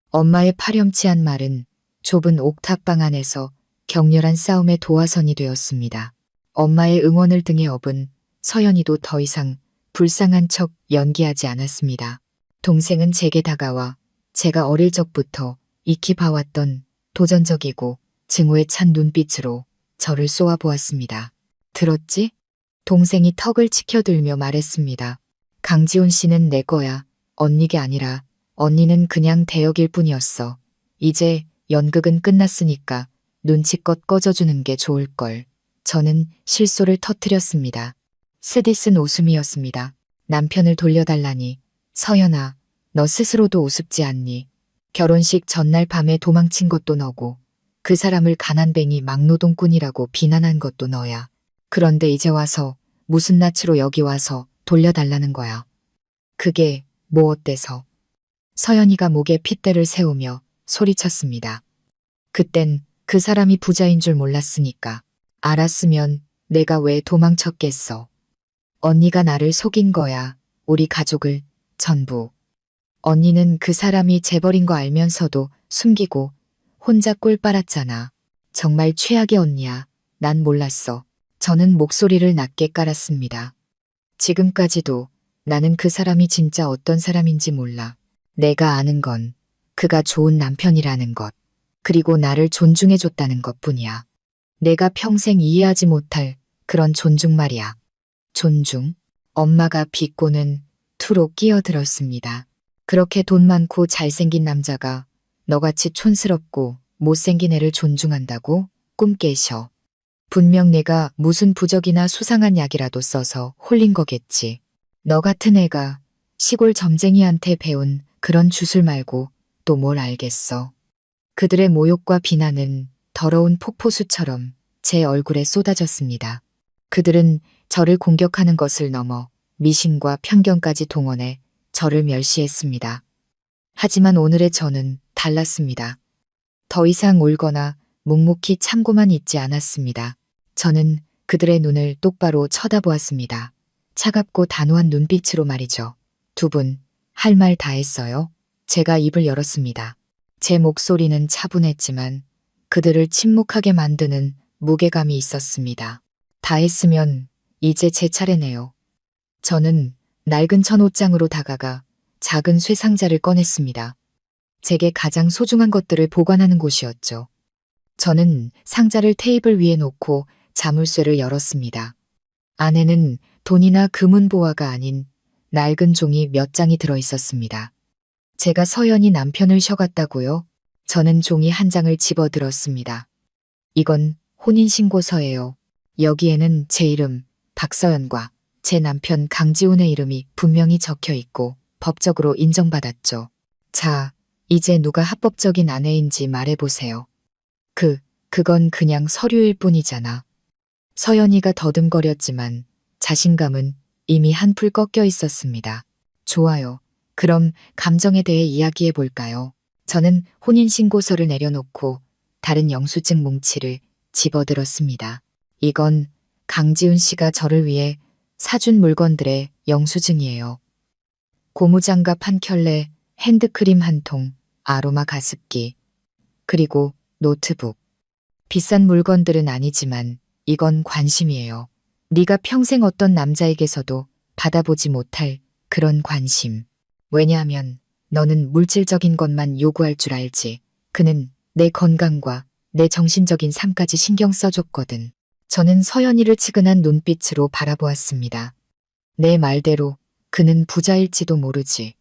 A: 엄마의 파렴치한 말은 좁은 옥탑방 안에서 격렬한 싸움의 도화선이 되었습니다. 엄마의 응원을 등에 업은 서연이도 더 이상 불쌍한 척 연기하지 않았습니다. 동생은 제게 다가와 제가 어릴 적부터 익히 봐왔던 도전적이고 증오에 찬 눈빛으로 저를 쏘아보았습니다. 들었지? 동생이 턱을 치켜들며 말했습니다. 강지훈 씨는 내 거야. 언니게 아니라 언니는 그냥 대역일 뿐이었어. 이제 연극은 끝났으니까 눈치껏 꺼져주는 게 좋을걸. 저는 실소를 터뜨렸습니다. 쓰디쓴 웃음이었습니다. 남편을 돌려달라니. 서연아, 너 스스로도 우습지 않니? 결혼식 전날 밤에 도망친 것도 너고 그 사람을 가난뱅이 막노동꾼이라고 비난한 것도 너야. 그런데 이제 와서 무슨 낯으로 여기 와서 돌려달라는 거야. 그게 뭐 어때서? 서연이가 목에 핏대를 세우며 소리쳤습니다. 그땐 그 사람이 부자인 줄 몰랐으니까. 알았으면 내가 왜 도망쳤겠어. 언니가 나를 속인 거야. 우리 가족을 전부. 언니는 그 사람이 재벌인 거 알면서도 숨기고 혼자 꿀 빨았잖아. 정말 최악의 언니야. 난 몰랐어. 저는 목소리를 낮게 깔았습니다. 지금까지도 나는 그 사람이 진짜 어떤 사람인지 몰라. 내가 아는 건 그가 좋은 남편이라는 것, 그리고 나를 존중해줬다는 것뿐이야. 내가 평생 이해하지 못할 그런 존중 말이야. 존중? 엄마가 비꼬는 투로 끼어들었습니다. 그렇게 돈 많고 잘생긴 남자가 너같이 촌스럽고 못생긴 애를 존중한다고? 꿈 깨셔. 분명 내가 무슨 부적이나 수상한 약이라도 써서 홀린 거겠지. 너 같은 애가 시골 점쟁이한테 배운 그런 주술 말고 또 뭘 알겠어. 그들의 모욕과 비난은 더러운 폭포수처럼 제 얼굴에 쏟아졌습니다. 그들은 저를 공격하는 것을 넘어 미신과 편견까지 동원해 저를 멸시했습니다. 하지만 오늘의 저는 달랐습니다. 더 이상 울거나 묵묵히 참고만 있지 않았습니다. 저는 그들의 눈을 똑바로 쳐다보았습니다. 차갑고 단호한 눈빛으로 말이죠. 두 분, 할 말 다 했어요? 제가 입을 열었습니다. 제 목소리는 차분했지만 그들을 침묵하게 만드는 무게감이 있었습니다. 다 했으면 이제 제 차례네요. 저는 낡은 천옷장으로 다가가 작은 쇠상자를 꺼냈습니다. 제게 가장 소중한 것들을 보관하는 곳이었죠. 저는 상자를 테이블 위에 놓고 자물쇠를 열었습니다. 안에는 돈이나 금은보화가 아닌 낡은 종이 몇 장이 들어 있었습니다. 제가 서연이 남편을 쉬어갔다고요? 저는 종이 한 장을 집어들었습니다. 이건 혼인신고서예요. 여기에는 제 이름 박서연과 제 남편 강지훈의 이름이 분명히 적혀 있고 법적으로 인정받았죠. 자, 이제 누가 합법적인 아내인지 말해보세요. 그건 그냥 서류일 뿐이잖아. 서연이가 더듬거렸지만 자신감은 이미 한풀 꺾여 있었습니다. 좋아요. 그럼 감정에 대해 이야기해 볼까요? 저는 혼인신고서를 내려놓고 다른 영수증 뭉치를 집어들었습니다. 이건 강지훈 씨가 저를 위해 사준 물건들의 영수증이에요. 고무장갑 한 켤레, 핸드크림 한 통, 아로마 가습기, 그리고 노트북. 비싼 물건들은 아니지만 이건 관심이에요. 네가 평생 어떤 남자에게서도 받아보지 못할 그런 관심. 왜냐하면 너는 물질적인 것만 요구할 줄 알지. 그는 내 건강과 내 정신적인 삶까지 신경 써줬거든. 저는 서연이를 치근한 눈빛으로 바라보았습니다. 내 말대로 그는 부자일지도 모르지.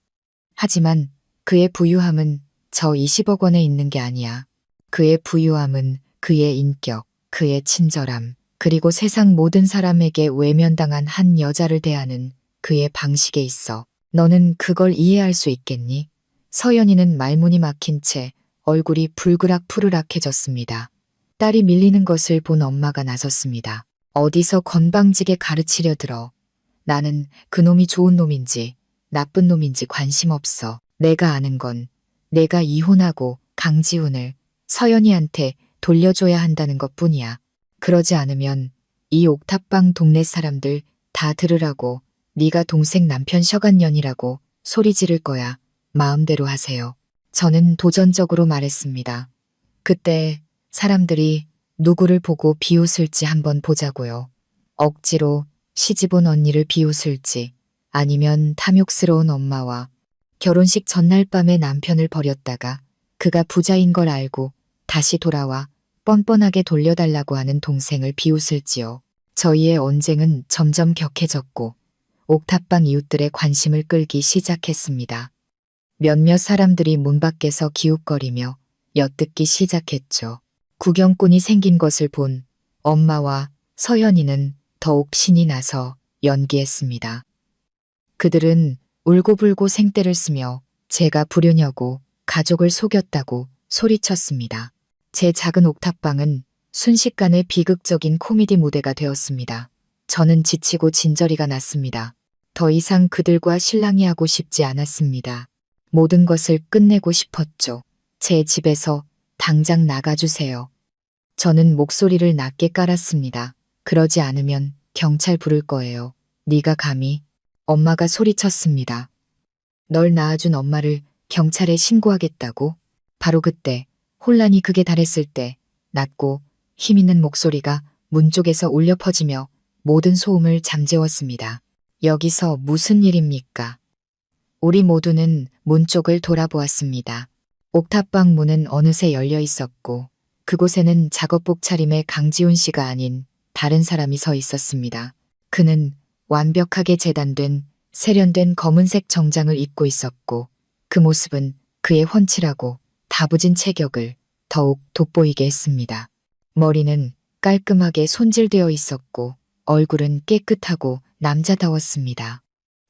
A: 하지만 그의 부유함은 저 20억 원에 있는 게 아니야. 그의 부유함은 그의 인격, 그의 친절함, 그리고 세상 모든 사람에게 외면당한 한 여자를 대하는 그의 방식에 있어. 너는 그걸 이해할 수 있겠니? 서연이는 말문이 막힌 채 얼굴이 불그락푸르락해졌습니다. 딸이 밀리는 것을 본 엄마가 나섰습니다. 어디서 건방지게 가르치려 들어. 나는 그놈이 좋은 놈인지 나쁜 놈인지 관심 없어. 내가 아는 건 내가 이혼하고 강지훈을 서연이한테 돌려줘야 한다는 것뿐이야. 그러지 않으면 이 옥탑방 동네 사람들 다 들으라고 네가 동생 남편 셔간년이라고 소리 지를 거야. 마음대로 하세요. 저는 도전적으로 말했습니다. 그때 사람들이 누구를 보고 비웃을지 한번 보자고요. 억지로 시집온 언니를 비웃을지 아니면 탐욕스러운 엄마와 결혼식 전날 밤에 남편을 버렸다가 그가 부자인 걸 알고 다시 돌아와 뻔뻔하게 돌려달라고 하는 동생을 비웃을지요. 저희의 언쟁은 점점 격해졌고 옥탑방 이웃들의 관심을 끌기 시작했습니다. 몇몇 사람들이 문 밖에서 기웃거리며 엿듣기 시작했죠. 구경꾼이 생긴 것을 본 엄마와 서연이는 더욱 신이 나서 연기했습니다. 그들은 울고불고 생떼를 쓰며 제가 불효녀고 가족을 속였다고 소리쳤습니다. 제 작은 옥탑방은 순식간에 비극적인 코미디 무대가 되었습니다. 저는 지치고 진저리가 났습니다. 더 이상 그들과 실랑이 하고 싶지 않았습니다. 모든 것을 끝내고 싶었죠. 제 집에서 당장 나가주세요. 저는 목소리를 낮게 깔았습니다. 그러지 않으면 경찰 부를 거예요. 네가 감히. 엄마가 소리쳤습니다. 널 낳아준 엄마를 경찰에 신고하겠다고? 바로 그때 혼란이 극에 달했을 때 낮고 힘있는 목소리가 문 쪽에서 울려 퍼지며 모든 소음을 잠재웠습니다. 여기서 무슨 일입니까? 우리 모두는 문 쪽을 돌아보았습니다. 옥탑방 문은 어느새 열려 있었고 그곳에는 작업복 차림의 강지훈 씨가 아닌 다른 사람이 서 있었습니다. 그는 완벽하게 재단된 세련된 검은색 정장을 입고 있었고 그 모습은 그의 훤칠하고 다부진 체격을 더욱 돋보이게 했습니다. 머리는 깔끔하게 손질되어 있었고 얼굴은 깨끗하고 남자다웠습니다.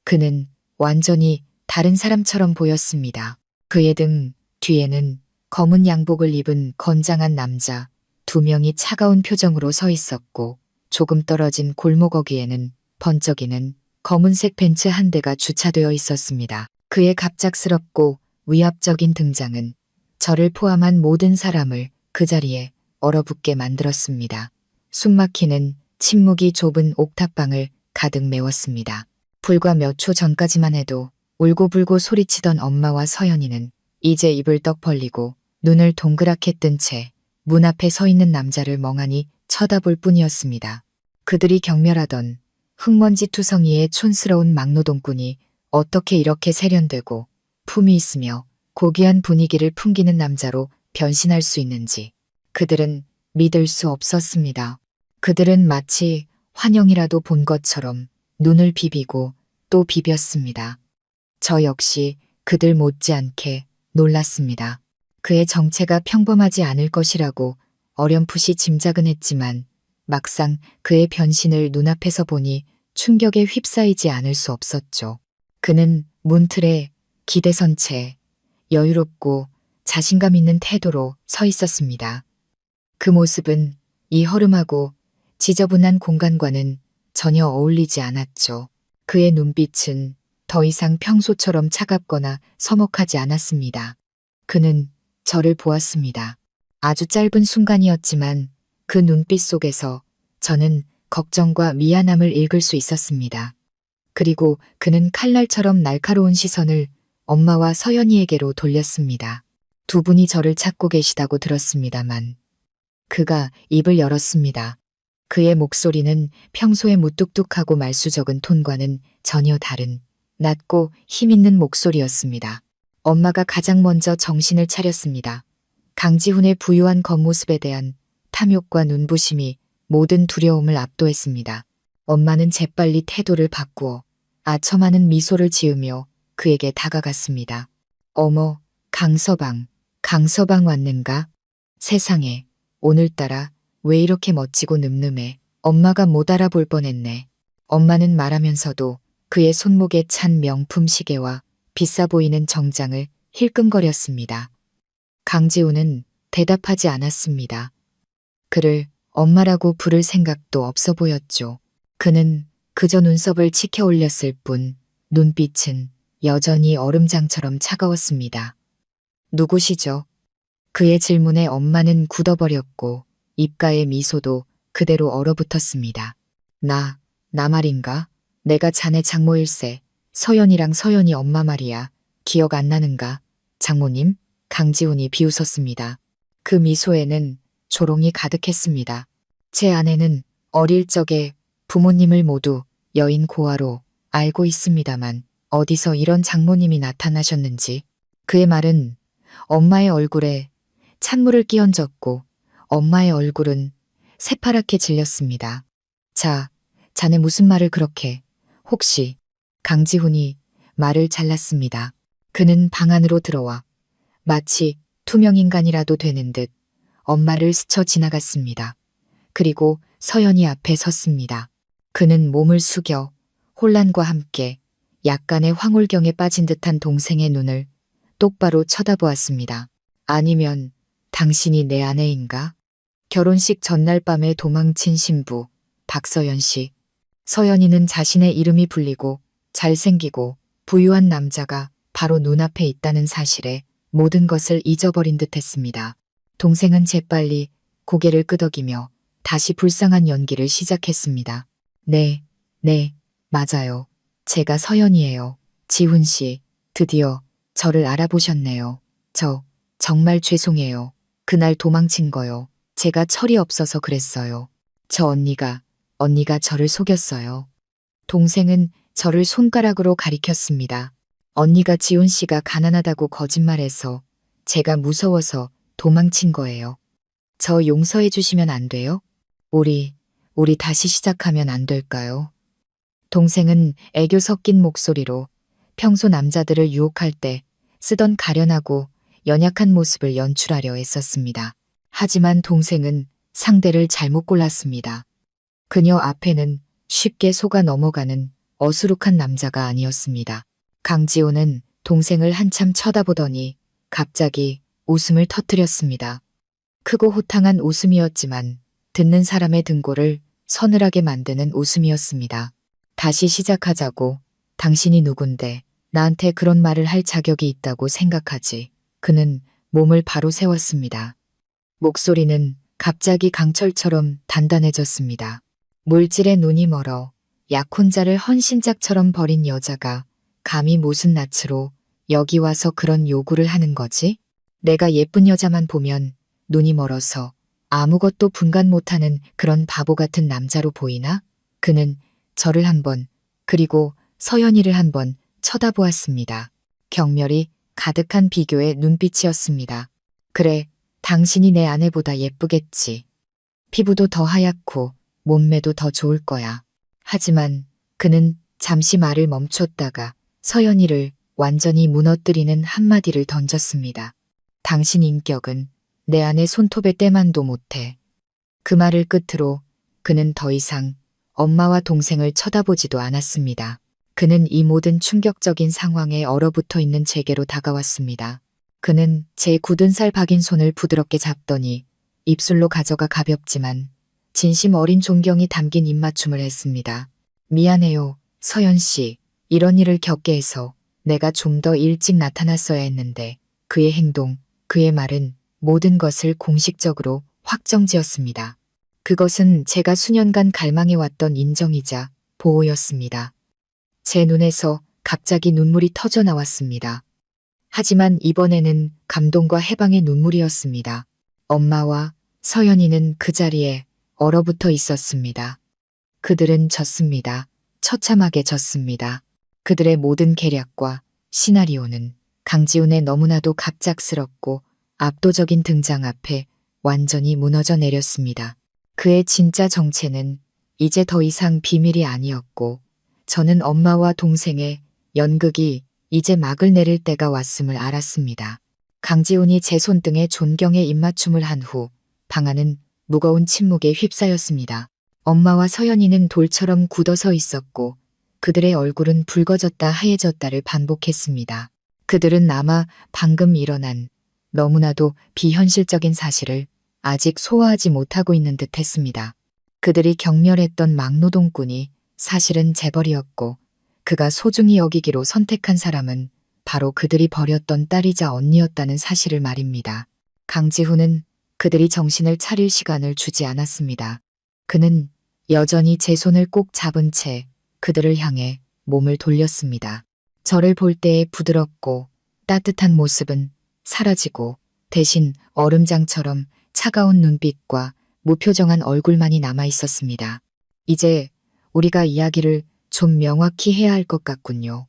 A: 그는 완전히 다른 사람처럼 보였습니다. 그의 등 뒤에는 검은 양복을 입은 건장한 남자 2명이 차가운 표정으로 서 있었고 조금 떨어진 골목어귀에는 번쩍이는 검은색 벤츠 한 대가 주차되어 있었습니다. 그의 갑작스럽고 위압적인 등장은 저를 포함한 모든 사람을 그 자리에 얼어붙게 만들었습니다. 숨막히는 침묵이 좁은 옥탑방을 가득 메웠습니다. 불과 몇 초 전까지만 해도 울고불고 소리치던 엄마와 서연이는 이제 입을 떡 벌리고 눈을 동그랗게 뜬 채 문 앞에 서 있는 남자를 멍하니 쳐다볼 뿐이었습니다. 그들이 경멸하던 흙먼지 투성이의 촌스러운 막노동꾼이 어떻게 이렇게 세련되고 품이 있으며 고귀한 분위기를 풍기는 남자로 변신할 수 있는지 그들은 믿을 수 없었습니다. 그들은 마치 환영이라도 본 것처럼 눈을 비비고 또 비볐습니다. 저 역시 그들 못지않게 놀랐습니다. 그의 정체가 평범하지 않을 것이라고 어렴풋이 짐작은 했지만 막상 그의 변신을 눈앞에서 보니 충격에 휩싸이지 않을 수 없었죠. 그는 문틀에 기대선 채 여유롭고 자신감 있는 태도로 서 있었습니다. 그 모습은 이 허름하고 지저분한 공간과는 전혀 어울리지 않았죠. 그의 눈빛은 더 이상 평소처럼 차갑거나 서먹하지 않았습니다. 그는 저를 보았습니다. 아주 짧은 순간이었지만 그 눈빛 속에서 저는 걱정과 미안함을 읽을 수 있었습니다. 그리고 그는 칼날처럼 날카로운 시선을 엄마와 서연이에게로 돌렸습니다. 두 분이 저를 찾고 계시다고 들었습니다만 그가 입을 열었습니다. 그의 목소리는 평소에 무뚝뚝하고 말수적은 톤과는 전혀 다른 낮고 힘있는 목소리였습니다. 엄마가 가장 먼저 정신을 차렸습니다. 강지훈의 부유한 겉모습에 대한 탐욕과 눈부심이 모든 두려움을 압도했습니다. 엄마는 재빨리 태도를 바꾸어 아첨하는 미소를 지으며 그에게 다가갔습니다. 어머, 강서방 왔는가? 세상에, 오늘따라 왜 이렇게 멋지고 늠름해. 엄마가 못 알아볼 뻔했네. 엄마는 말하면서도 그의 손목에 찬 명품 시계와 비싸 보이는 정장을 힐끔거렸습니다. 강지훈은 대답하지 않았습니다. 그를 엄마라고 부를 생각도 없어 보였죠. 그는 그저 눈썹을 치켜 올렸을 뿐 눈빛은 여전히 얼음장처럼 차가웠습니다. 누구시죠? 그의 질문에 엄마는 굳어버렸고 입가의 미소도 그대로 얼어붙었습니다. 나 말인가? 내가 자네 장모일세. 서연이랑 서연이 엄마 말이야. 기억 안 나는가? 장모님? 강지훈이 비웃었습니다. 그 미소에는 조롱이 가득했습니다. 제 아내는 어릴 적에 부모님을 모두 여인 고아로 알고 있습니다만 어디서 이런 장모님이 나타나셨는지. 그의 말은 엄마의 얼굴에 찬물을 끼얹었고 엄마의 얼굴은 새파랗게 질렸습니다. 자네 무슨 말을 그렇게. 혹시. 강지훈이 말을 잘랐습니다. 그는 방 안으로 들어와 마치 투명인간이라도 되는 듯 엄마를 스쳐 지나갔습니다. 그리고 서연이 앞에 섰습니다. 그는 몸을 숙여 혼란과 함께 약간의 황홀경에 빠진 듯한 동생의 눈을 똑바로 쳐다보았습니다. 아니면 당신이 내 아내인가? 결혼식 전날 밤에 도망친 신부 박서연 씨. 서연이는 자신의 이름이 불리고 잘생기고 부유한 남자가 바로 눈앞에 있다는 사실에 모든 것을 잊어버린 듯 했습니다. 동생은 재빨리 고개를 끄덕이며 다시 불쌍한 연기를 시작했습니다. 네, 맞아요. 제가 서연이에요. 지훈 씨, 드디어 저를 알아보셨네요. 정말 죄송해요. 그날 도망친 거요. 제가 철이 없어서 그랬어요. 저 언니가 저를 속였어요. 동생은 저를 손가락으로 가리켰습니다. 언니가 지훈 씨가 가난하다고 거짓말해서 제가 무서워서 도망친 거예요. 저 용서해 주시면 안 돼요? 우리 다시 시작하면 안 될까요? 동생은 애교 섞인 목소리로 평소 남자들을 유혹할 때 쓰던 가련하고 연약한 모습을 연출하려 애썼습니다. 하지만 동생은 상대를 잘못 골랐습니다. 그녀 앞에는 쉽게 속아 넘어가는 어수룩한 남자가 아니었습니다. 강지호는 동생을 한참 쳐다보더니 갑자기 웃음을 터뜨렸습니다. 크고 호탕한 웃음이었지만 듣는 사람의 등골을 서늘하게 만드는 웃음이었습니다. 다시 시작하자고. 당신이 누군데 나한테 그런 말을 할 자격이 있다고 생각하지. 그는 몸을 바로 세웠습니다. 목소리는 갑자기 강철처럼 단단해졌습니다. 물질에 눈이 멀어 약혼자를 헌신짝처럼 버린 여자가 감히 무슨 낯으로 여기 와서 그런 요구를 하는 거지? 내가 예쁜 여자만 보면 눈이 멀어서 아무것도 분간 못하는 그런 바보 같은 남자로 보이나? 그는 저를 한 번, 그리고 서연이를 한 번 쳐다보았습니다. 경멸이 가득한 비교의 눈빛이었습니다. 그래, 당신이 내 아내보다 예쁘겠지. 피부도 더 하얗고 몸매도 더 좋을 거야. 하지만 그는 잠시 말을 멈췄다가 서연이를 완전히 무너뜨리는 한마디를 던졌습니다. 당신 인격은 내 아내 손톱의 때만도 못해. 그 말을 끝으로 그는 더 이상 엄마와 동생을 쳐다보지도 않았습니다. 그는 이 모든 충격적인 상황에 얼어붙어 있는 제게로 다가왔습니다. 그는 제 굳은 살 박인 손을 부드럽게 잡더니 입술로 가져가 가볍지만 진심 어린 존경이 담긴 입맞춤을 했습니다. 미안해요, 서연 씨. 이런 일을 겪게 해서 내가 좀 더 일찍 나타났어야 했는데 그의 행동, 그의 말은 모든 것을 공식적으로 확정지었습니다. 그것은 제가 수년간 갈망해왔던 인정이자 보호였습니다. 제 눈에서 갑자기 눈물이 터져 나왔습니다. 하지만 이번에는 감동과 해방의 눈물이었습니다. 엄마와 서연이는 그 자리에 얼어붙어 있었습니다. 그들은 졌습니다. 처참하게 졌습니다. 그들의 모든 계략과 시나리오는 강지훈의 너무나도 갑작스럽고 압도적인 등장 앞에 완전히 무너져 내렸습니다. 그의 진짜 정체는 이제 더 이상 비밀이 아니었고, 저는 엄마와 동생의 연극이 이제 막을 내릴 때가 왔음을 알았습니다. 강지훈이 제 손등에 존경의 입맞춤을 한 후 방안은 무거운 침묵에 휩싸였습니다. 엄마와 서연이는 돌처럼 굳어서 있었고 그들의 얼굴은 붉어졌다 하얘졌다를 반복했습니다. 그들은 아마 방금 일어난 너무나도 비현실적인 사실을 아직 소화하지 못하고 있는 듯 했습니다. 그들이 경멸했던 막노동꾼이 사실은 재벌이었고 그가 소중히 여기기로 선택한 사람은 바로 그들이 버렸던 딸이자 언니였다는 사실을 말입니다. 강지훈은 그들이 정신을 차릴 시간을 주지 않았습니다. 그는 여전히 제 손을 꼭 잡은 채 그들을 향해 몸을 돌렸습니다. 저를 볼 때의 부드럽고 따뜻한 모습은 사라지고 대신 얼음장처럼 차가운 눈빛과 무표정한 얼굴만이 남아 있었습니다. 이제 우리가 이야기를 좀 명확히 해야 할 것 같군요.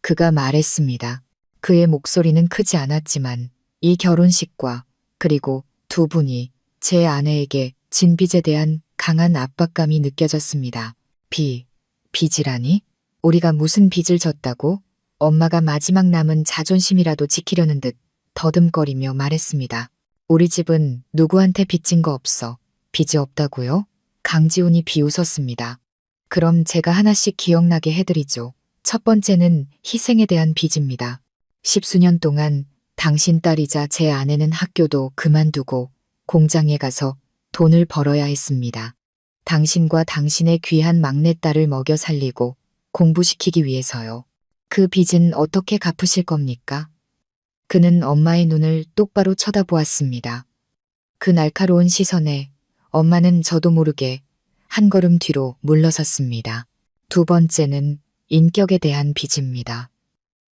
A: 그가 말했습니다. 그의 목소리는 크지 않았지만 이 결혼식과 그리고 두 분이 제 아내에게 진 빚에 대한 강한 압박감이 느껴졌습니다. 빚이라니? 우리가 무슨 빚을 졌다고? 엄마가 마지막 남은 자존심이라도 지키려는 듯 더듬거리며 말했습니다. 우리 집은 누구한테 빚진 거 없어. 빚이 없다고요? 강지훈이 비웃었습니다. 그럼 제가 하나씩 기억나게 해드리죠. 첫 번째는 희생에 대한 빚입니다. 10수년 동안 당신 딸이자 제 아내는 학교도 그만두고 공장에 가서 돈을 벌어야 했습니다. 당신과 당신의 귀한 막내딸을 먹여 살리고 공부시키기 위해서요. 그 빚은 어떻게 갚으실 겁니까? 그는 엄마의 눈을 똑바로 쳐다보았습니다. 그 날카로운 시선에 엄마는 저도 모르게 한 걸음 뒤로 물러섰습니다. 두 번째는 인격에 대한 빚입니다.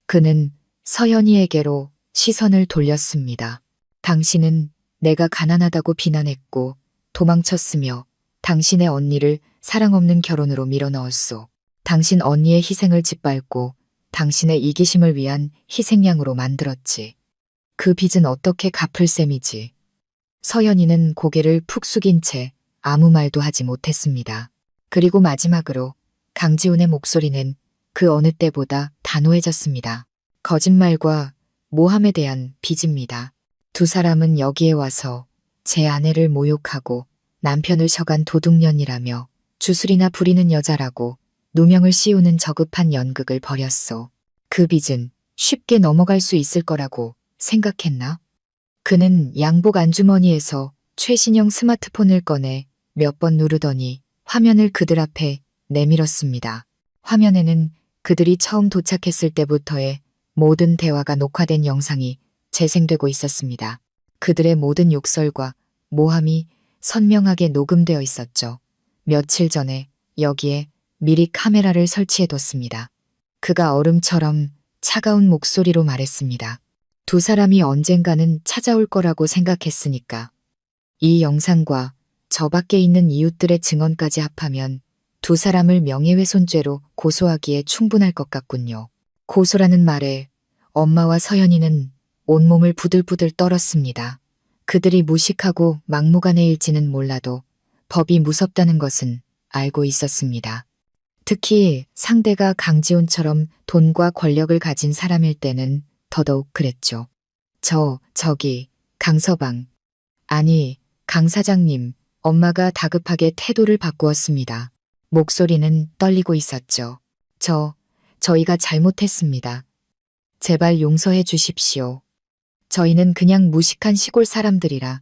A: 그는 서연이에게로 시선을 돌렸습니다. 당신은 내가 가난하다고 비난했고 도망쳤으며 당신의 언니를 사랑 없는 결혼으로 밀어넣었소. 당신 언니의 희생을 짓밟고 당신의 이기심을 위한 희생양으로 만들었지. 그 빚은 어떻게 갚을 셈이지. 서연이는 고개를 푹 숙인 채 아무 말도 하지 못했습니다. 그리고 마지막으로 강지훈의 목소리는 그 어느 때보다 단호해졌습니다. 거짓말과 모함에 대한 빚입니다. 두 사람은 여기에 와서 제 아내를 모욕하고 남편을 셔간 도둑년이라며 주술이나 부리는 여자라고 누명을 씌우는 저급한 연극을 벌였소. 그 빚은 쉽게 넘어갈 수 있을 거라고 생각했나? 그는 양복 안주머니에서 최신형 스마트폰을 꺼내 몇 번 누르더니 화면을 그들 앞에 내밀었습니다. 화면에는 그들이 처음 도착했을 때부터의 모든 대화가 녹화된 영상이 재생되고 있었습니다. 그들의 모든 욕설과 모함이 선명하게 녹음되어 있었죠. 며칠 전에 여기에 미리 카메라를 설치해뒀습니다. 그가 얼음처럼 차가운 목소리로 말했습니다. 두 사람이 언젠가는 찾아올 거라고 생각했으니까. 이 영상과 저 밖에 있는 이웃들의 증언까지 합하면 두 사람을 명예훼손죄로 고소하기에 충분할 것 같군요. 고소라는 말에 엄마와 서연이는 온몸을 부들부들 떨었습니다. 그들이 무식하고 막무가내일지는 몰라도 법이 무섭다는 것은 알고 있었습니다. 특히 상대가 강지훈처럼 돈과 권력을 가진 사람일 때는 더더욱 그랬죠. 저기, 강서방. 아니, 강 사장님. 엄마가 다급하게 태도를 바꾸었습니다. 목소리는 떨리고 있었죠. 저희가 잘못했습니다. 제발 용서해 주십시오. 저희는 그냥 무식한 시골 사람들이라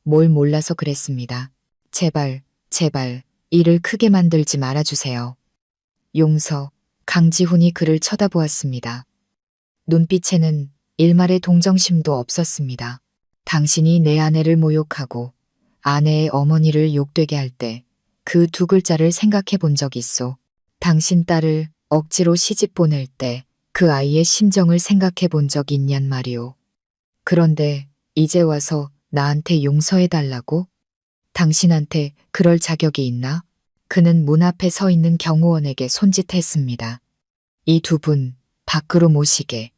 A: 뭘 몰라서 그랬습니다. 제발, 일을 크게 만들지 말아주세요. 용서, 강지훈이 그를 쳐다보았습니다. 눈빛에는 일말의 동정심도 없었습니다. 당신이 내 아내를 모욕하고 아내의 어머니를 욕되게 할 때 그 두 글자를 생각해 본 적 있소. 당신 딸을 억지로 시집 보낼 때 그 아이의 심정을 생각해 본 적 있냔 말이오. 그런데 이제 와서 나한테 용서해 달라고? 당신한테 그럴 자격이 있나? 그는 문 앞에 서 있는 경호원에게 손짓했습니다. 이 두 분 밖으로 모시게.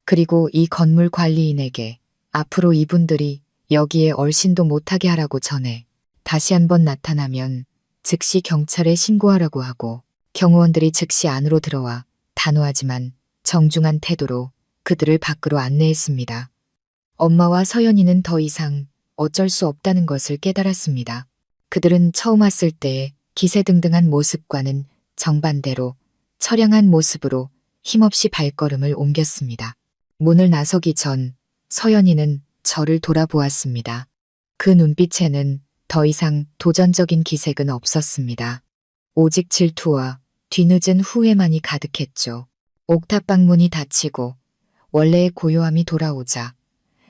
A: 그리고 이 건물 관리인에게 앞으로 이분들이 여기에 얼씬도 못하게 하라고 전해. 다시 한번 나타나면 즉시 경찰에 신고하라고 하고 경호원들이 즉시 안으로 들어와 단호하지만 정중한 태도로 그들을 밖으로 안내했습니다. 엄마와 서연이는 더 이상 어쩔 수 없다는 것을 깨달았습니다. 그들은 처음 왔을 때의 기세등등한 모습과는 정반대로 처량한 모습으로 힘없이 발걸음을 옮겼습니다. 문을 나서기 전 서연이는 저를 돌아보았습니다. 그 눈빛에는 더 이상 도전적인 기색은 없었습니다. 오직 질투와 뒤늦은 후회만이 가득했죠. 옥탑방 문이 닫히고 원래의 고요함이 돌아오자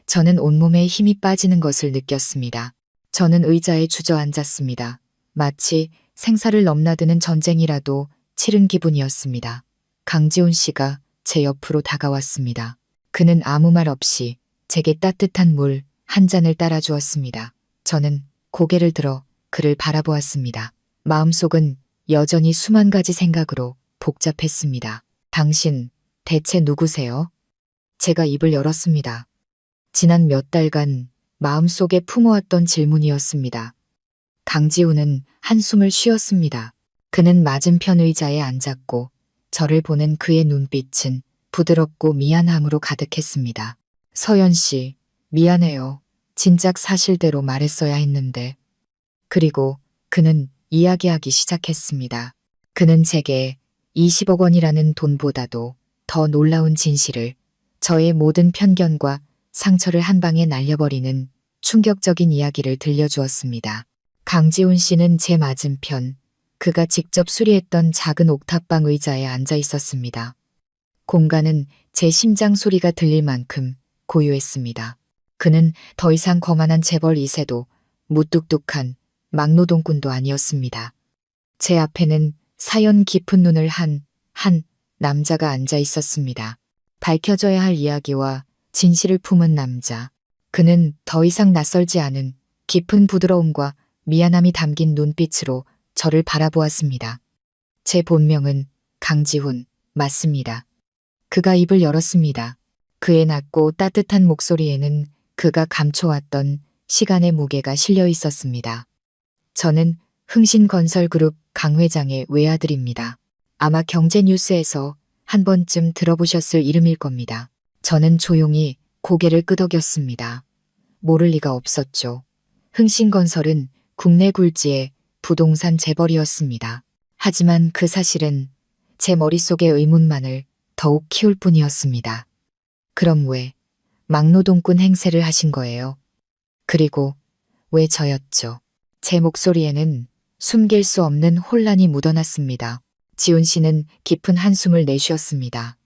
A: 저는 온몸에 힘이 빠지는 것을 느꼈습니다. 저는 의자에 주저앉았습니다. 마치 생사를 넘나드는 전쟁이라도 치른 기분이었습니다. 강지훈 씨가 제 옆으로 다가왔습니다. 그는 아무 말 없이 제게 따뜻한 물 한 잔을 따라주었습니다. 저는 고개를 들어 그를 바라보았습니다. 마음속은 여전히 수만 가지 생각으로 복잡했습니다. 당신 대체 누구세요? 제가 입을 열었습니다. 지난 몇 달간 마음속에 품어왔던 질문이었습니다. 강지훈은 한숨을 쉬었습니다. 그는 맞은편 의자에 앉았고 저를 보는 그의 눈빛은 부드럽고 미안함으로 가득했습니다. 서연 씨, 미안해요. 진작 사실대로 말했어야 했는데. 그리고 그는 이야기하기 시작했습니다. 그는 제게 20억 원이라는 돈보다도 더 놀라운 진실을, 저의 모든 편견과 상처를 한 방에 날려버리는 충격적인 이야기를 들려주었습니다. 강지훈 씨는 제 맞은편, 그가 직접 수리했던 작은 옥탑방 의자에 앉아 있었습니다. 공간은 제 심장 소리가 들릴 만큼 고요했습니다. 그는 더 이상 거만한 재벌 2세도 무뚝뚝한 막노동꾼도 아니었습니다. 제 앞에는 사연 깊은 눈을 한 남자가 앉아 있었습니다. 밝혀져야 할 이야기와 진실을 품은 남자. 그는 더 이상 낯설지 않은 깊은 부드러움과 미안함이 담긴 눈빛으로 저를 바라보았습니다. 제 본명은 강지훈, 맞습니다. 그가 입을 열었습니다. 그의 낮고 따뜻한 목소리에는 그가 감춰왔던 시간의 무게가 실려 있었습니다. 저는 흥신건설그룹 강 회장의 외아들입니다. 아마 경제뉴스에서 한 번쯤 들어보셨을 이름일 겁니다. 저는 조용히 고개를 끄덕였습니다. 모를 리가 없었죠. 흥신건설은 국내 굴지의 부동산 재벌이었습니다. 하지만 그 사실은 제 머릿속의 의문만을 더욱 키울 뿐이었습니다. 그럼 왜 막노동꾼 행세를 하신 거예요? 그리고 왜 저였죠? 제 목소리에는 숨길 수 없는 혼란이 묻어났습니다. 지훈 씨는 깊은 한숨을 내쉬었습니다.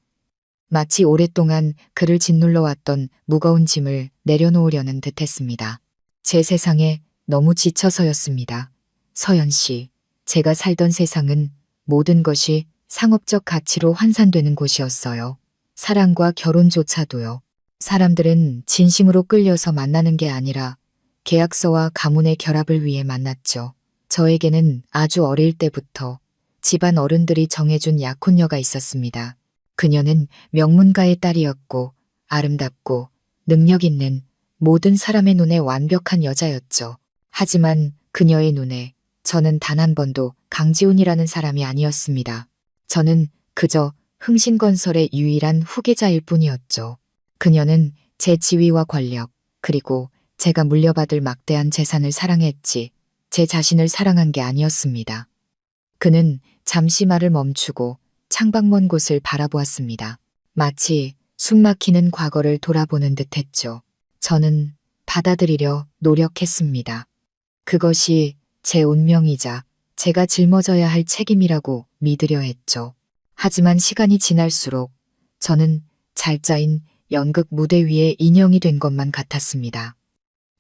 A: 마치 오랫동안 그를 짓눌러 왔던 무거운 짐을 내려놓으려는 듯했습니다. 제 세상에 너무 지쳐서였습니다. 서연 씨, 제가 살던 세상은 모든 것이 상업적 가치로 환산되는 곳이었어요. 사랑과 결혼조차도요. 사람들은 진심으로 끌려서 만나는 게 아니라 계약서와 가문의 결합을 위해 만났죠. 저에게는 아주 어릴 때부터 집안 어른들이 정해준 약혼녀가 있었습니다. 그녀는 명문가의 딸이었고 아름답고 능력 있는 모든 사람의 눈에 완벽한 여자였죠. 하지만 그녀의 눈에 저는 단 한 번도 강지훈이라는 사람이 아니었습니다. 저는 그저 흥신건설의 유일한 후계자일 뿐이었죠. 그녀는 제 지위와 권력, 그리고 제가 물려받을 막대한 재산을 사랑했지 제 자신을 사랑한 게 아니었습니다. 그는 잠시 말을 멈추고 창밖 먼 곳을 바라보았습니다. 마치 숨막히는 과거를 돌아보는 듯했죠. 저는 받아들이려 노력했습니다. 그것이 제 운명이자 제가 짊어져야 할 책임이라고 믿으려 했죠. 하지만 시간이 지날수록 저는 잘 짜인 연극 무대 위의 인형이 된 것만 같았습니다.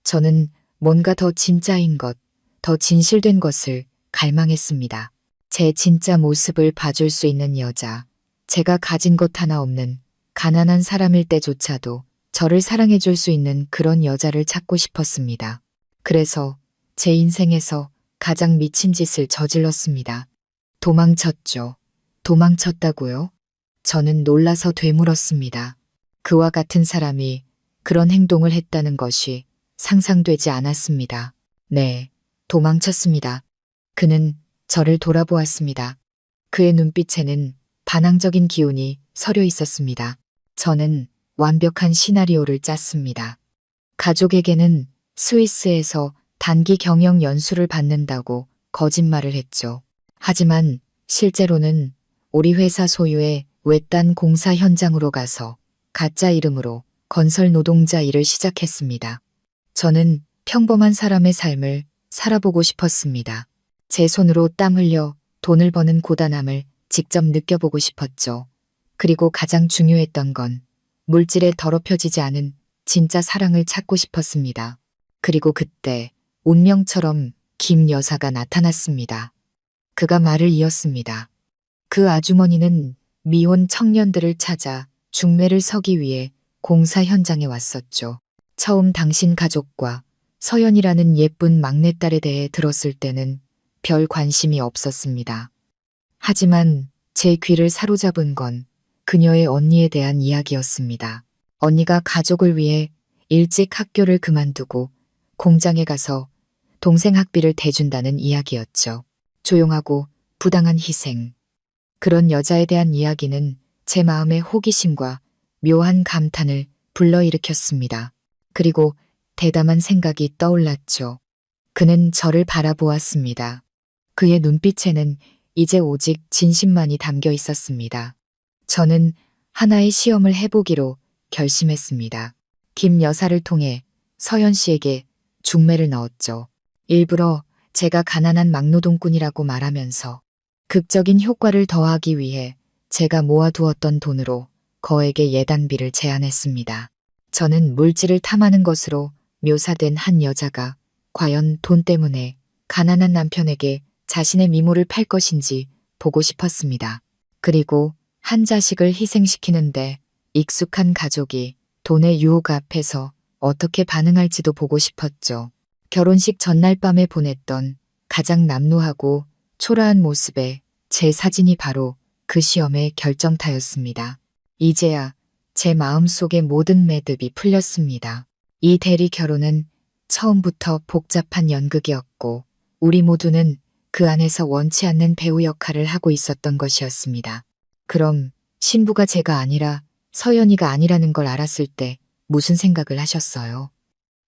A: 저는 뭔가 더 진짜인 것, 더 진실된 것을 갈망했습니다. 제 진짜 모습을 봐줄 수 있는 여자, 제가 가진 것 하나 없는 가난한 사람일 때조차도 저를 사랑해줄 수 있는 그런 여자를 찾고 싶었습니다. 그래서 제 인생에서 가장 미친 짓을 저질렀습니다. 도망쳤죠. 도망쳤다고요? 저는 놀라서 되물었습니다. 그와 같은 사람이 그런 행동을 했다는 것이 상상되지 않았습니다. 네, 도망쳤습니다. 그는 저를 돌아보았습니다. 그의 눈빛에는 반항적인 기운이 서려 있었습니다. 저는 완벽한 시나리오를 짰습니다. 가족에게는 스위스에서 단기 경영 연수를 받는다고 거짓말을 했죠. 하지만 실제로는 우리 회사 소유의 외딴 공사 현장으로 가서 가짜 이름으로 건설 노동자 일을 시작했습니다. 저는 평범한 사람의 삶을 살아보고 싶었습니다. 제 손으로 땀 흘려 돈을 버는 고단함을 직접 느껴보고 싶었죠. 그리고 가장 중요했던 건 물질에 더럽혀지지 않은 진짜 사랑을 찾고 싶었습니다. 그리고 그때 운명처럼 김 여사가 나타났습니다. 그가 말을 이었습니다. 그 아주머니는 미혼 청년들을 찾아 중매를 서기 위해 공사 현장에 왔었죠. 처음 당신 가족과 서연이라는 예쁜 막내딸에 대해 들었을 때는 별 관심이 없었습니다. 하지만 제 귀를 사로잡은 건 그녀의 언니에 대한 이야기였습니다. 언니가 가족을 위해 일찍 학교를 그만두고 공장에 가서 동생 학비를 대준다는 이야기였죠. 조용하고 부당한 희생. 그런 여자에 대한 이야기는 제 마음의 호기심과 묘한 감탄을 불러일으켰습니다. 그리고 대담한 생각이 떠올랐죠. 그는 저를 바라보았습니다. 그의 눈빛에는 이제 오직 진심만이 담겨 있었습니다. 저는 하나의 시험을 해보기로 결심했습니다. 김 여사를 통해 서연 씨에게 중매를 넣었죠. 일부러 제가 가난한 막노동꾼이라고 말하면서 극적인 효과를 더하기 위해 제가 모아두었던 돈으로 거액의 예단비를 제안했습니다. 저는 물질을 탐하는 것으로 묘사된 한 여자가 과연 돈 때문에 가난한 남편에게 자신의 미모를 팔 것인지 보고 싶었습니다. 그리고 한 자식을 희생시키는데 익숙한 가족이 돈의 유혹 앞에서 어떻게 반응할지도 보고 싶었죠. 결혼식 전날 밤에 보냈던 가장 남루하고 초라한 모습의 제 사진이 바로 그 시험의 결정타였습니다. 이제야 제 마음속의 모든 매듭이 풀렸습니다. 이 대리 결혼은 처음부터 복잡한 연극이었고 우리 모두는 그 안에서 원치 않는 배우 역할을 하고 있었던 것이었습니다. 그럼 신부가 제가 아니라 서연이가 아니라는 걸 알았을 때 무슨 생각을 하셨어요?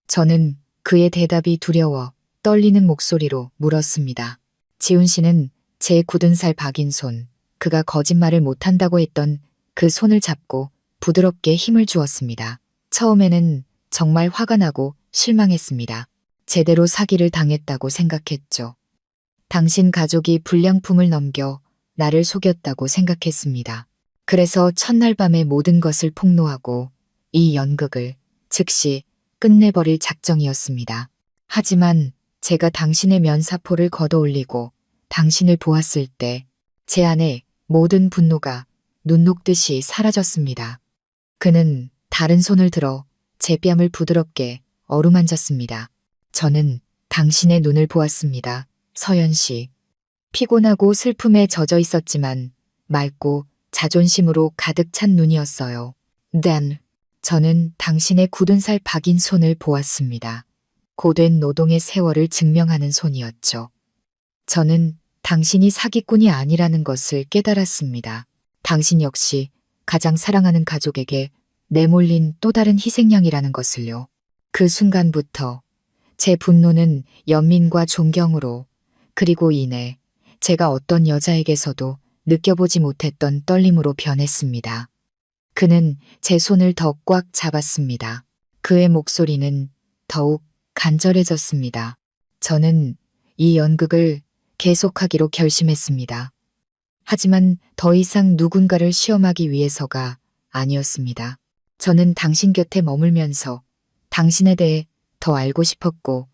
A: 저는 그의 대답이 두려워 떨리는 목소리로 물었습니다. 지훈 씨는 제 굳은 살 박인 손, 그가 거짓말을 못한다고 했던 그 손을 잡고 부드럽게 힘을 주었습니다. 처음에는 정말 화가 나고 실망했습니다. 제대로 사기를 당했다고 생각했죠. 당신 가족이 불량품을 넘겨 나를 속였다고 생각했습니다. 그래서 첫날 밤에 모든 것을 폭로하고 이 연극을 즉시 끝내버릴 작정이었습니다. 하지만 제가 당신의 면사포를 걷어올리고 당신을 보았을 때 제 안에 모든 분노가 눈 녹듯이 사라졌습니다. 그는 다른 손을 들어 제 뺨을 부드럽게 어루만졌습니다. 저는 당신의 눈을 보았습니다. 서연 씨. 피곤하고 슬픔에 젖어 있었지만 맑고 자존심으로 가득 찬 눈이었어요. Then 저는 당신의 굳은 살 박인 손을 보았습니다. 고된 노동의 세월을 증명하는 손이었죠. 저는 당신이 사기꾼이 아니라는 것을 깨달았습니다. 당신 역시 가장 사랑하는 가족에게 내몰린 또 다른 희생양이라는 것을요. 그 순간부터 제 분노는 연민과 존경으로 그리고 이내 제가 어떤 여자에게서도 느껴보지 못했던 떨림으로 변했습니다. 그는 제 손을 더 꽉 잡았습니다. 그의 목소리는 더욱 간절해졌습니다. 저는 이 연극을 계속하기로 결심했습니다. 하지만 더 이상 누군가를 시험하기 위해서가 아니었습니다. 저는 당신 곁에 머물면서 당신에 대해 더 알고 싶었고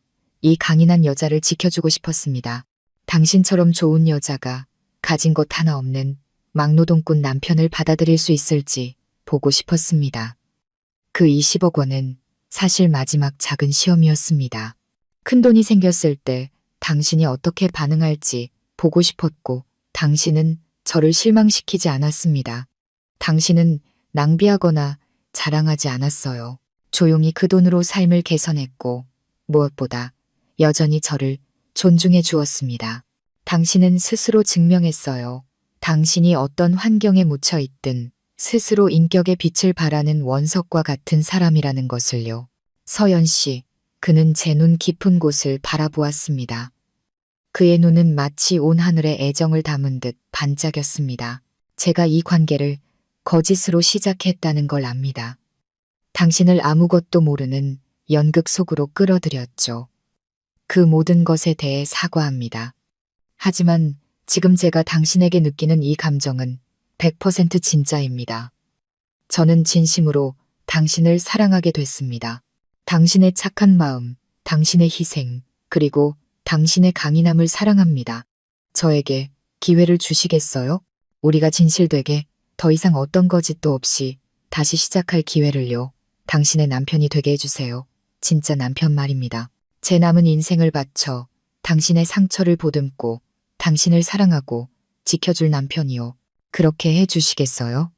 A: 이 강인한 여자를 지켜주고 싶었습니다. 당신처럼 좋은 여자가 가진 것 하나 없는 막노동꾼 남편을 받아들일 수 있을지 보고 싶었습니다. 그 20억 원은 사실 마지막 작은 시험이었습니다. 큰돈이 생겼을 때 당신이 어떻게 반응할지 보고 싶었고 당신은 저를 실망시키지 않았습니다. 당신은 낭비하거나 자랑하지 않았어요. 조용히 그 돈으로 삶을 개선했고 무엇보다 여전히 저를 존중해 주었습니다. 당신은 스스로 증명했어요. 당신이 어떤 환경에 묻혀 있든 스스로 인격의 빛을 발하는 원석과 같은 사람이라는 것을요. 서연 씨, 그는 제 눈 깊은 곳을 바라보았습니다. 그의 눈은 마치 온 하늘에 애정을 담은 듯 반짝였습니다. 제가 이 관계를 거짓으로 시작했다는 걸 압니다. 당신을 아무것도 모르는 연극 속으로 끌어들였죠. 그 모든 것에 대해 사과합니다. 하지만 지금 제가 당신에게 느끼는 이 감정은 100% 진짜입니다. 저는 진심으로 당신을 사랑하게 됐습니다. 당신의 착한 마음, 당신의 희생, 그리고 당신의 강인함을 사랑합니다. 저에게 기회를 주시겠어요? 우리가 진실되게 더 이상 어떤 거짓도 없이 다시 시작할 기회를요. 당신의 남편이 되게 해주세요. 진짜 남편 말입니다. 제 남은 인생을 바쳐 당신의 상처를 보듬고 당신을 사랑하고 지켜줄 남편이요. 그렇게 해주시겠어요?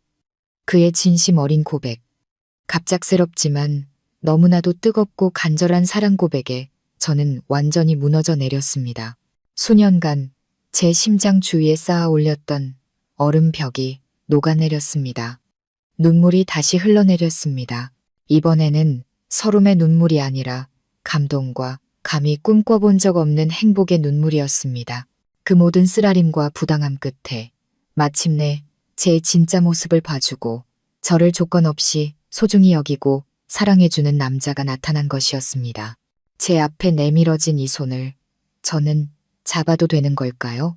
A: 그의 진심 어린 고백. 갑작스럽지만 너무나도 뜨겁고 간절한 사랑 고백에 저는 완전히 무너져 내렸습니다. 수년간 제 심장 주위에 쌓아 올렸던 얼음 벽이 녹아내렸습니다. 눈물이 다시 흘러내렸습니다. 이번에는 서름의 눈물이 아니라 감동과 감히 꿈꿔본 적 없는 행복의 눈물이었습니다. 그 모든 쓰라림과 부당함 끝에 마침내 제 진짜 모습을 봐주고 저를 조건 없이 소중히 여기고 사랑해주는 남자가 나타난 것이었습니다. 제 앞에 내밀어진 이 손을 저는 잡아도 되는 걸까요?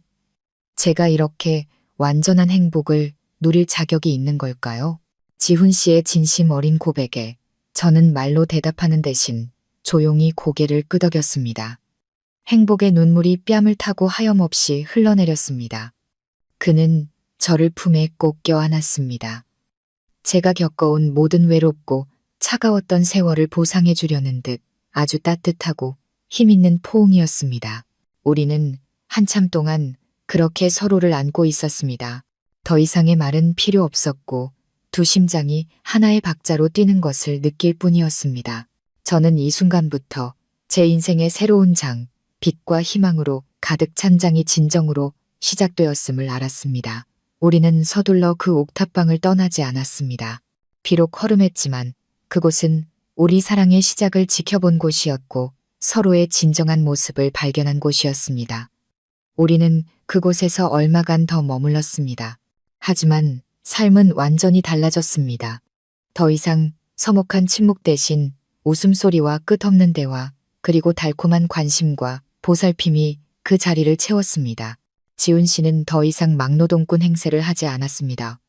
A: 제가 이렇게 완전한 행복을 누릴 자격이 있는 걸까요? 지훈 씨의 진심 어린 고백에 저는 말로 대답하는 대신 조용히 고개를 끄덕였습니다. 행복의 눈물이 뺨을 타고 하염없이 흘러내렸습니다. 그는 저를 품에 꼭 껴안았습니다. 제가 겪어온 모든 외롭고 차가웠던 세월을 보상해 주려는 듯 아주 따뜻하고 힘있는 포옹이었습니다. 우리는 한참 동안 그렇게 서로를 안고 있었습니다. 더 이상의 말은 필요 없었고 두 심장이 하나의 박자로 뛰는 것을 느낄 뿐이었습니다. 저는 이 순간부터 제 인생의 새로운 장, 빛과 희망으로 가득 찬 장이 진정으로 시작되었음을 알았습니다. 우리는 서둘러 그 옥탑방을 떠나지 않았습니다. 비록 허름했지만 그곳은 우리 사랑의 시작을 지켜본 곳이었고 서로의 진정한 모습을 발견한 곳이었습니다. 우리는 그곳에서 얼마간 더 머물렀습니다. 하지만 삶은 완전히 달라졌습니다. 더 이상 서먹한 침묵 대신 웃음소리와 끝없는 대화, 그리고 달콤한 관심과 보살핌이 그 자리를 채웠습니다. 지훈 씨는 더 이상 막노동꾼 행세를 하지 않았습니다.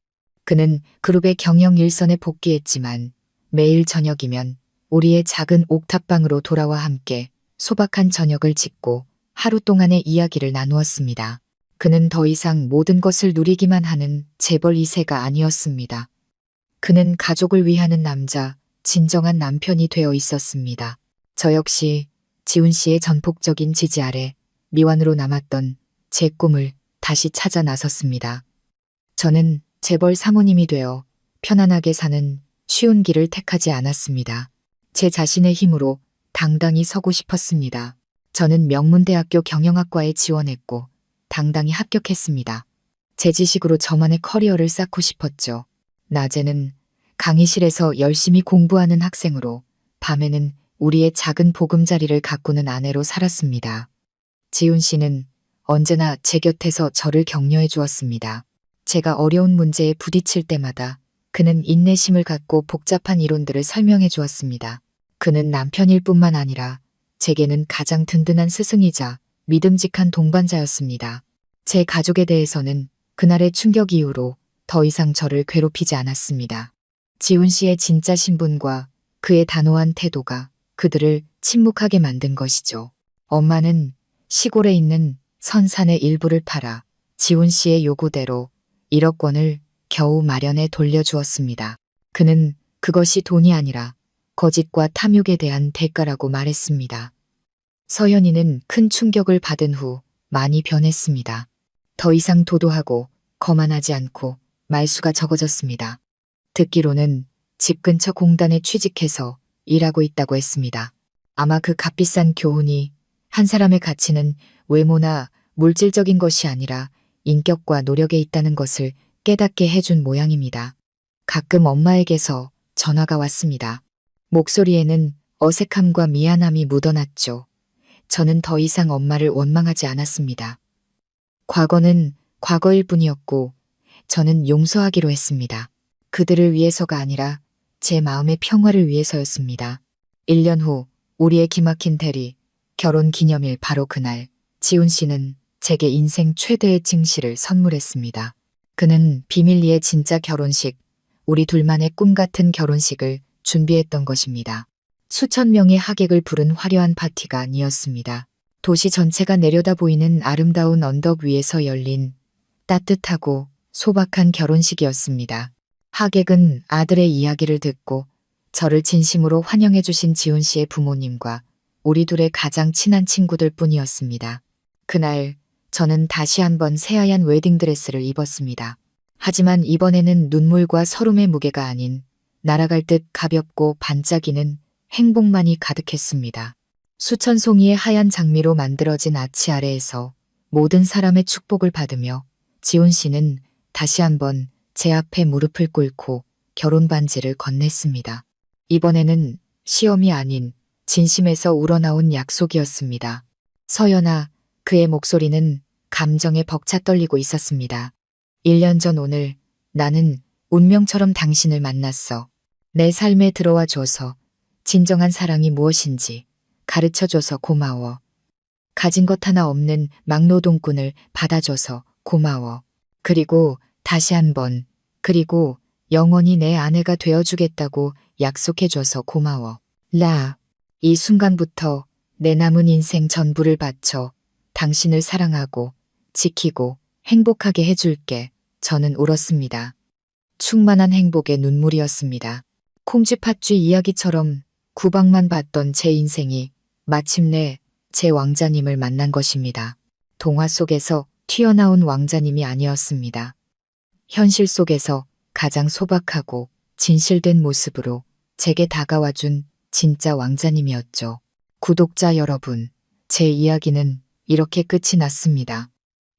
A: 그는 그룹의 경영 일선에 복귀했지만 매일 저녁이면 우리의 작은 옥탑방으로 돌아와 함께 소박한 저녁을 짓고 하루 동안의 이야기를 나누었습니다. 그는 더 이상 모든 것을 누리기만 하는 재벌 2세가 아니었습니다. 그는 가족을 위하는 남자, 진정한 남편이 되어 있었습니다. 저 역시 지훈 씨의 전폭적인 지지 아래 미완으로 남았던 제 꿈을 다시 찾아 나섰습니다. 저는 재벌 사모님이 되어 편안하게 사는 쉬운 길을 택하지 않았습니다. 제 자신의 힘으로 당당히 서고 싶었습니다. 저는 명문대학교 경영학과에 지원했고 당당히 합격했습니다. 제 지식으로 저만의 커리어를 쌓고 싶었죠. 낮에는 강의실에서 열심히 공부하는 학생으로, 밤에는 우리의 작은 보금자리를 가꾸는 아내로 살았습니다. 지훈 씨는 언제나 제 곁에서 저를 격려해 주었습니다. 제가 어려운 문제에 부딪힐 때마다 그는 인내심을 갖고 복잡한 이론들을 설명해 주었습니다. 그는 남편일 뿐만 아니라 제게는 가장 든든한 스승이자 믿음직한 동반자였습니다. 제 가족에 대해서는 그날의 충격 이후로 더 이상 저를 괴롭히지 않았습니다. 지훈 씨의 진짜 신분과 그의 단호한 태도가 그들을 침묵하게 만든 것이죠. 엄마는 시골에 있는 선산의 일부를 팔아 지훈 씨의 요구대로 1억 원을 겨우 마련해 돌려주었습니다. 그는 그것이 돈이 아니라 거짓과 탐욕에 대한 대가라고 말했습니다. 서연이는 큰 충격을 받은 후 많이 변했습니다. 더 이상 도도하고 거만하지 않고 말수가 적어졌습니다. 듣기로는 집 근처 공단에 취직해서 일하고 있다고 했습니다. 아마 그 값비싼 교훈이 한 사람의 가치는 외모나 물질적인 것이 아니라 인격과 노력에 있다는 것을 깨닫게 해준 모양입니다. 가끔 엄마에게서 전화가 왔습니다. 목소리에는 어색함과 미안함이 묻어났죠. 저는 더 이상 엄마를 원망하지 않았습니다. 과거는 과거일 뿐이었고 저는 용서하기로 했습니다. 그들을 위해서가 아니라 제 마음의 평화를 위해서였습니다. 1년 후 우리의 기막힌 대리, 결혼 기념일 바로 그날 지훈 씨는 제게 인생 최대의 증시를 선물했습니다. 그는 비밀리에 진짜 결혼식, 우리 둘만의 꿈 같은 결혼식을 준비했던 것입니다. 수천 명의 하객을 부른 화려한 파티가 아니었습니다. 도시 전체가 내려다 보이는 아름다운 언덕 위에서 열린 따뜻하고 소박한 결혼식이었습니다. 하객은 아들의 이야기를 듣고 저를 진심으로 환영해 주신 지훈 씨의 부모님과 우리 둘의 가장 친한 친구들 뿐이었습니다. 그날 저는 다시 한번 새하얀 웨딩드레스를 입었습니다. 하지만 이번에는 눈물과 서름의 무게가 아닌 날아갈 듯 가볍고 반짝이는 행복만이 가득했습니다. 수천 송이의 하얀 장미로 만들어진 아치 아래에서 모든 사람의 축복을 받으며 지훈 씨는 다시 한번 제 앞에 무릎을 꿇고 결혼 반지를 건넸습니다. 이번에는 시험이 아닌 진심에서 우러나온 약속이었습니다. 서연아, 그의 목소리는 감정에 벅차 떨리고 있었습니다. 1년 전 오늘 나는 운명처럼 당신을 만났어. 내 삶에 들어와 줘서 진정한 사랑이 무엇인지 가르쳐줘서 고마워. 가진 것 하나 없는 막노동꾼을 받아줘서 고마워. 그리고 다시 한번, 그리고 영원히 내 아내가 되어주겠다고 약속해줘서 고마워. 이 순간부터 내 남은 인생 전부를 바쳐 당신을 사랑하고 지키고 행복하게 해줄게. 저는 울었습니다. 충만한 행복의 눈물이었습니다. 콩쥐 팥쥐 이야기처럼 구박만 받던 제 인생이 마침내 제 왕자님을 만난 것입니다. 동화 속에서 튀어나온 왕자님이 아니었습니다. 현실 속에서 가장 소박하고 진실된 모습으로 제게 다가와준 진짜 왕자님이었죠. 구독자 여러분, 제 이야기는 이렇게 끝이 났습니다.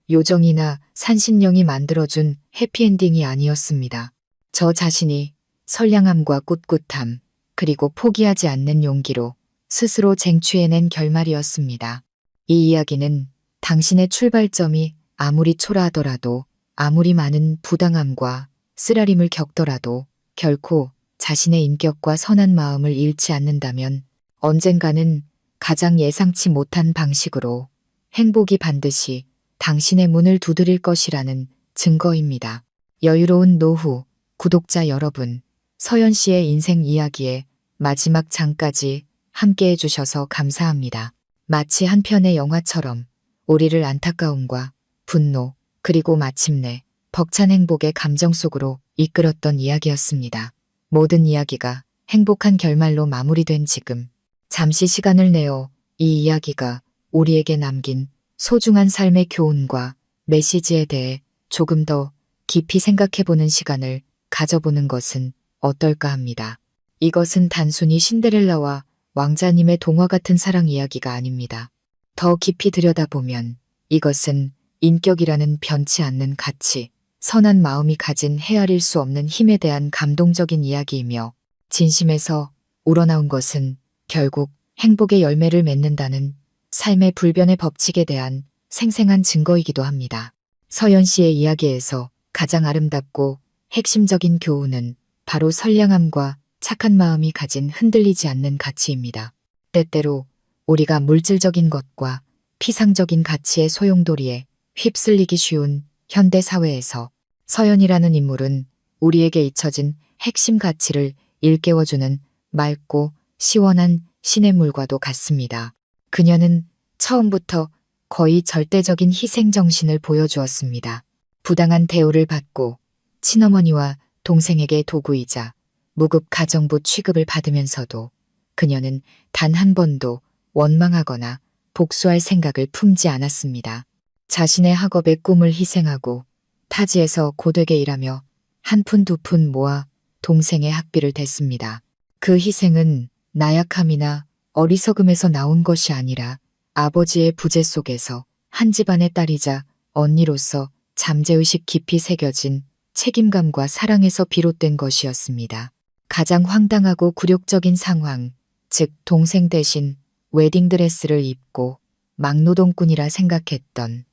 A: 요정이나 산신령이 만들어준 해피엔딩이 아니었습니다. 저 자신이 선량함과 꿋꿋함, 그리고 포기하지 않는 용기로 스스로 쟁취해낸 결말이었습니다. 이 이야기는 당신의 출발점이 아무리 초라하더라도, 아무리 많은 부당함과 쓰라림을 겪더라도 결코 자신의 인격과 선한 마음을 잃지 않는다면 언젠가는 가장 예상치 못한 방식으로 행복이 반드시 당신의 문을 두드릴 것이라는 증거입니다. 여유로운 노후, 구독자 여러분, 서연 씨의 인생 이야기의 마지막 장까지 함께 해주셔서 감사합니다. 마치 한 편의 영화처럼 우리를 안타까움과 분노, 그리고 마침내 벅찬 행복의 감정 속으로 이끌었던 이야기였습니다. 모든 이야기가 행복한 결말로 마무리된 지금, 잠시 시간을 내어 이 이야기가 우리에게 남긴 소중한 삶의 교훈과 메시지에 대해 조금 더 깊이 생각해보는 시간을 가져보는 것은 어떨까 합니다. 이것은 단순히 신데렐라와 왕자님의 동화 같은 사랑 이야기가 아닙니다. 더 깊이 들여다보면 이것은 인격이라는 변치 않는 가치, 선한 마음이 가진 헤아릴 수 없는 힘에 대한 감동적인 이야기이며 진심에서 우러나온 것은 결국 행복의 열매를 맺는다는 삶의 불변의 법칙에 대한 생생한 증거이기도 합니다. 서연 씨의 이야기에서 가장 아름답고 핵심적인 교훈은 바로 선량함과 착한 마음이 가진 흔들리지 않는 가치입니다. 때때로 우리가 물질적인 것과 피상적인 가치의 소용돌이에 휩쓸리기 쉬운 현대 사회에서 서연이라는 인물은 우리에게 잊혀진 핵심 가치를 일깨워주는 맑고 시원한 시냇물과도 같습니다. 그녀는 처음부터 거의 절대적인 희생정신을 보여주었습니다. 부당한 대우를 받고 친어머니와 동생에게 도구이자 무급 가정부 취급을 받으면서도 그녀는 단 한 번도 원망하거나 복수할 생각을 품지 않았습니다. 자신의 학업의 꿈을 희생하고 타지에서 고되게 일하며 한 푼 두 푼 모아 동생의 학비를 댔습니다. 그 희생은 나약함이나 어리석음에서 나온 것이 아니라 아버지의 부재 속에서 한 집안의 딸이자 언니로서 잠재의식 깊이 새겨진 책임감과 사랑에서 비롯된 것이었습니다. 가장 황당하고 굴욕적인 상황, 즉 동생 대신 웨딩드레스를 입고 막노동꾼이라 생각했던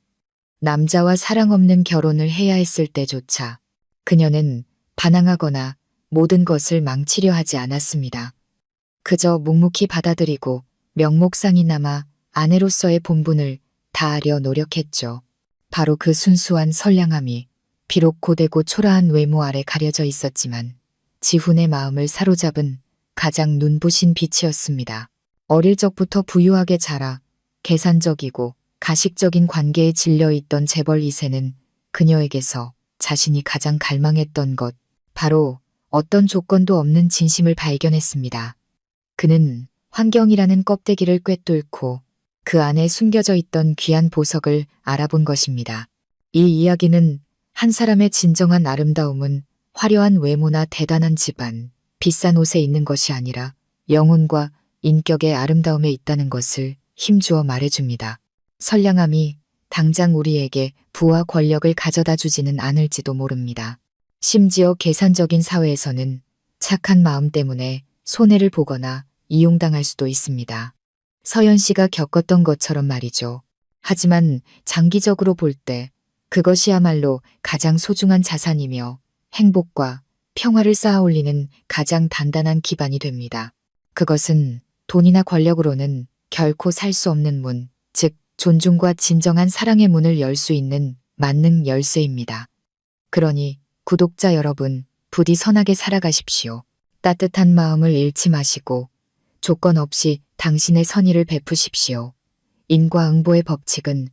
A: 남자와 사랑 없는 결혼을 해야 했을 때조차 그녀는 반항하거나 모든 것을 망치려 하지 않았습니다. 그저 묵묵히 받아들이고 명목상이 남아 아내로서의 본분을 다하려 노력했죠. 바로 그 순수한 선량함이 비록 고되고 초라한 외모 아래 가려져 있었지만 지훈의 마음을 사로잡은 가장 눈부신 빛이었습니다. 어릴 적부터 부유하게 자라 계산적이고 가식적인 관계에 질려있던 재벌 2세는 그녀에게서 자신이 가장 갈망했던 것, 바로 어떤 조건도 없는 진심을 발견했습니다. 그는 환경이라는 껍데기를 꿰뚫고 그 안에 숨겨져 있던 귀한 보석을 알아본 것입니다. 이 이야기는 한 사람의 진정한 아름다움은 화려한 외모나 대단한 집안, 비싼 옷에 있는 것이 아니라 영혼과 인격의 아름다움에 있다는 것을 힘주어 말해줍니다. 선량함이 당장 우리에게 부와 권력을 가져다 주지는 않을지도 모릅니다. 심지어 계산적인 사회에서는 착한 마음 때문에 손해를 보거나 이용당할 수도 있습니다. 서연 씨가 겪었던 것처럼 말이죠. 하지만 장기적으로 볼 때 그것이야말로 가장 소중한 자산이며 행복과 평화를 쌓아 올리는 가장 단단한 기반이 됩니다. 그것은 돈이나 권력으로는 결코 살 수 없는 문, 즉 존중과 진정한 사랑의 문을 열 수 있는 만능 열쇠입니다. 그러니 구독자 여러분, 부디 선하게 살아가십시오. 따뜻한 마음을 잃지 마시고 조건 없이 당신의 선의를 베푸십시오. 인과응보의 법칙은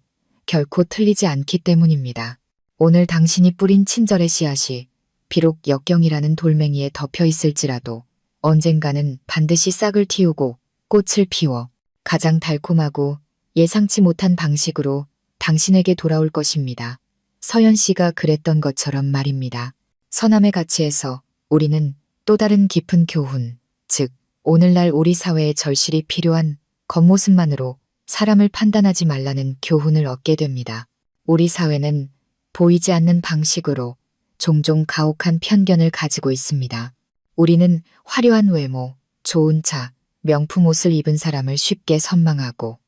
A: 결코 틀리지 않기 때문입니다. 오늘 당신이 뿌린 친절의 씨앗이 비록 역경이라는 돌멩이에 덮여 있을지라도 언젠가는 반드시 싹을 틔우고 꽃을 피워 가장 달콤하고 예상치 못한 방식으로 당신에게 돌아올 것입니다. 서연 씨가 그랬던 것처럼 말입니다. 선함의 가치에서 우리는 또 다른 깊은 교훈, 즉 오늘날 우리 사회에 절실히 필요한 겉모습만으로 사람을 판단하지 말라는 교훈을 얻게 됩니다. 우리 사회는 보이지 않는 방식으로 종종 가혹한 편견을 가지고 있습니다. 우리는 화려한 외모, 좋은 차, 명품 옷을 입은 사람을 쉽게 선망하고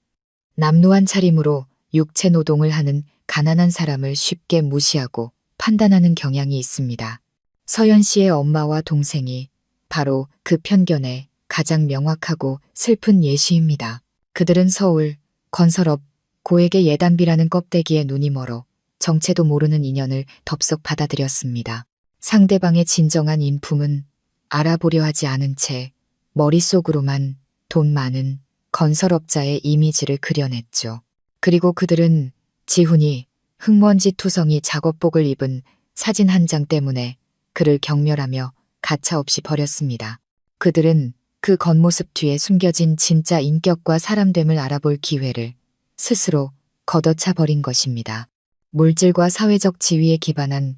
A: 남루한 차림으로 육체 노동을 하는 가난한 사람을 쉽게 무시하고 판단하는 경향이 있습니다. 서연 씨의 엄마와 동생이 바로 그 편견의 가장 명확하고 슬픈 예시입니다. 그들은 서울, 건설업, 고액의 예단비라는 껍데기에 눈이 멀어 정체도 모르는 인연을 덥석 받아들였습니다. 상대방의 진정한 인품은 알아보려 하지 않은 채 머릿속으로만 돈 많은 건설업자의 이미지를 그려냈죠. 그리고 그들은 지훈이 흙먼지 투성이 작업복을 입은 사진 한 장 때문에 그를 경멸하며 가차없이 버렸습니다. 그들은 그 겉모습 뒤에 숨겨진 진짜 인격과 사람됨을 알아볼 기회를 스스로 걷어차 버린 것입니다. 물질과 사회적 지위에 기반한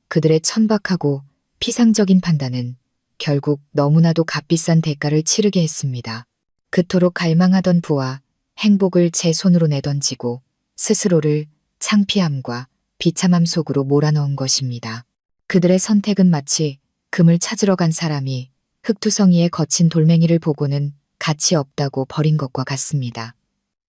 A: 그들의 천박하고 피상적인 판단은 결국 너무나도 값비싼 대가를 치르게 했습니다. 그토록 갈망하던 부와 행복을 제 손으로 내던지고 스스로를 창피함과 비참함 속으로 몰아넣은 것입니다. 그들의 선택은 마치 금을 찾으러 간 사람이 흙투성이에 거친 돌멩이를 보고는 가치 없다고 버린 것과 같습니다.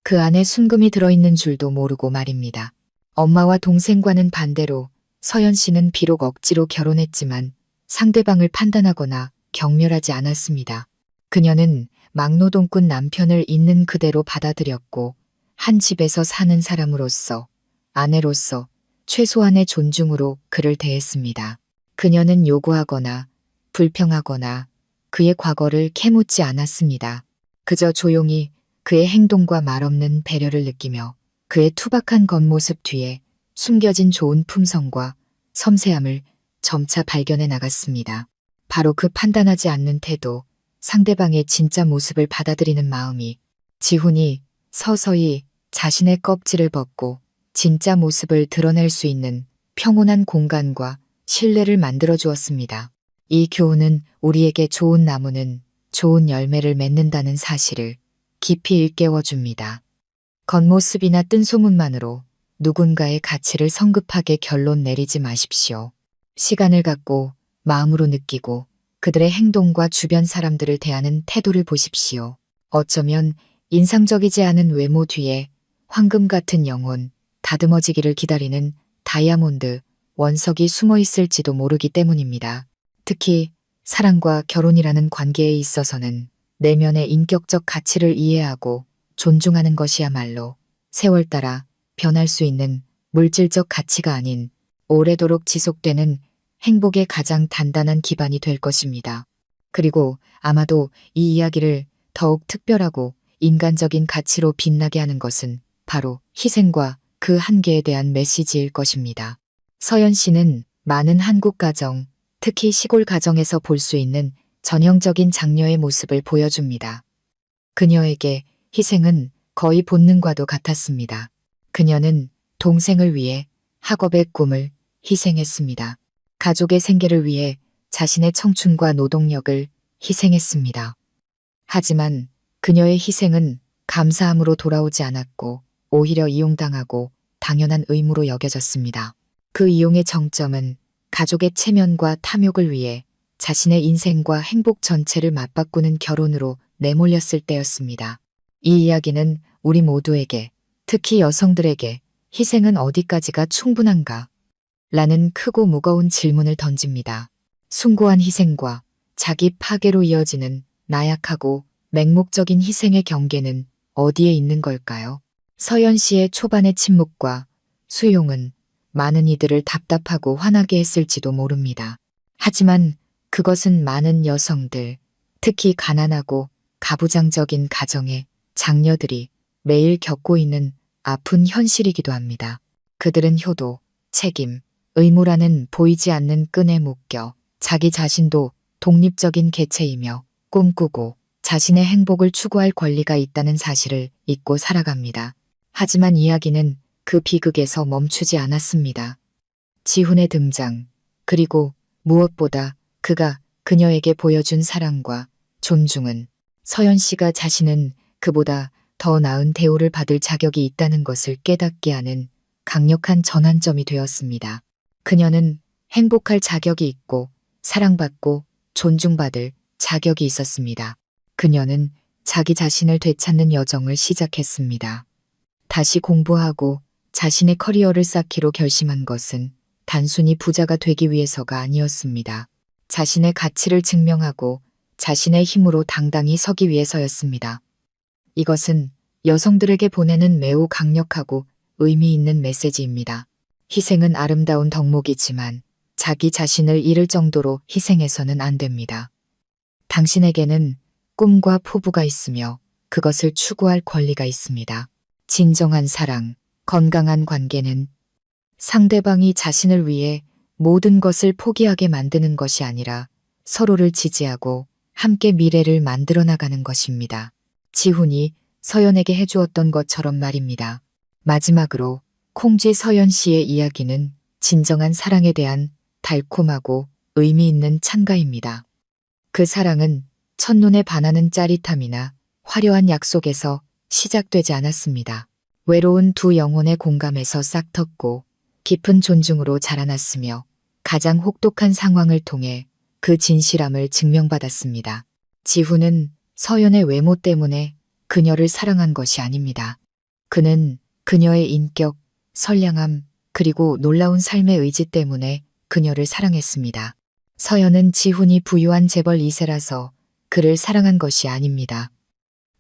A: 그 안에 순금이 들어있는 줄도 모르고 말입니다. 엄마와 동생과는 반대로 서연 씨는 비록 억지로 결혼했지만 상대방을 판단하거나 경멸하지 않았습니다. 그녀는 막노동꾼 남편을 있는 그대로 받아들였고 한 집에서 사는 사람으로서, 아내로서 최소한의 존중으로 그를 대했습니다. 그녀는 요구하거나 불평하거나 그의 과거를 캐묻지 않았습니다. 그저 조용히 그의 행동과 말없는 배려를 느끼며 그의 투박한 겉모습 뒤에 숨겨진 좋은 품성과 섬세함을 점차 발견해 나갔습니다. 바로 그 판단하지 않는 태도, 상대방의 진짜 모습을 받아들이는 마음이 지훈이 서서히 자신의 껍질을 벗고 진짜 모습을 드러낼 수 있는 평온한 공간과 신뢰를 만들어 주었습니다. 이 교훈은 우리에게 좋은 나무는 좋은 열매를 맺는다는 사실을 깊이 일깨워 줍니다. 겉모습이나 뜬 소문만으로 누군가의 가치를 성급하게 결론 내리지 마십시오. 시간을 갖고 마음으로 느끼고 그들의 행동과 주변 사람들을 대하는 태도를 보십시오. 어쩌면 인상적이지 않은 외모 뒤에 황금 같은 영혼, 다듬어지기를 기다리는 다이아몬드, 원석이 숨어 있을지도 모르기 때문입니다. 특히 사랑과 결혼이라는 관계에 있어서는 내면의 인격적 가치를 이해하고 존중하는 것이야말로 세월 따라 변할 수 있는 물질적 가치가 아닌 오래도록 지속되는 행복의 가장 단단한 기반이 될 것입니다. 그리고 아마도 이 이야기를 더욱 특별하고 인간적인 가치로 빛나게 하는 것은 바로 희생과 그 한계에 대한 메시지일 것입니다. 서연 씨는 많은 한국 가정, 특히 시골 가정에서 볼 수 있는 전형적인 장녀의 모습을 보여줍니다. 그녀에게 희생은 거의 본능과도 같았습니다. 그녀는 동생을 위해 학업의 꿈을 희생했습니다. 가족의 생계를 위해 자신의 청춘과 노동력을 희생했습니다. 하지만 그녀의 희생은 감사함으로 돌아오지 않았고 오히려 이용당하고 당연한 의무로 여겨졌습니다. 그 이용의 정점은 가족의 체면과 탐욕을 위해 자신의 인생과 행복 전체를 맞바꾸는 결혼으로 내몰렸을 때였습니다. 이 이야기는 우리 모두에게, 특히 여성들에게 희생은 어디까지가 충분한가? 라는 크고 무거운 질문을 던집니다. 숭고한 희생과 자기 파괴로 이어지는 나약하고 맹목적인 희생의 경계는 어디에 있는 걸까요? 서연 씨의 초반의 침묵과 수용은 많은 이들을 답답하고 화나게 했을지도 모릅니다. 하지만 그것은 많은 여성들, 특히 가난하고 가부장적인 가정의 장녀들이 매일 겪고 있는 아픈 현실이기도 합니다. 그들은 효도, 책임, 의무라는 보이지 않는 끈에 묶여 자기 자신도 독립적인 개체이며 꿈꾸고 자신의 행복을 추구할 권리가 있다는 사실을 잊고 살아갑니다. 하지만 이야기는 그 비극에서 멈추지 않았습니다. 지훈의 등장, 그리고 무엇보다 그가 그녀에게 보여준 사랑과 존중은 서연 씨가 자신은 그보다 더 나은 대우를 받을 자격이 있다는 것을 깨닫게 하는 강력한 전환점이 되었습니다. 그녀는 행복할 자격이 있고 사랑받고 존중받을 자격이 있었습니다. 그녀는 자기 자신을 되찾는 여정을 시작했습니다. 다시 공부하고 자신의 커리어를 쌓기로 결심한 것은 단순히 부자가 되기 위해서가 아니었습니다. 자신의 가치를 증명하고 자신의 힘으로 당당히 서기 위해서였습니다. 이것은 여성들에게 보내는 매우 강력하고 의미 있는 메시지입니다. 희생은 아름다운 덕목이지만 자기 자신을 잃을 정도로 희생해서는 안 됩니다. 당신에게는 꿈과 포부가 있으며 그것을 추구할 권리가 있습니다. 진정한 사랑, 건강한 관계는 상대방이 자신을 위해 모든 것을 포기하게 만드는 것이 아니라 서로를 지지하고 함께 미래를 만들어 나가는 것입니다. 지훈이 서연에게 해주었던 것처럼 말입니다. 마지막으로 콩쥐 서연 씨의 이야기는 진정한 사랑에 대한 달콤하고 의미 있는 찬가입니다. 그 사랑은 첫눈에 반하는 짜릿함이나 화려한 약속에서 시작되지 않았습니다. 외로운 두 영혼의 공감에서 싹텄고 깊은 존중으로 자라났으며 가장 혹독한 상황을 통해 그 진실함을 증명받았습니다. 지훈은 서연의 외모 때문에 그녀를 사랑한 것이 아닙니다. 그는 그녀의 인격, 선량함, 그리고 놀라운 삶의 의지 때문에 그녀를 사랑했습니다. 서연은 지훈이 부유한 재벌 2세라서 그를 사랑한 것이 아닙니다.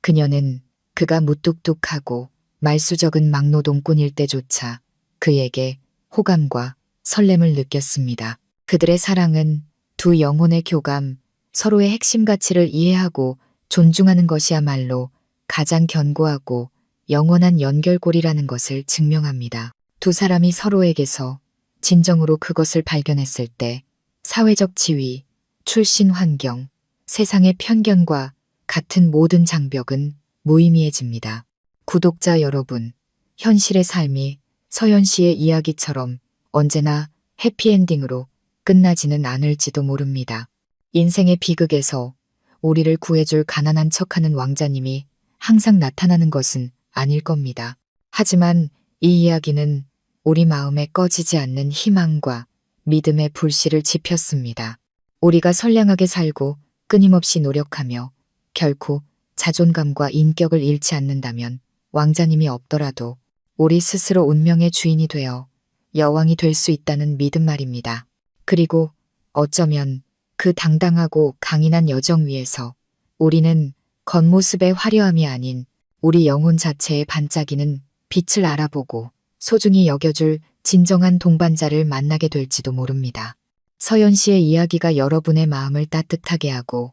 A: 그녀는 그가 무뚝뚝하고 말수적은 막노동꾼일 때조차 그에게 호감과 설렘을 느꼈습니다. 그들의 사랑은 두 영혼의 교감, 서로의 핵심 가치를 이해하고 존중하는 것이야말로 가장 견고하고 영원한 연결고리라는 것을 증명합니다. 두 사람이 서로에게서 진정으로 그것을 발견했을 때 사회적 지위, 출신 환경, 세상의 편견과 같은 모든 장벽은 무의미해집니다. 구독자 여러분, 현실의 삶이 서연 씨의 이야기처럼 언제나 해피엔딩으로 끝나지는 않을지도 모릅니다. 인생의 비극에서 우리를 구해줄 가난한 척하는 왕자님이 항상 나타나는 것은 아닐 겁니다. 하지만 이 이야기는 우리 마음에 꺼지지 않는 희망과 믿음의 불씨를 지폈습니다. 우리가 선량하게 살고 끊임없이 노력하며 결코 자존감과 인격을 잃지 않는다면 왕자님이 없더라도 우리 스스로 운명의 주인이 되어 여왕이 될 수 있다는 믿음 말입니다. 그리고 어쩌면 그 당당하고 강인한 여정 위에서 우리는 겉모습의 화려함이 아닌 우리 영혼 자체의 반짝이는 빛을 알아보고 소중히 여겨줄 진정한 동반자를 만나게 될지도 모릅니다. 서연 씨의 이야기가 여러분의 마음을 따뜻하게 하고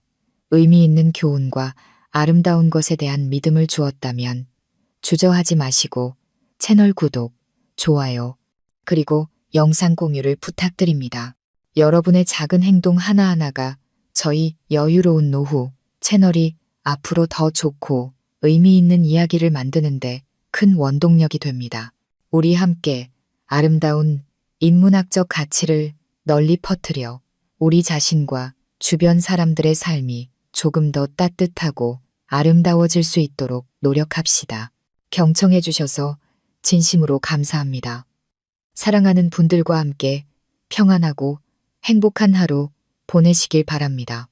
A: 의미 있는 교훈과 아름다운 것에 대한 믿음을 주었다면 주저하지 마시고 채널 구독, 좋아요, 그리고 영상 공유를 부탁드립니다. 여러분의 작은 행동 하나하나가 저희 여유로운 노후 채널이 앞으로 더 좋고 의미 있는 이야기를 만드는데 큰 원동력이 됩니다. 우리 함께 아름다운 인문학적 가치를 널리 퍼뜨려 우리 자신과 주변 사람들의 삶이 조금 더 따뜻하고 아름다워질 수 있도록 노력합시다. 경청해 주셔서 진심으로 감사합니다. 사랑하는 분들과 함께 평안하고 행복한 하루 보내시길 바랍니다.